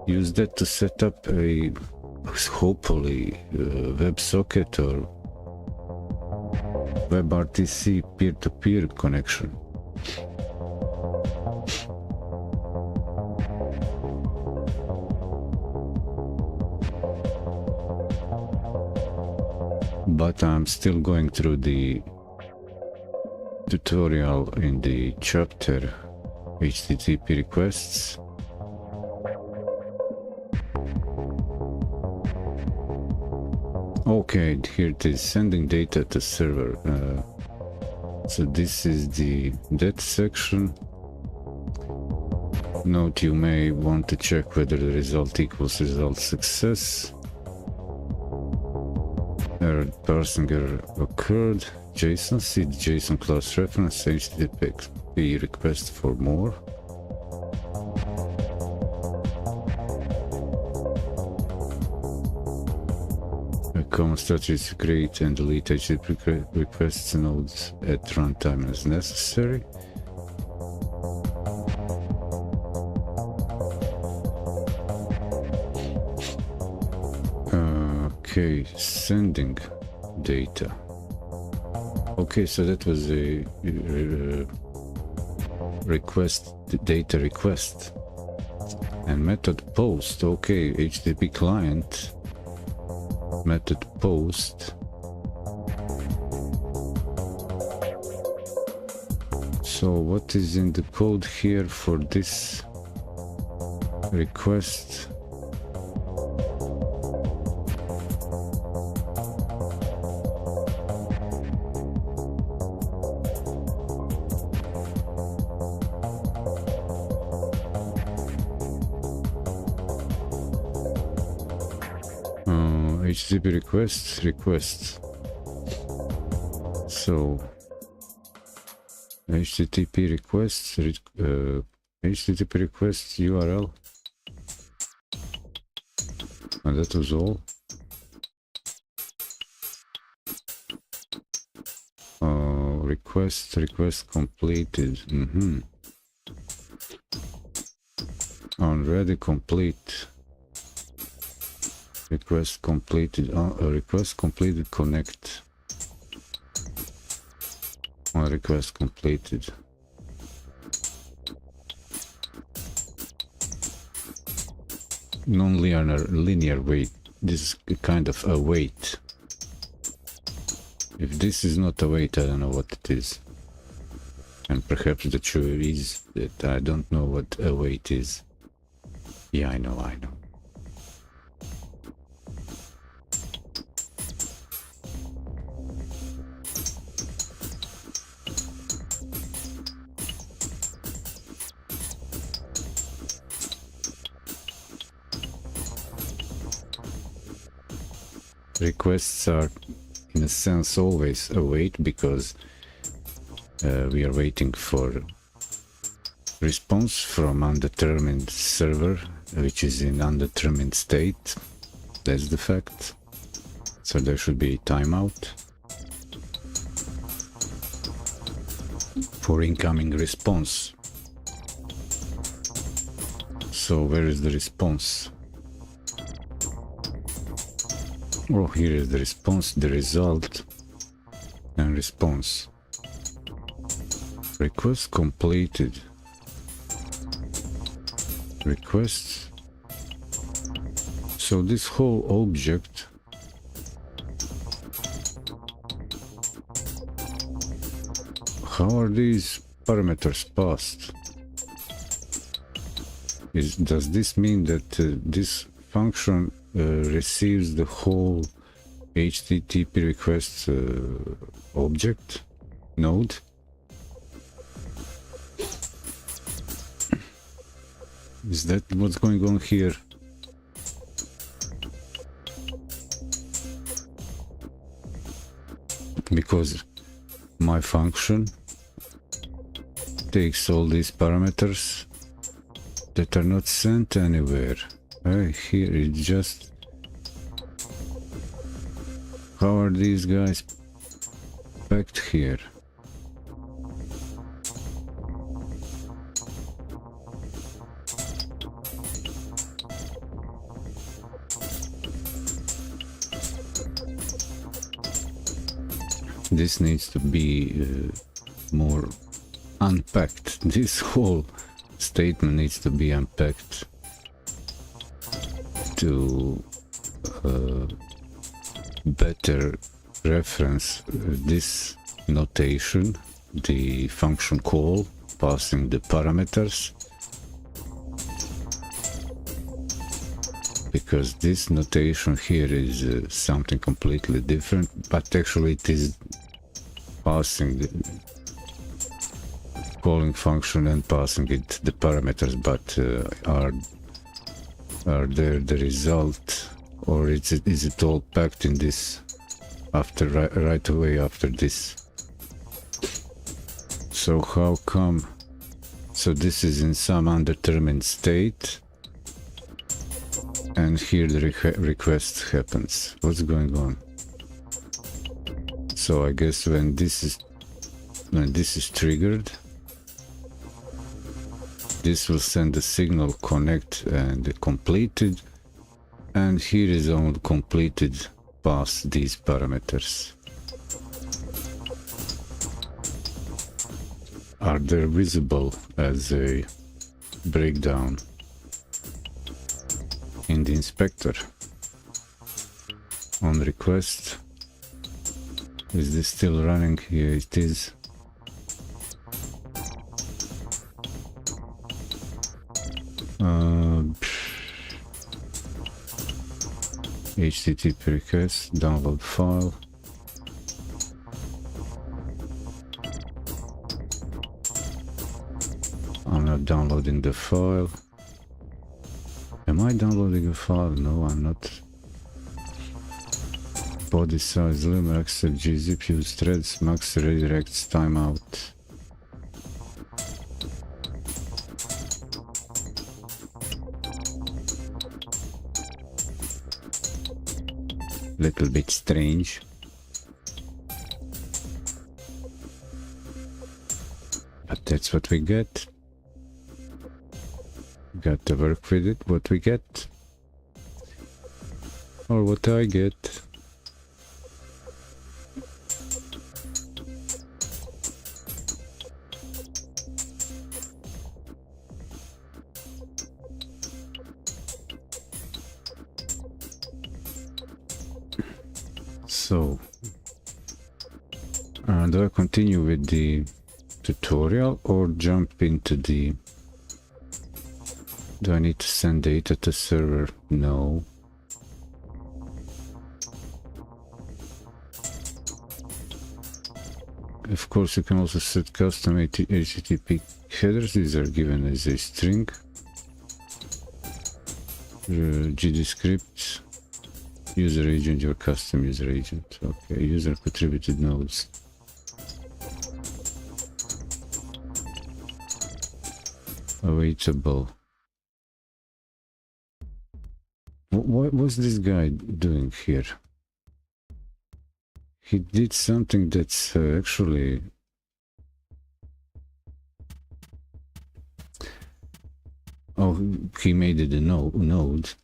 use that to set up a hopefully WebSocket or WebRTC peer-to-peer connection. But I'm still going through the tutorial in the chapter HTTP requests. Okay, here it is, sending data to server. So this is that section. Note, you may want to check whether the result equals result success. Parsing error occurred. JSON, see the JSON class reference, HTTP request for more. A common strategy is to create and delete HTTP requests nodes at runtime as necessary. Okay, sending data. Okay, so that was a request, data request. And method post, okay, HTTP client, method post. So what is in the code here for this request? HTTP request. So HTTP request URL, and that was all. Request completed. Already complete. Request completed. Request completed. Connect. Request completed. Non-linear wait. This is a kind of a wait. If this is not a wait, I don't know what it is. And perhaps the truth is that I don't know what a wait is. Yeah, I know. Requests are, in a sense, always a wait, because we are waiting for response from undetermined server, which is in undetermined state. That's the fact. So there should be a timeout for incoming response. So where is the response? Oh, here is the response, the result, and response. Request completed. Requests. So this whole object how are these parameters passed? Does this mean that this function receives the whole HTTP request object node? Is that what's going on here? Because my function takes all these parameters that are not sent anywhere. Here it's just, how are these guys packed here? This needs to be more unpacked. This whole statement needs to be unpacked to better reference this notation, the function call passing the parameters, because this notation here is something completely different, but actually it is passing the calling function and passing it the parameters, but are there the result, or is it all packed in this after right away after this? So how come? So this is in some undetermined state, and here the request happens. What's going on? So I guess when this is triggered, this will send the signal connect and completed, and here is on completed past these parameters. Are they visible as a breakdown in the inspector? On request, is this still running? Here it is. HTTP request, download file. I'm not downloading the file. Am I downloading a file? No, I'm not. Body size, limit, accept gzip, use threads, max redirects, timeout. Little bit strange. But that's what we get. Got to work with it, what we get. Or what I get. So, do I continue with the tutorial or jump into the... Do I need to send data to server? No. Of course, you can also set custom HTTP headers. These are given as a string. GDScript. User agent, your custom user agent. Okay, user contributed nodes. Awaitable. What was this guy doing here? He did something that's actually... Oh, he made it a node.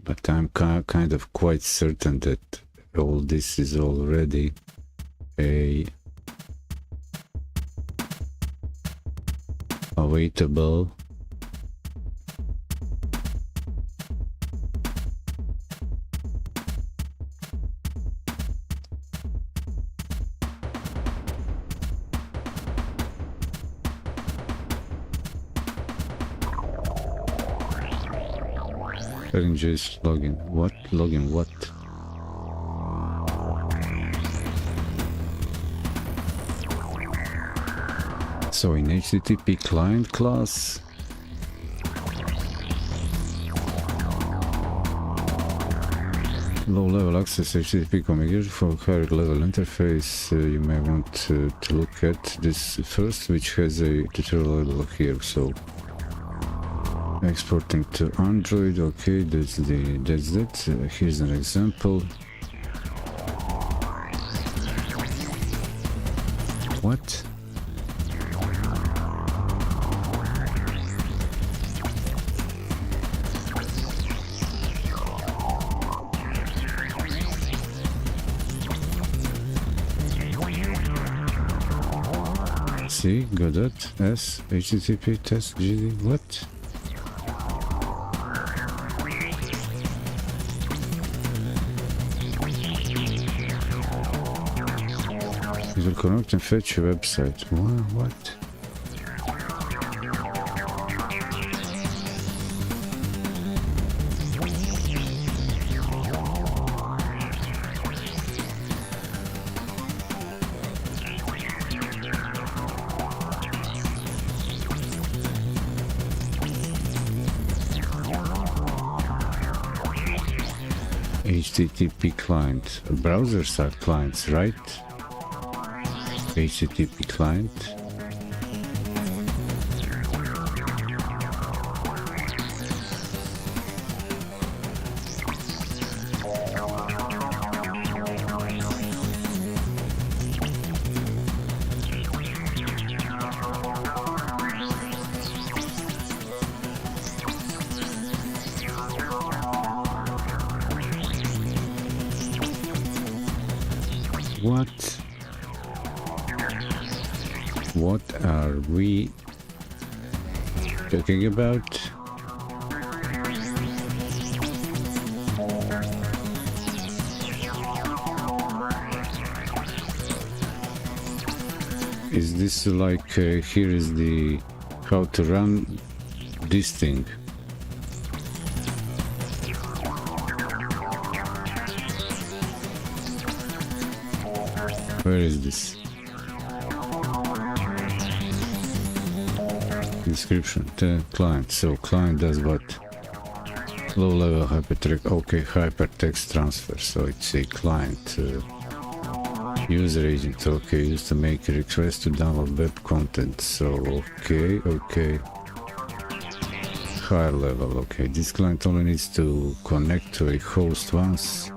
But I'm kind of quite certain that all this is already a awaitable just login. What? Login what? So in HTTP client class, low-level access HTTP configuration for higher level interface, you may want to look at this first, which has a tutorial here. So exporting to Android, okay, that's it. Here's an example. What? See, GODOT S HTTP test GD. What? It will connect and fetch a website. What? HTTP client. Browsers are clients, right? HTTP client. What are we talking about? Is this like here is the how to run this thing? Where is this? Description, the client. So client does what? Low level hypertext, okay, hypertext transfer. So it's a client user agent, okay, used to make a request to download web content. So okay. Higher level, okay. This client only needs to connect to a host once,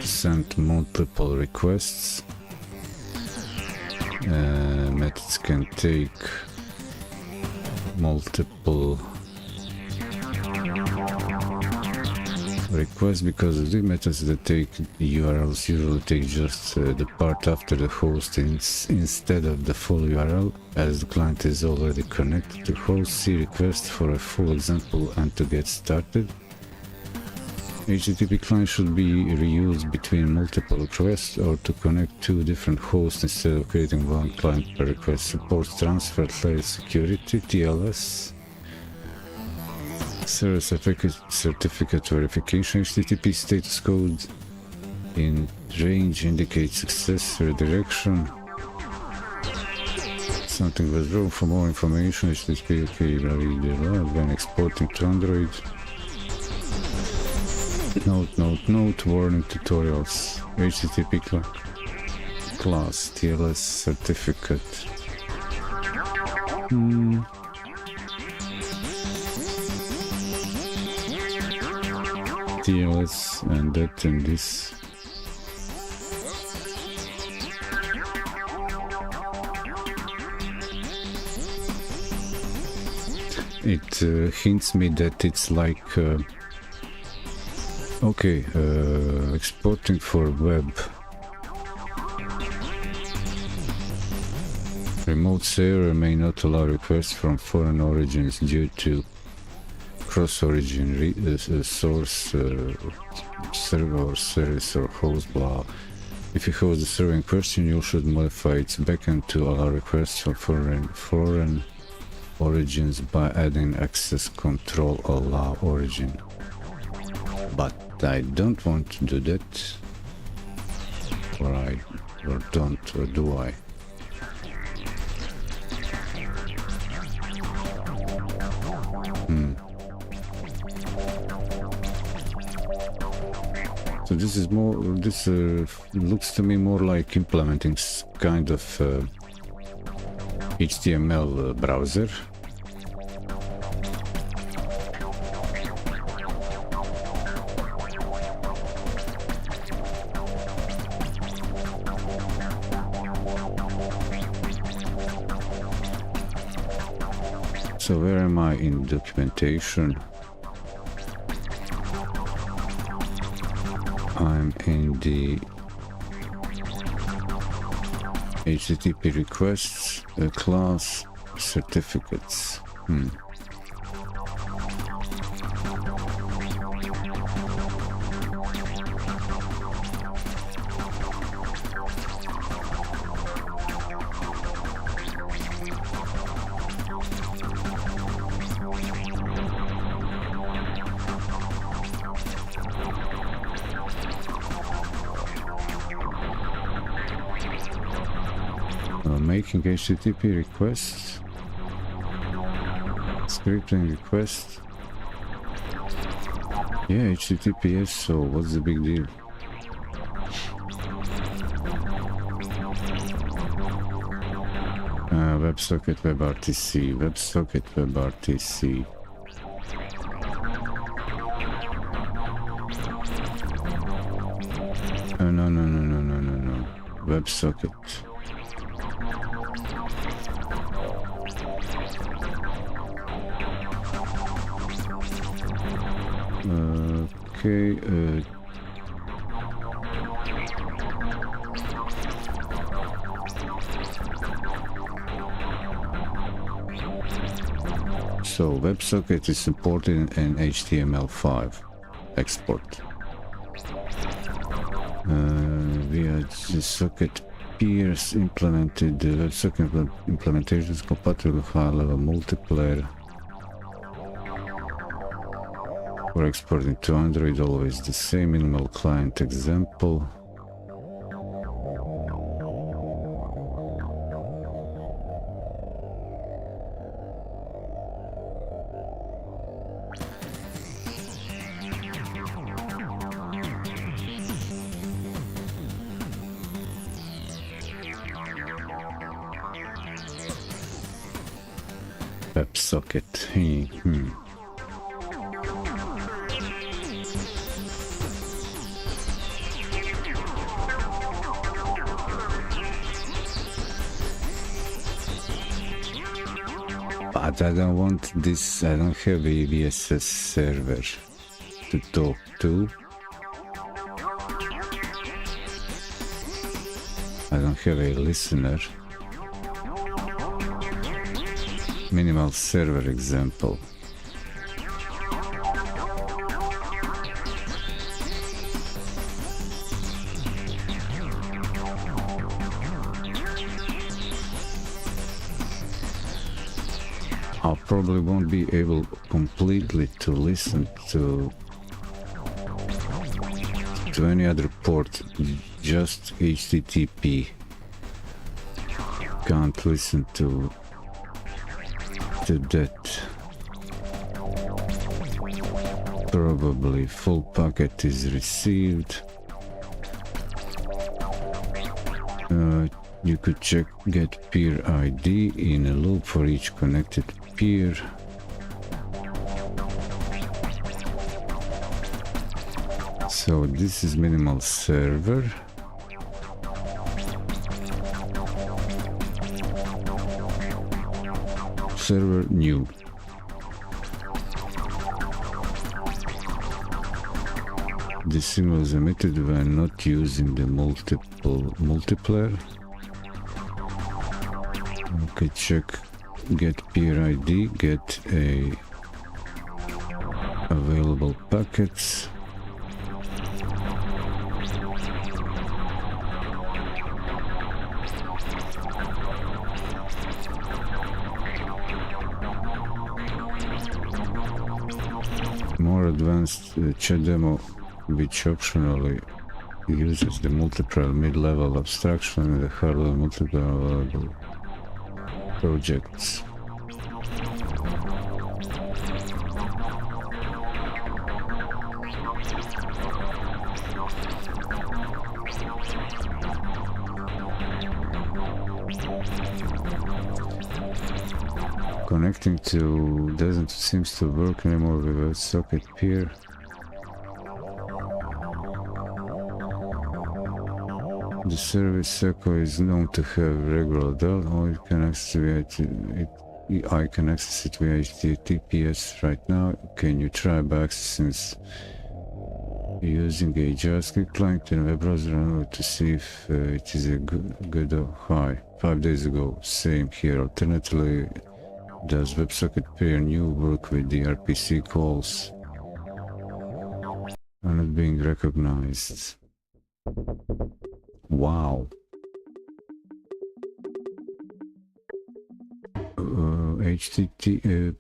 send multiple requests. Methods can take multiple requests because the methods that take URLs usually take just the part after the host instead of the full URL, as the client is already connected to host. See request for a full example and to get started. HTTP client should be reused between multiple requests or to connect two different hosts instead of creating one client per request. Supports transfer layer security, TLS. Server certificate verification. HTTP status code in range indicates success redirection. Something was wrong. For more information, HTTP when exporting to Android. Note, warning tutorials. HTTP class, TLS certificate. TLS and that and this. It hints me that it's like exporting for web. Remote server may not allow requests from foreign origins due to cross-origin source, server or service or host, blah. If you host the server in question, you should modify its backend to allow requests from foreign origins by adding access control allow origin. But I don't want to do that, or do I? So this is more, looks to me more like implementing kind of HTML browser. So where am I in documentation? I'm in the HTTP requests, class, certificates. Making HTTP requests, scripting requests. Yeah, HTTPS, so what's the big deal? WebSocket, WebRTC, WebSocket, WebRTC. No. WebSocket. Okay, so WebSocket is supported in HTML5 export. Via the socket peers implemented, the WebSocket implementation is compatible with high-level multiplayer. For exporting to Android, always the same minimal client example. WebSocket. But I don't want this, I don't have a VSS server to talk to. I don't have a listener. Minimal server example. I probably won't be able completely to listen to any other port, just HTTP. Can't listen to that. Probably full packet is received. You could check get peer ID in a loop for each connected peer. So this is minimal server. Server new. The signal is emitted when not using the multiplier. Okay, check get peer ID, get a available packets. More advanced chat demo, which optionally uses the multiplier mid-level abstraction and the high-level multiplier available projects. Connecting to doesn't seems to work anymore with a socket peer. The service echo is known to have regular DEL, or it can access I can access it via HTTPS right now. Can you try by accessing using a JavaScript client in a web browser to see if it is a good or high? 5 days ago, same here. Alternatively, does WebSocket peer new work with the RPC calls are not being recognized? Wow. HTTP.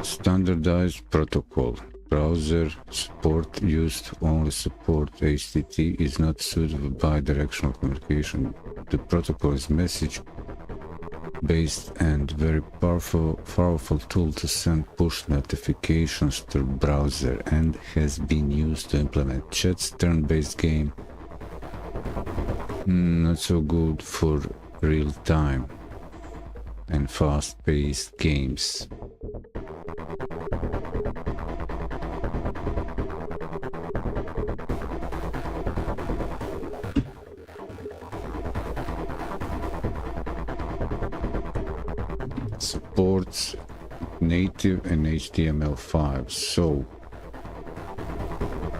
Standardized protocol. Browser support used to only support HTTP is not suitable bi-directional communication. The protocol is message-based and very powerful tool to send push notifications to the browser and has been used to implement chat's turn-based game. Not so good for real-time and fast-paced games. Supports native and HTML5. So,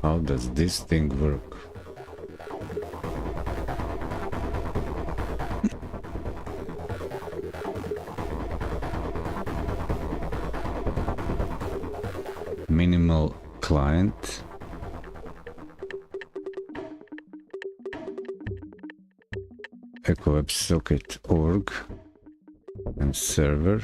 how does this thing work? Minimal client. Echo WebSocket org and server.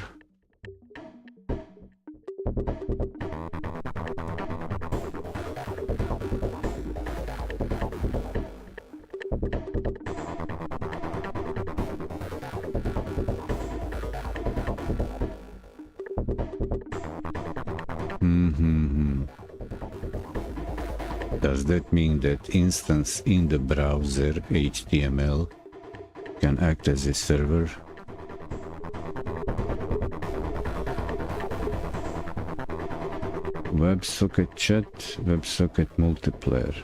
Does that mean that instance in the browser HTML can act as a server? WebSocket chat, WebSocket multiplayer.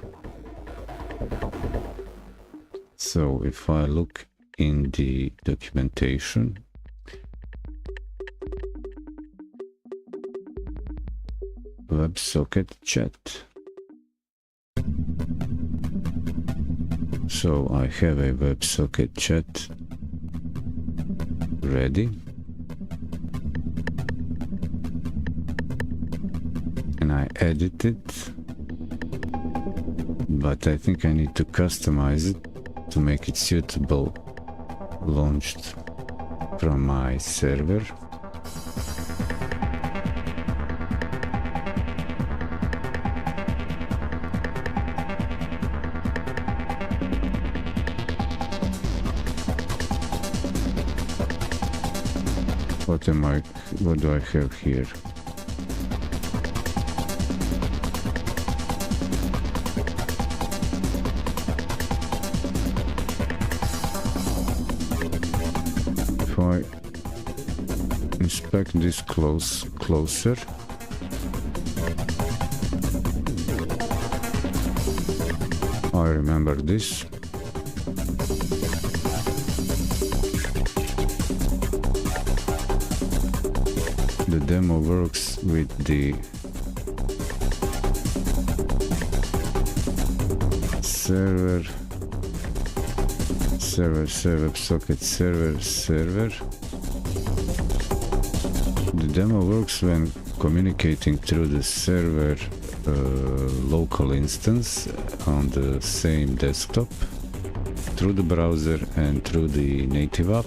So if I look in the documentation, WebSocket chat. So I have a WebSocket chat ready. And I edit it. But I think I need to customize it to make it suitable launched from my server. What do I have here? If I inspect this closer, I remember this. The demo works with the server, WebSocket server. The demo works when communicating through the server local instance on the same desktop, through the browser and through the native app.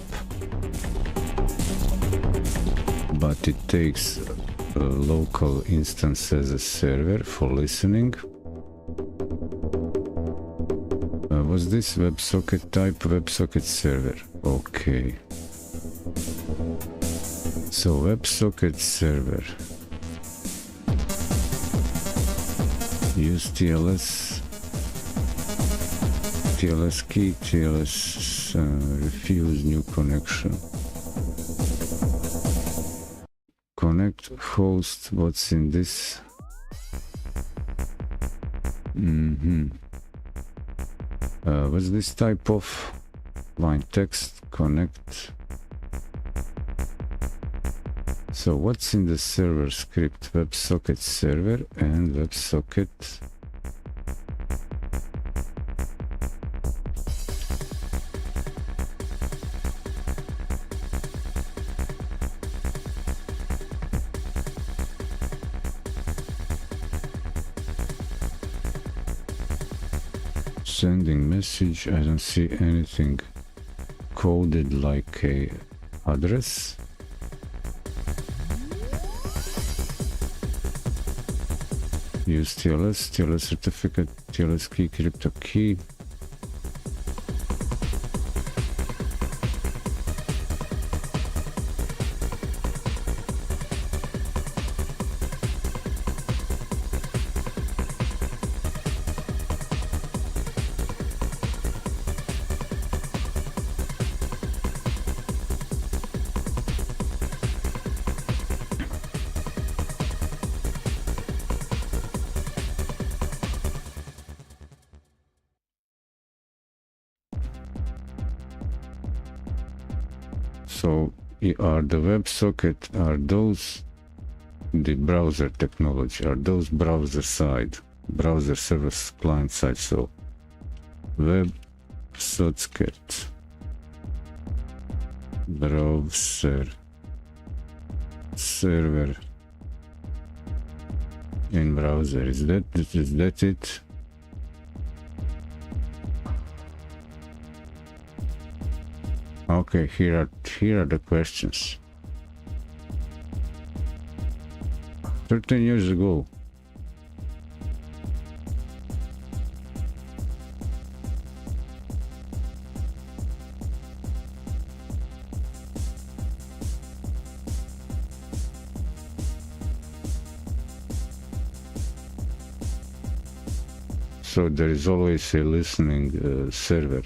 But it takes a local instance as a server for listening. Was this WebSocket type WebSocket server? Okay. So WebSocket server. Use TLS key, TLS refuse new connection. Connect host, what's in this? What's this type of line text? Connect. So what's in the server script? WebSocket server and WebSocket sending message. I don't see anything coded like a address. Use TLS certificate, TLS key, crypto key. So are the WebSocket, are those the browser technology, are those browser side, browser service client side? So WebSocket browser server in browser, is that it? Okay, here are the questions. 13 years ago. So there is always a listening server.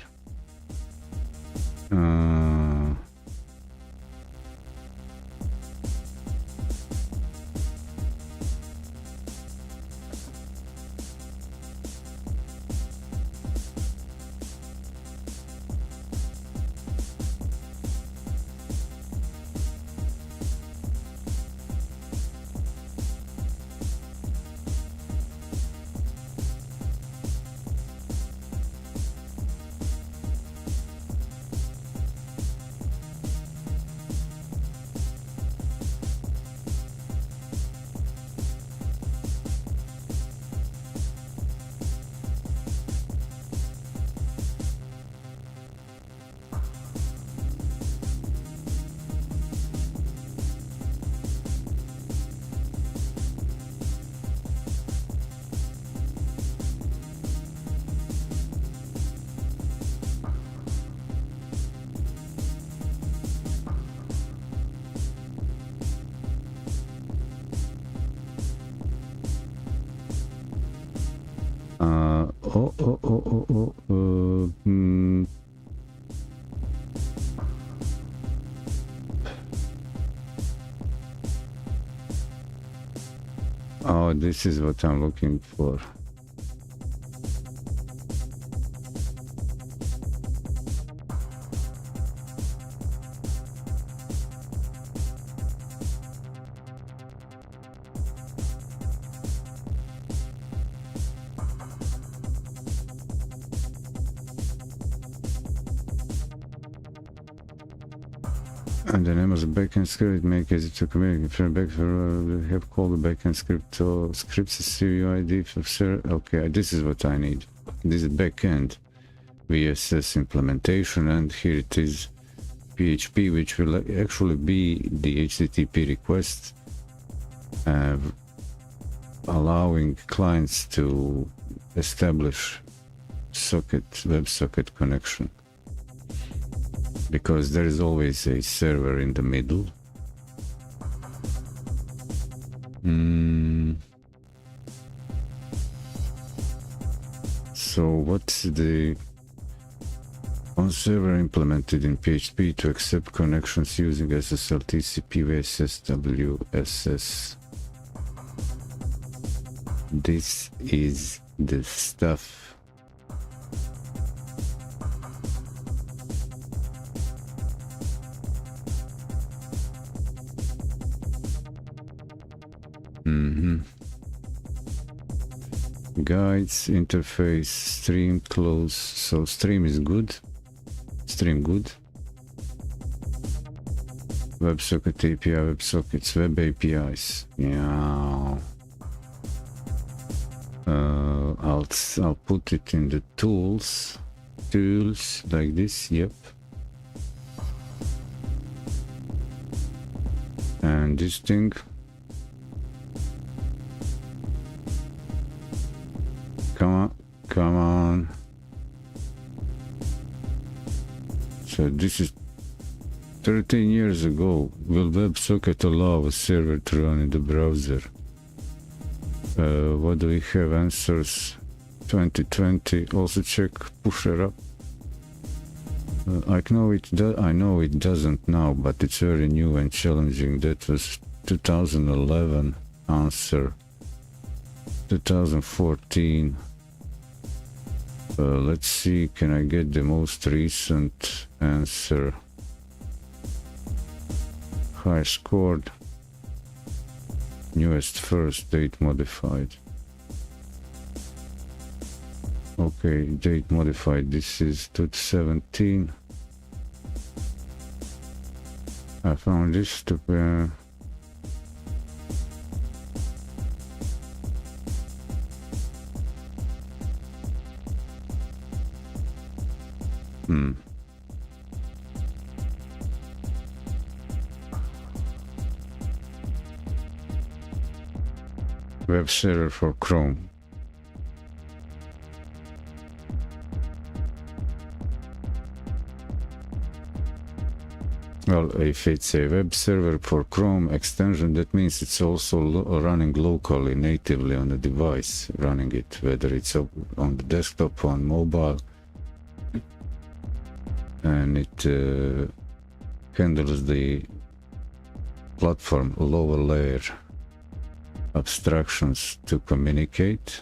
Oh, this is what I'm looking for. And the name of the backend script make it to communicate from back we have called the backend script to scripts CUID for sir. Okay, this is what I need. This is backend VSS implementation, and here it is PHP, which will actually be the HTTP request, allowing clients to establish WebSocket connection. Because there is always a server in the middle. So what's the on server implemented in PHP to accept connections using SSL, TCP, VSS, WSS. This is the stuff. Guides, interface, stream, close. So stream is good. Stream good. WebSocket API, WebSockets, Web APIs. Yeah. I'll put it in the tools like this. Yep. And this thing. Come on. So this is 13 years ago. Will WebSocket allow a server to run in the browser? What do we have? Answers 2020. Also check pusher up. I know it doesn't now, but it's very new and challenging. That was 2011 answer. 2014. Let's see, can I get the most recent answer? High scored. Newest first, date modified. Okay, date modified. This is 2017. I found this to be... Web server for Chrome. Well, if it's a web server for Chrome extension, that means it's also running locally, natively on the device, running it, whether it's on the desktop, on mobile, and it handles the platform lower layer abstractions to communicate.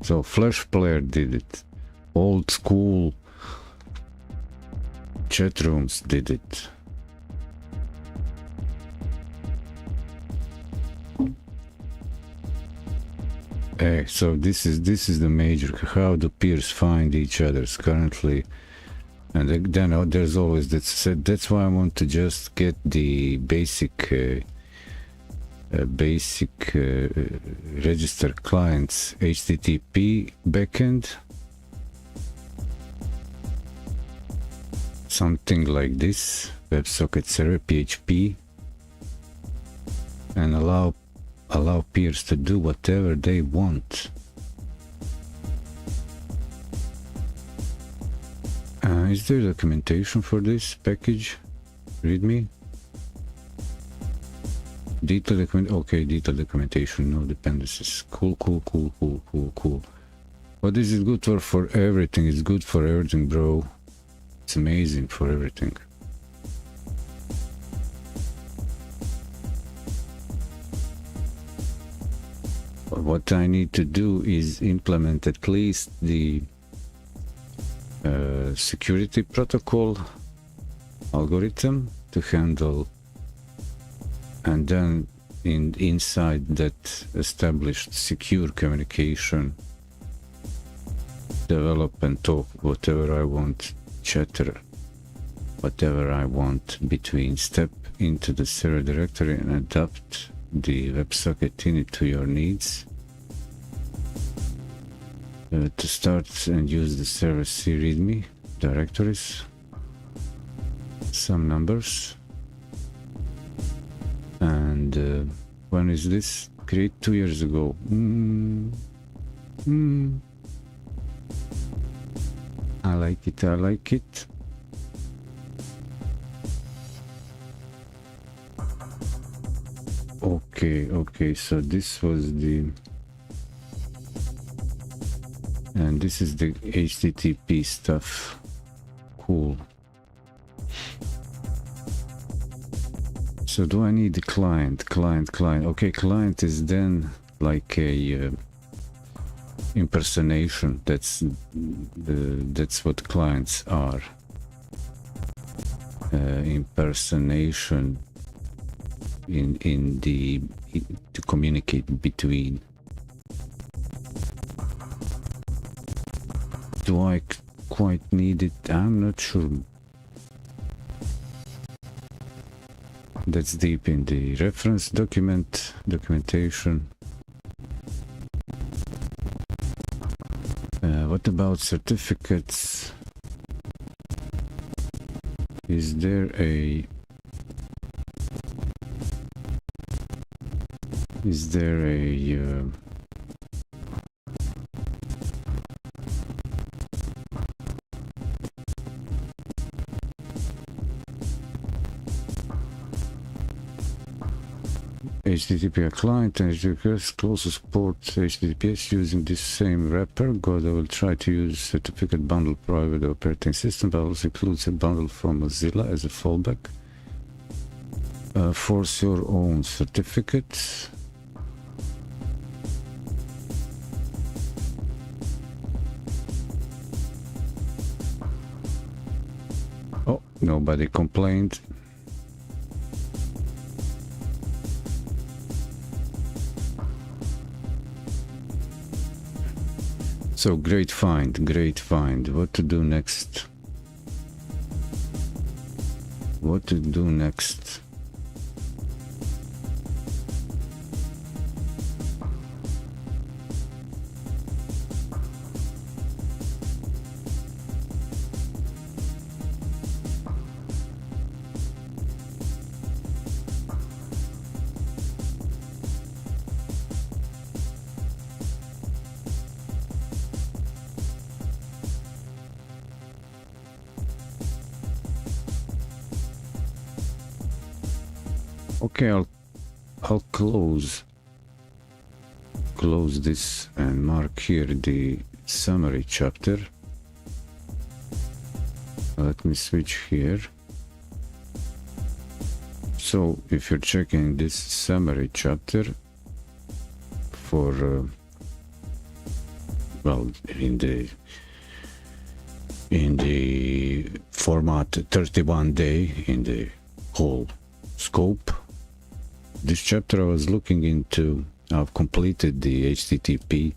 So Flash Player did it. Old school chat rooms did it. So this is the major. How do peers find each other's currently? And then there's always that. That's why I want to just get the basic register clients HTTP backend, something like this, WebSocket server PHP, and allow peers to do whatever they want. Is there documentation for this package? README? Detailed documentation, no dependencies. Cool. But this is good for everything. It's good for everything, bro. It's amazing for everything. What I need to do is implement at least the security protocol algorithm to handle, and then inside that established secure communication, develop and talk whatever I want, chatter whatever I want between, step into the server directory and adapt the WebSocket init to your needs. To start and use the server C README directories, some numbers, and when is this? Create 2 years ago. I like it. Okay, so this was the, and this is the HTTP stuff. Cool. So do I need the client? Okay, client is then like a impersonation. That's what clients are. Impersonation to communicate between. Do I quite need it? I'm not sure. That's deep in the reference documentation. What about certificates? Is there a HTTP client and HTTPS also support HTTPS using this same wrapper. GODOT will try to use certificate bundle provided by the operating system, but also includes a bundle from Mozilla as a fallback. Force your own certificates. Oh, nobody complained. So great find. What to do next? Okay, I'll close this and mark here the summary chapter. Let me switch here. So if you're checking this summary chapter for well, in the format 31 day, in the whole scope, this chapter I was looking into, I've completed the HTTP,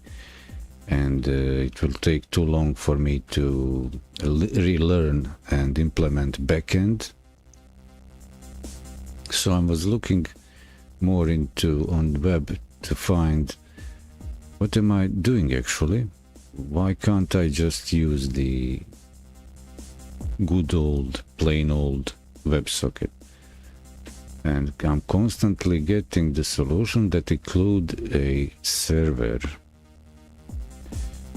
and it will take too long for me to relearn and implement backend. So I was looking more into on the web to find what am I doing actually. Why can't I just use the good old, plain old WebSocket? And I'm constantly getting the solution that include a server.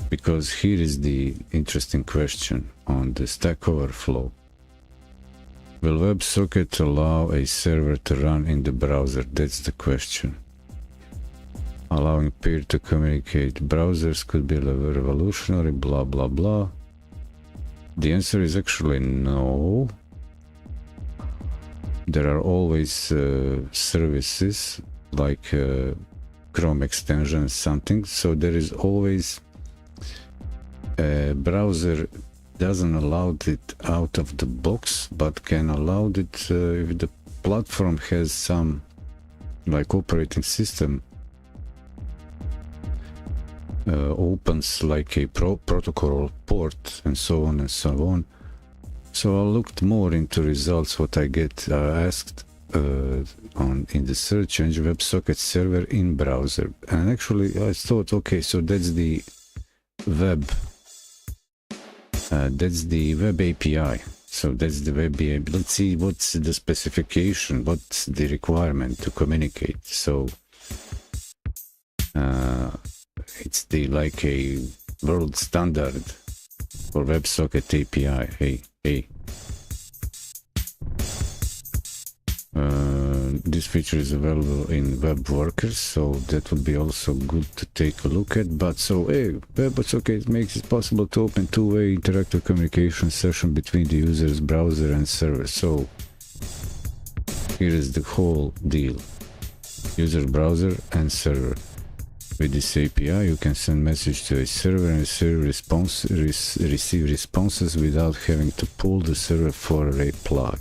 Because here is the interesting question on the Stack Overflow. Will WebSocket allow a server to run in the browser? That's the question. Allowing peer to communicate. Browsers could be revolutionary, blah blah blah. The answer is actually no. There are always services like Chrome extension, something. So there is always a browser doesn't allow it out of the box, but can allow it if the platform has some like operating system opens like a protocol port and so on and so on. So I looked more into results what I get asked in the search engine WebSocket server in browser, and actually I thought, okay, so that's the web API. So that's the web API. Let's see what's the specification, what's the requirement to communicate. So it's the like a world standard for WebSocket API. This feature is available in web workers, so that would be also good to take a look at. But so WebSocket makes it possible to open two-way interactive communication session between the user's browser and server. So here is the whole deal: user, browser and server. With this API, you can send message to a server and receive responses without having to pull the server for a reply.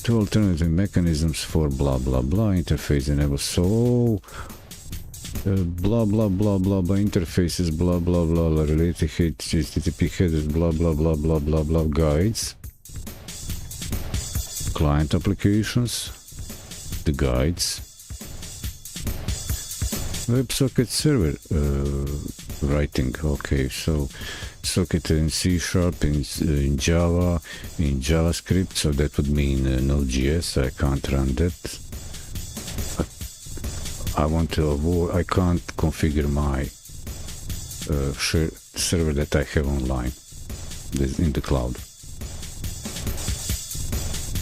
Two alternative mechanisms for blah blah blah interface enabled. So blah blah blah blah blah interfaces, blah blah blah blah related HTTP headers, blah blah blah blah blah blah guides, client applications, the guides, WebSocket server writing. Okay, so socket in C#, in Java, in JavaScript, so that would mean Node.js. I can't run that. I want to avoid, I can't configure my server that I have online in the cloud.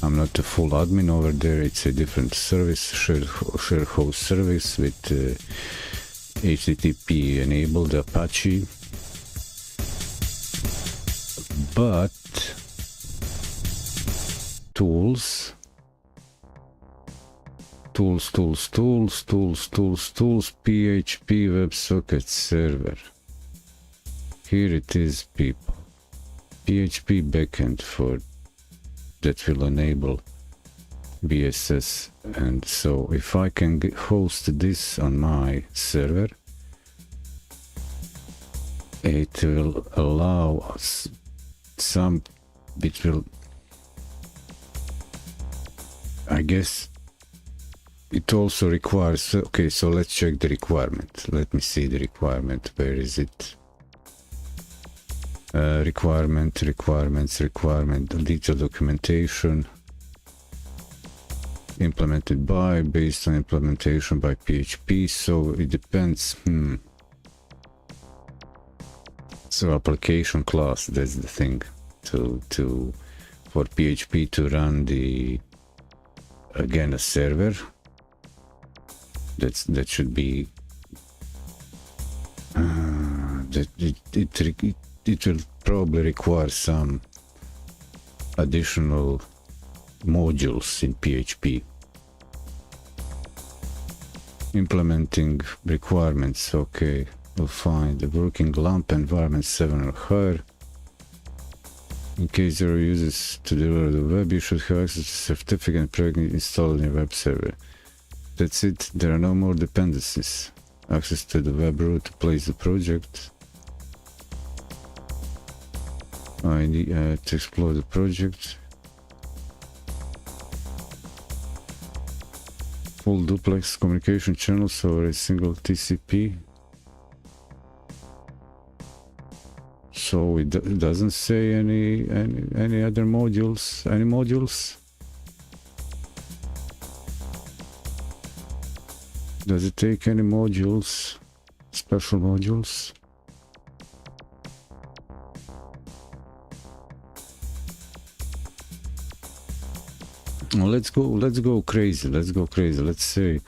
I'm not a full admin over there. It's a different service, share host service with HTTP enabled Apache. But tools, PHP WebSocket server. Here it is, people. PHP backend for that will enable BSS. And so if I can host this on my server, it will allow us I guess it also requires, okay, so let's check the requirement. Let me see the requirement. Where is it? Requirements, detailed documentation, implemented by, based on implementation by PHP. So it depends. So application class, that's the thing, for PHP to run the again a server. That should be that it will probably require some additional modules in PHP. Implementing requirements. Okay, we'll find the working lamp environment 7 or higher. In case there are users to deliver the web, you should have access to certificate installed in your web server. That's it. There are no more dependencies. Access to the web root to place the project. I need to explore the project. Full duplex communication channels over a single TCP. So it doesn't say any other modules. Any modules? Does it take any modules? Special modules? Well, let's go crazy. Let's say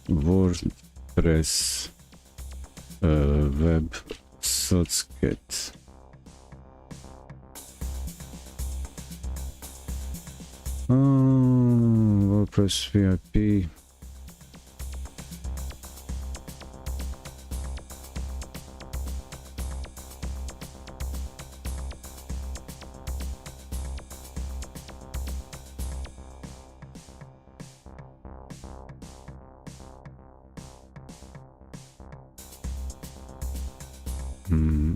WordPress web socket. WordPress VIP.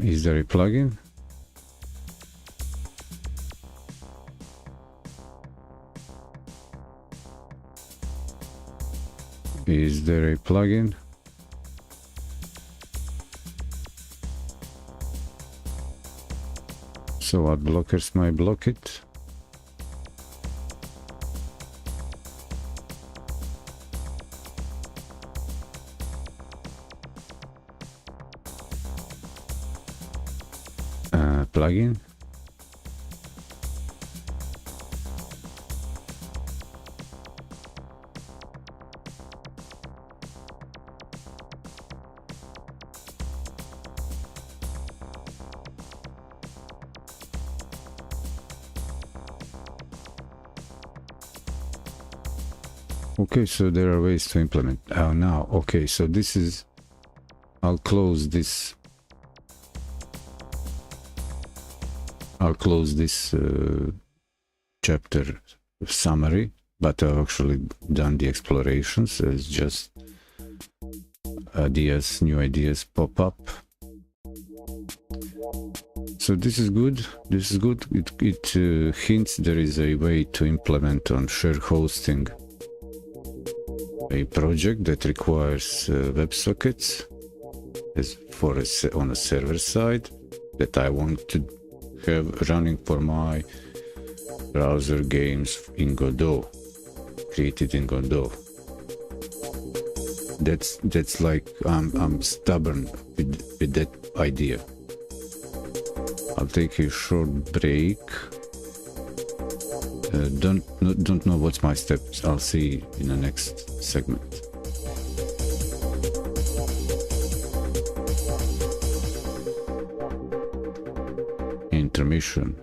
Is there a plugin? Is there a plugin? So ad blockers might block it. Plugin. Okay, so there are ways to implement. Oh, now, okay, so this is, I'll close this chapter summary, but I've actually done the explorations. It's just ideas, new ideas pop up. So this is good. It hints there is a way to implement on shared hosting a project that requires WebSockets on a server side that I want to have running for my browser games in Godot, created in Godot. That's like I'm stubborn with that idea. I'll take a short break. Don't know what's my steps. I'll see in the next segment. Intermission.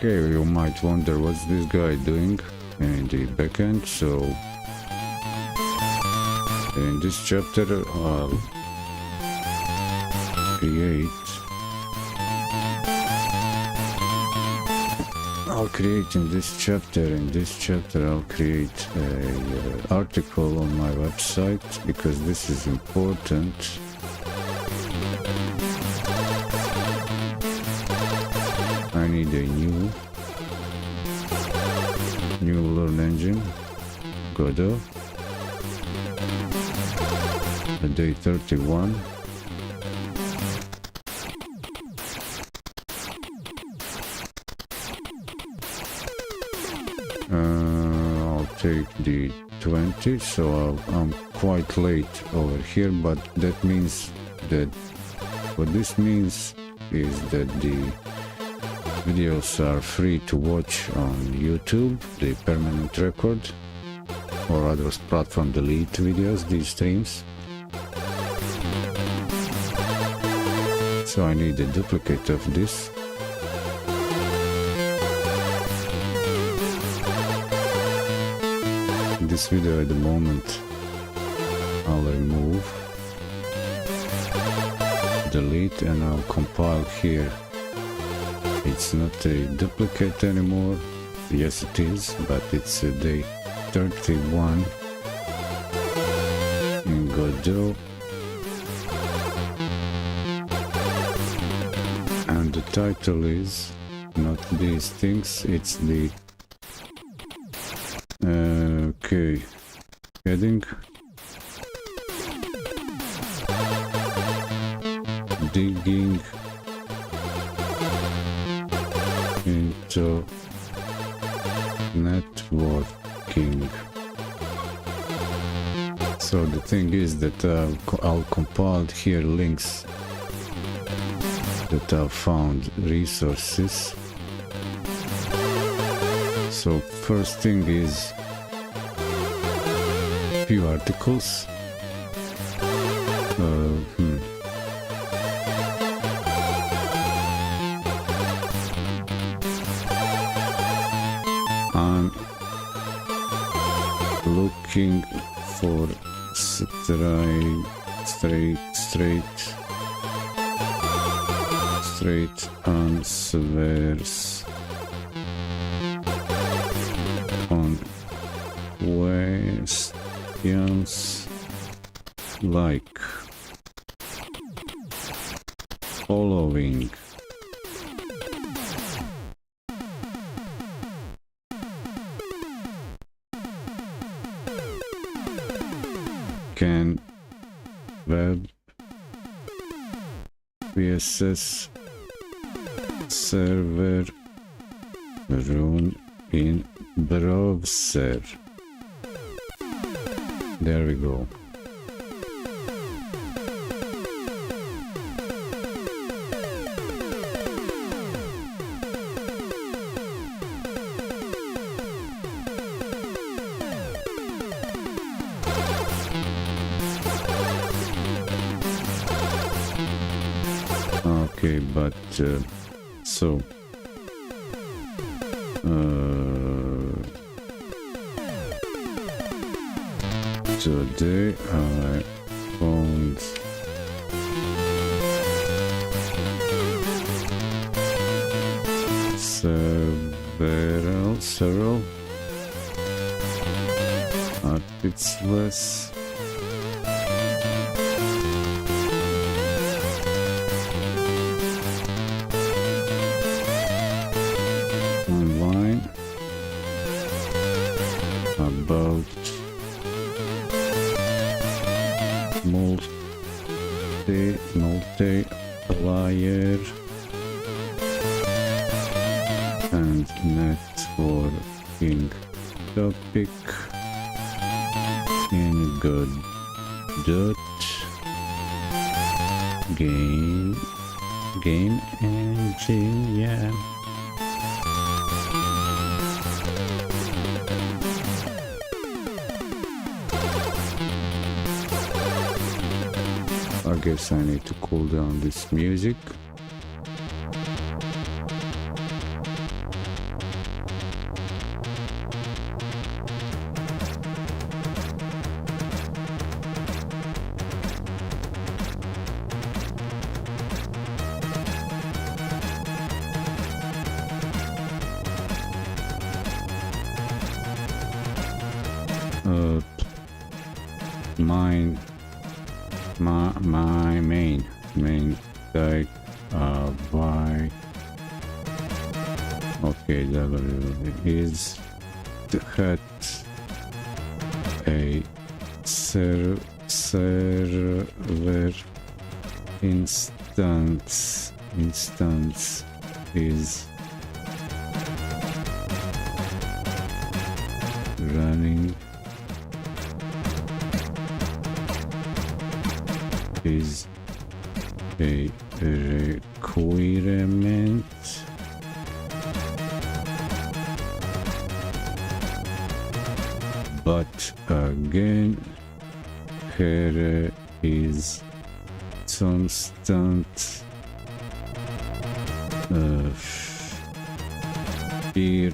Okay, you might wonder what's this guy doing in the backend. So in this chapter I'll create in this chapter I'll create a article on my website, because this is important. I need a new learn engine, GODOT Day31. I'll take the 20, so I'm quite late over here, but that means that what this means is that the videos are free to watch on YouTube, the permanent record, or other platform delete videos, these streams. So I need a duplicate of this. This video at the moment I'll remove, delete, and I'll compile here. It's not a duplicate anymore. Yes, it is, but it's a day 31 in GODOT, and the title is not these things, it's the okay, heading digging into networking. So the thing is that I'll compile here links that I've found, resources. So first thing is few articles. I'm looking for straight answers on questions like following. Can web VSS server run in browser? There we go. Okay, but so today I found several articles online about multiplayer and networking topic in GODOT game engine. Yeah. I guess I need to cool down this music. my main tag by okay w is to had a server instance is running is a requirement but again here is constant peer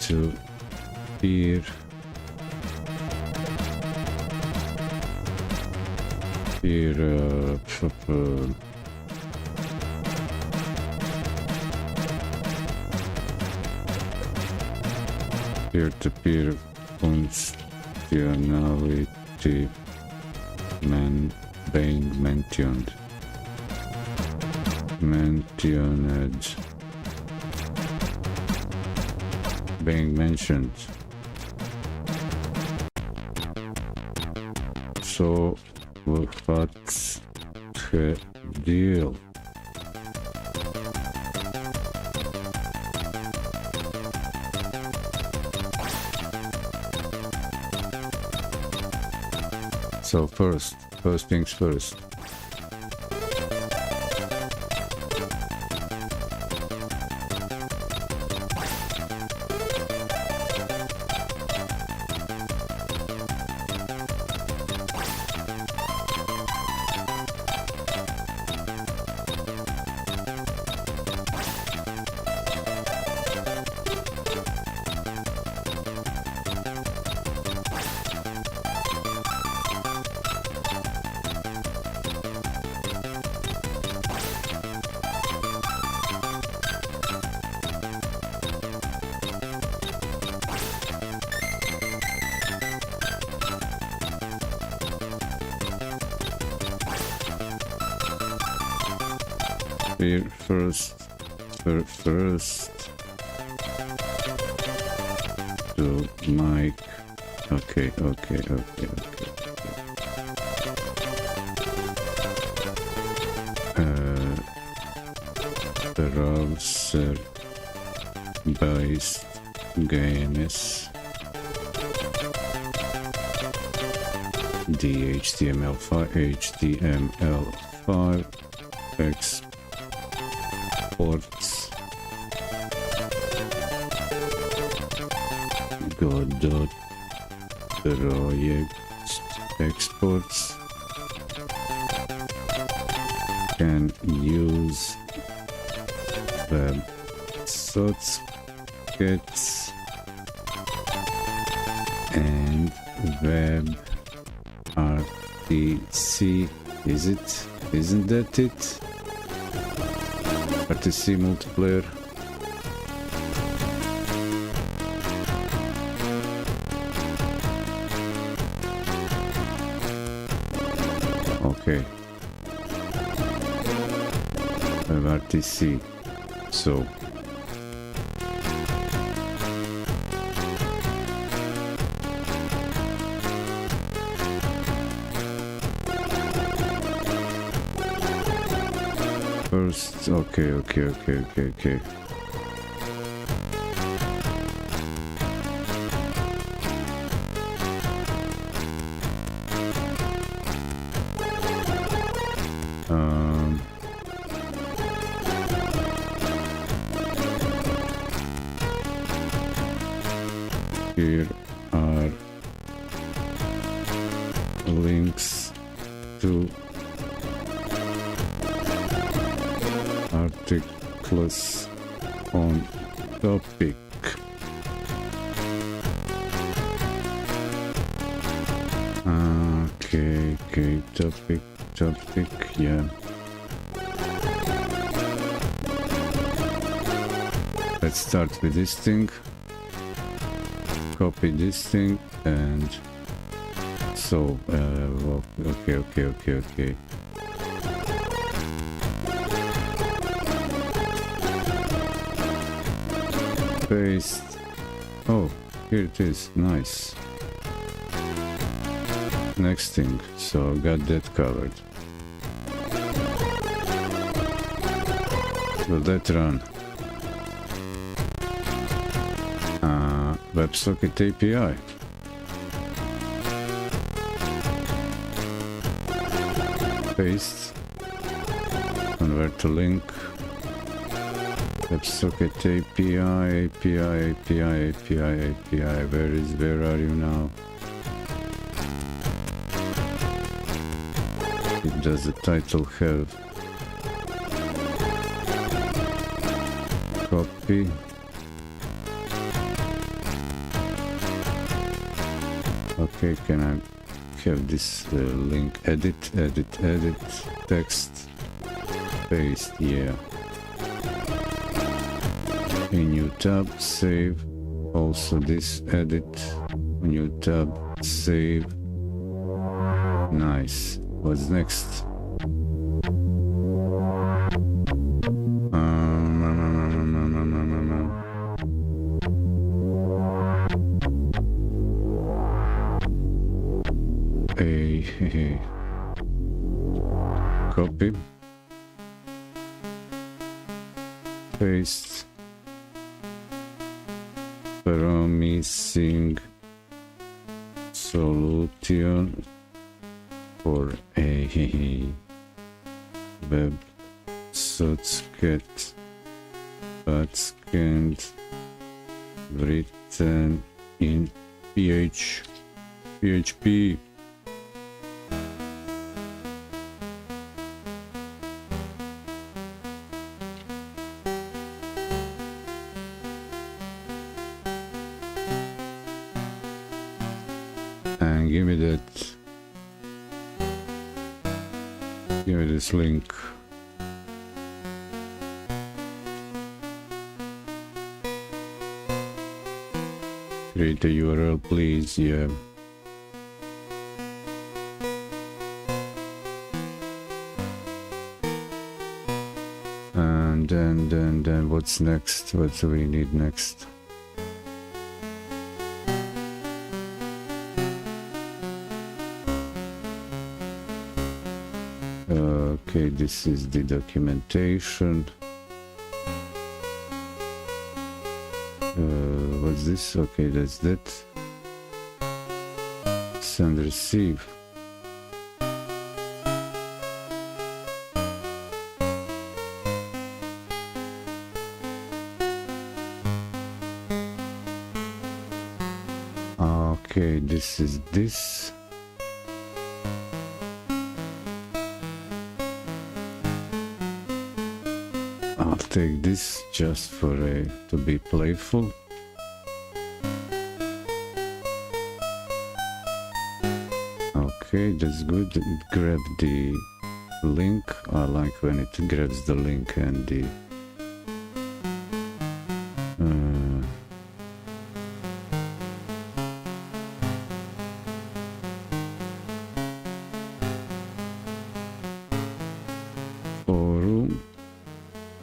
to peer peer-to-peer functionality being mentioned so what's the deal? So first things first. First to make okay browser based games the HTML5 exports GODOT project exports can use web sockets and web RTC. Isn't that it? RTC multiplayer. Okay. RTC. So first, okay. Here are links to articles on topic. Okay, topic, yeah. Let's start with this thing. copy this thing and so okay. Paste. Oh, here it is. Nice. Next thing. So got that covered. Will that run? WebSocket API. Paste. Convert to link. WebSocket API. Where are you now? Does the title have copy? Okay, can I have this link? Edit, text, paste, yeah. A new tab, save. Also this, edit, new tab, save. Nice. What's next? Copy, paste, promising solution for a web socket backend written in PHP. And give me this link. Create a URL, please. Yeah. And then what's next? What do we need next? Okay, this is the documentation. What's this? Okay, that's that. Send, receive. Okay, this is this. I'll take this just for to be playful. Okay, that's good. It grabbed the link. I like when it grabs the link and the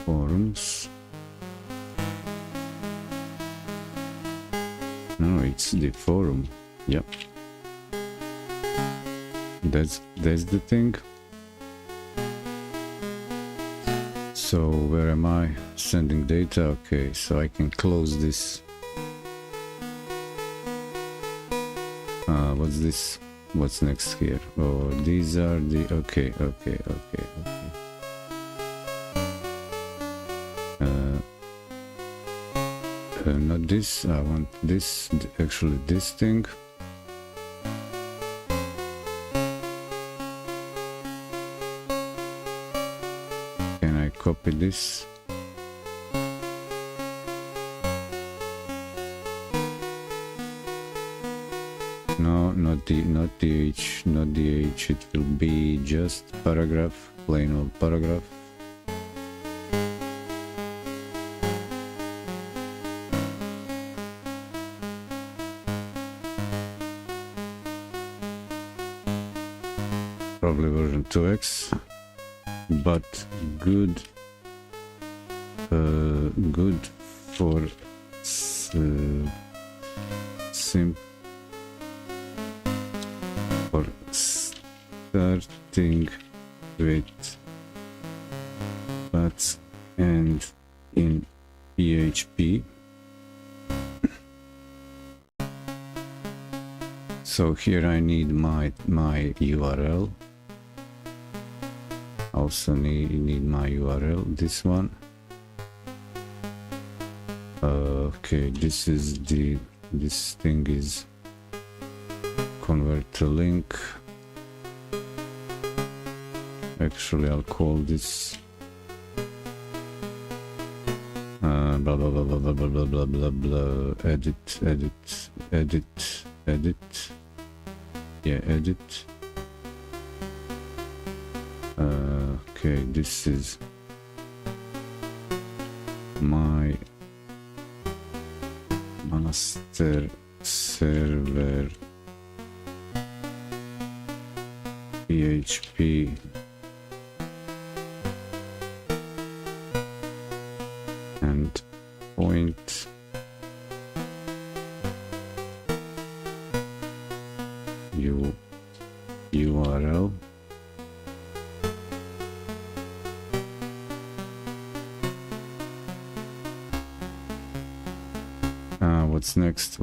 forums. No, it's the forum. Yep. That's the thing. So where am I? Sending data. Okay, so I can close this. What's this? What's next here? Oh, these are the okay. Not this. I want this. Actually, this thing. Can I copy this? No, not the H. It will be just paragraph, plain old paragraph. probably version 2x, but good for starting with but and in PHP. So here I need my URL. Also need my URL, this one. Okay, this thing is convert to link. Actually, I'll call this blah blah blah blah blah blah blah blah blah. Edit. Yeah, edit. Okay, this is my master server PHP and point URL. What's next?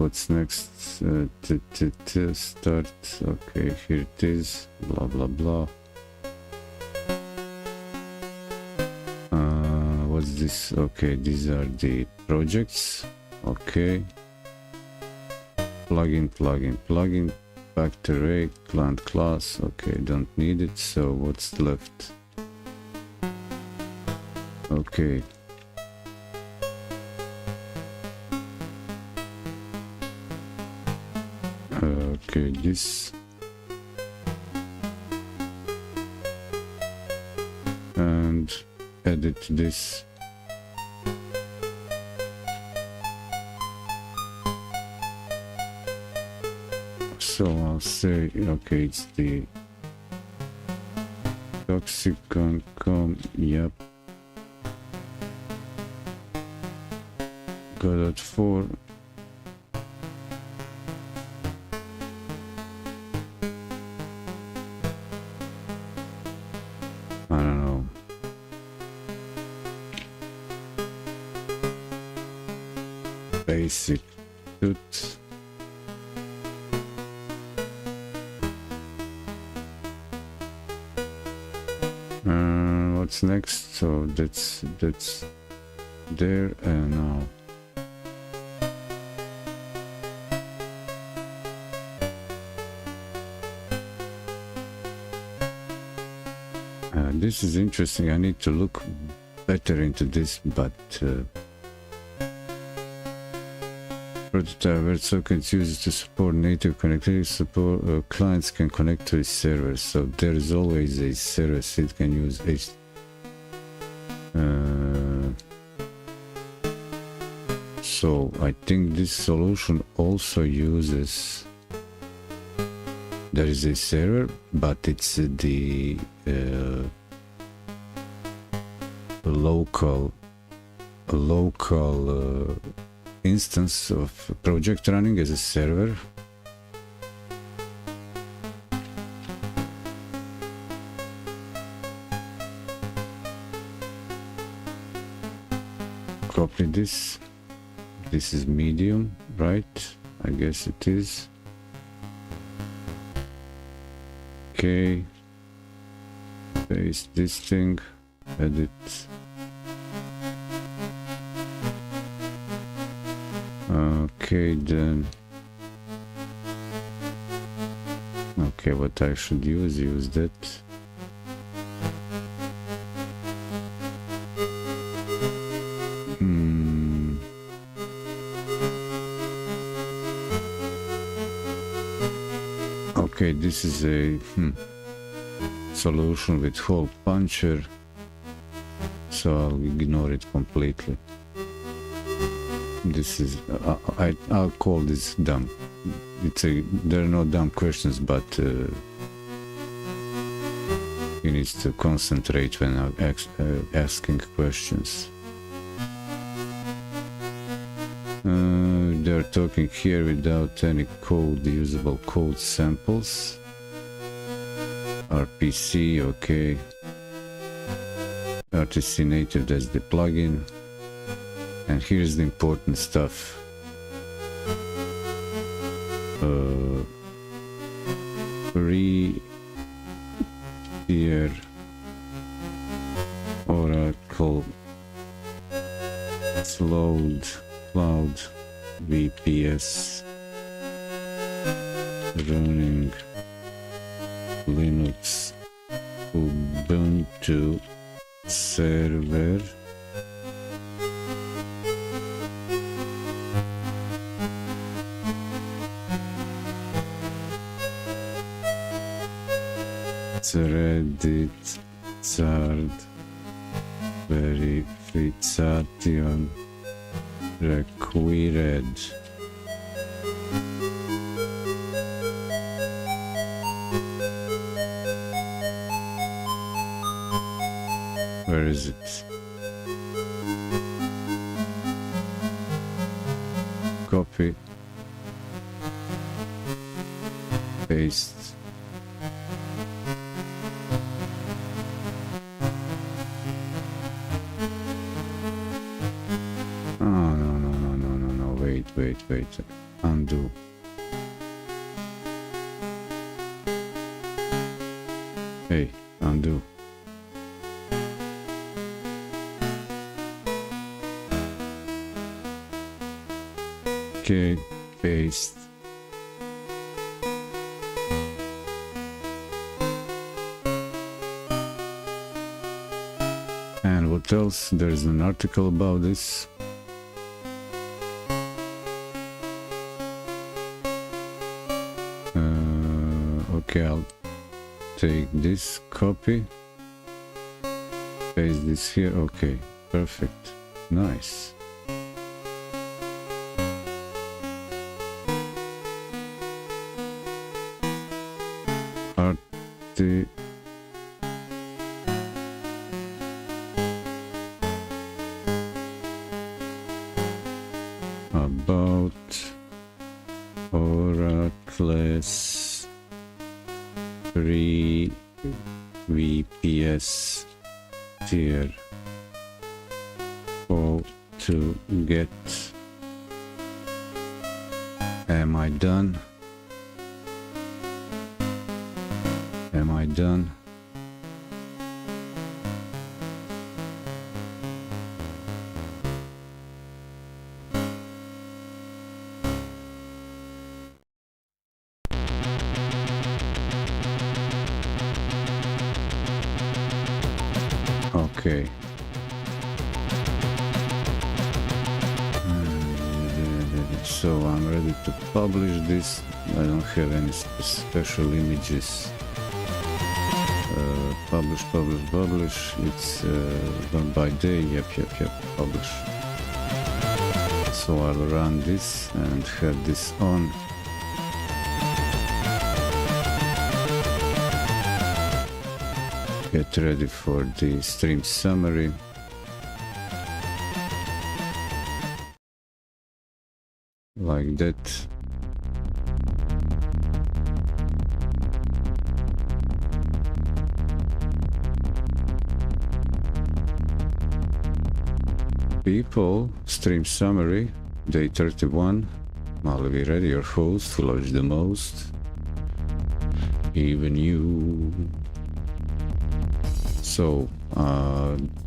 Start. Okay, here it is. Blah blah blah. What's this? Okay, these are the projects. Okay. Plugin. Factor array, client class. Okay, don't need it. So what's left? Okay. Okay, this and edit this. So I'll say, okay, it's the toxic.com, yep. GODOT 4. I don't know. Basic tut. What's next? So that's there, and now this is interesting. I need to look better into this, but prototype WebSockets uses to support native connectivity. Support clients can connect to a server, so there is always a server. So it can use so I think this solution also uses. There is a server, but it's the local instance of project running as a server. Copy this. This is medium, right? I guess it is. Okay. Paste this thing. Edit. Okay, then. Okay, what I should use that. Okay, this is a solution with hole puncher, so I'll ignore it completely. This is I'll call this dumb. There are no dumb questions, but He needs to concentrate when asking questions. They're talking here without any code, usable code samples. RPC, okay. RTC native, that's the plugin. And here's the important stuff. Free tier Oracle Cloud VPS running Linux Ubuntu server threaded third verification required. Where is it? Copy, paste. Wait, undo. Hey, undo. Okay, paste. And what else? There's an article about this. Okay, I'll take this copy, paste this here. Okay, perfect, nice. About Oracle's free VPS tier. How to get. Am I done? Am I done? Okay. So I'm ready to publish this. I don't have any special images. Publish. It's done by day. Yep. Publish. So I'll run this and have this on. Get ready for the stream summary. Like that. People, stream summary, day 31. Malavi ready, your host who loves the most. Even you. So,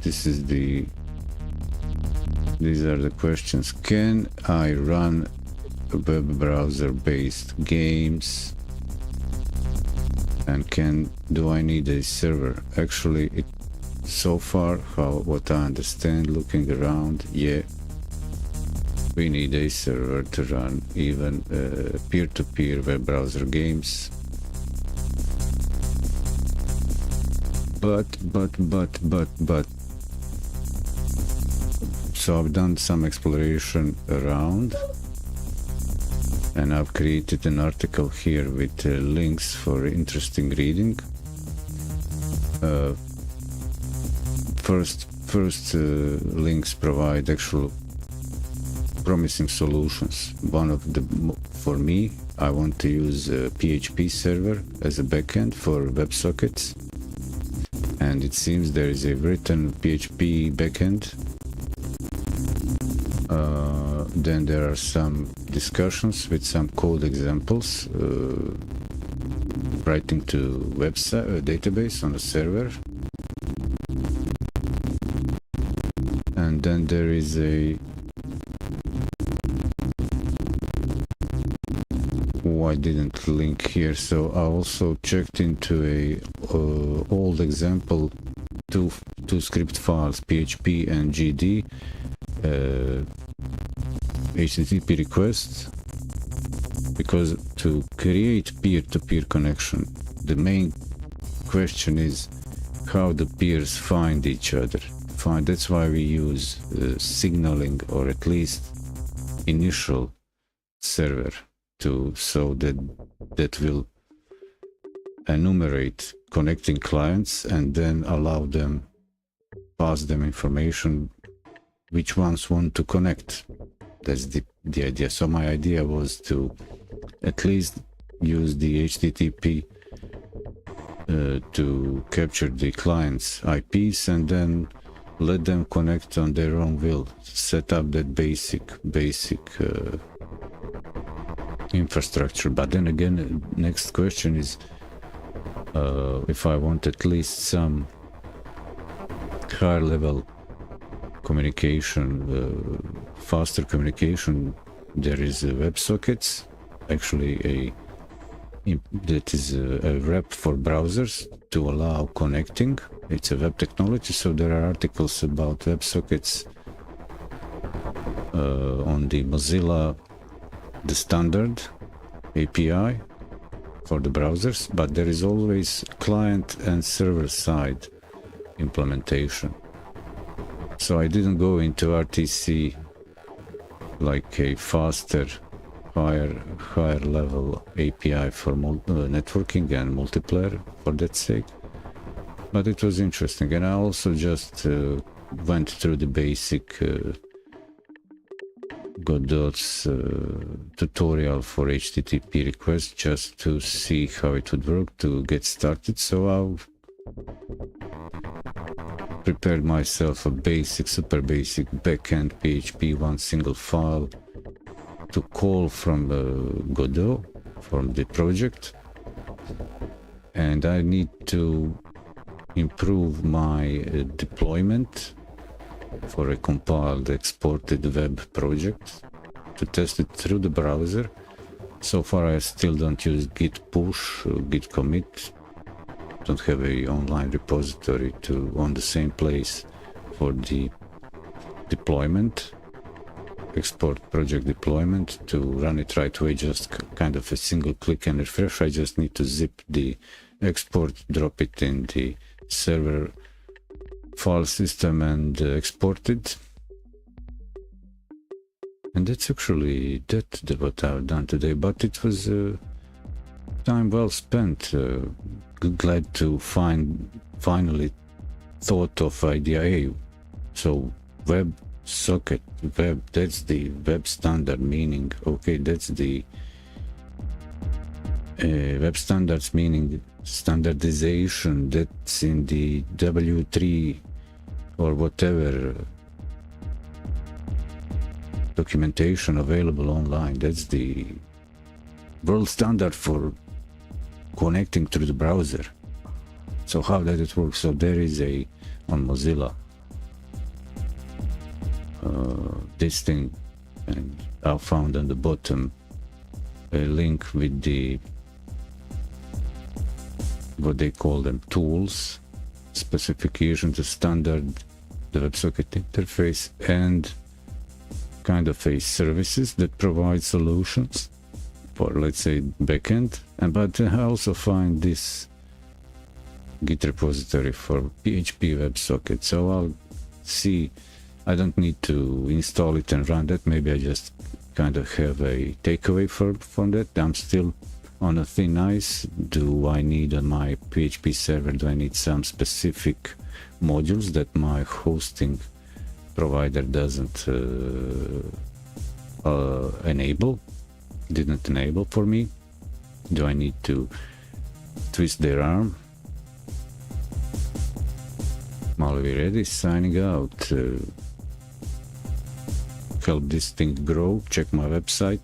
these are the questions. Can I run web browser based games? And do I need a server? Actually, so far, what I understand looking around, yeah, we need a server to run even peer-to-peer web browser games. But so I've done some exploration around and I've created an article here with links for interesting reading. First links provide actual promising solutions. One of the, for me, I want to use a PHP server as a backend for WebSockets, and it seems there is a written PHP backend. Then there are some discussions with some code examples, writing to website database on a server, and then there is a I didn't link here, so I also checked into a old example, two script files, PHP and GD, HTTP requests, because to create peer-to-peer connection, the main question is how the peers find each other. That's why we use signaling, or at least initial server, so that will enumerate connecting clients and then allow them, pass them information which ones want to connect. That's the idea. So my idea was to at least use the HTTP to capture the client's IPs and then let them connect on their own will, set up that basic infrastructure. But then again, next question is if I want at least some higher level communication, faster communication, there is WebSockets, actually that is a wrap for browsers to allow connecting. It's a web technology, so there are articles about WebSockets on the Mozilla, the standard API for the browsers, but there is always client and server side implementation. So I didn't go into RTC like a faster, higher level API for networking and multiplayer for that sake, but it was interesting. And I also just went through the basic GODOT's tutorial for HTTP requests just to see how it would work to get started. So I've prepared myself a super basic backend PHP, one single file to call from Godot, from the project. And I need to improve my deployment for a compiled, exported web project to test it through the browser. So far I still don't use git push or git commit, don't have a online repository on the same place for the deployment, export project deployment. To run it right away, just kind of a single click and refresh. I just need to zip the export, drop it in the server file system and export it. And that's actually what I've done today, but it was time well spent. Glad to finally thought of idea A. So WebSocket, that's the web standard, meaning, okay, that's the web standards, meaning standardization, that's in the W3 or whatever documentation available online. That's the world standard for connecting through the browser. So how does it work? So there is on Mozilla this thing, and I found on the bottom a link with the what they call them, tools, specifications, the standard, the WebSocket interface, and kind of services that provide solutions for, let's say, backend. But I also find this Git repository for PHP WebSocket. So I'll see. I don't need to install it and run that. Maybe I just kind of have a takeaway from that. I'm still on a thin ice. Do I need on my PHP server, do I need some specific modules that my hosting provider doesn't didn't enable for me? Do I need to twist their arm? Are we ready? Signing out. Help this thing grow. Check my website.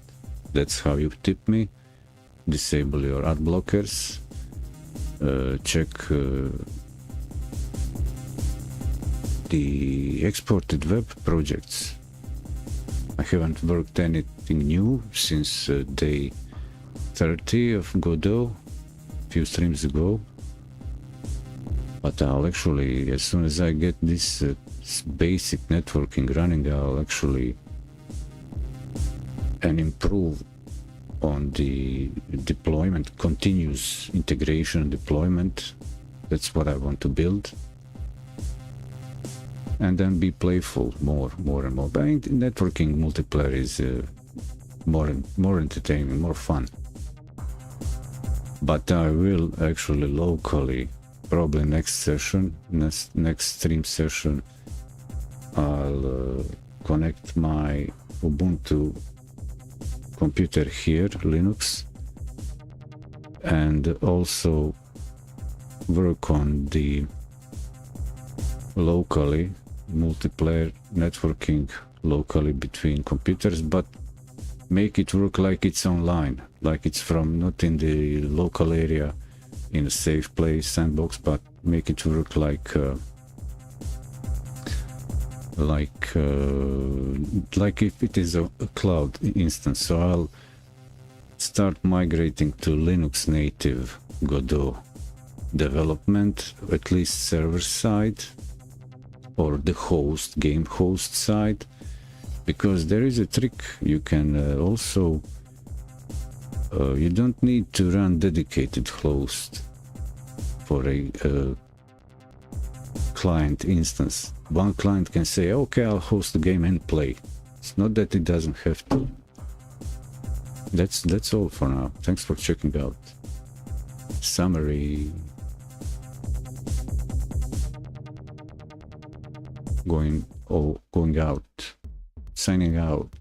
That's how you tip me. Disable your ad blockers. Check the exported web projects. I haven't worked anything new since day 30 of Godot, a few streams ago. But I'll actually, as soon as I get this basic networking running, I'll actually improve on the deployment, continuous integration deployment. That's what I want to build. And then be playful more and more. But networking multiplayer is more entertaining, more fun. But I will actually locally, probably next session, next stream session, I'll connect my Ubuntu computer here, Linux, and also work on the locally multiplayer networking locally between computers, but make it work like it's online, like it's from not in the local area in a safe place, sandbox, but make it work like if it is a cloud instance. So I'll start migrating to Linux native Godot development, at least server side or the game host side, because there is a trick. You can also you don't need to run dedicated host for a client instance. One client can say, okay, I'll host the game and play. It's not that it doesn't have to. That's all for now. Thanks for checking out. Summary. Going out. Signing out.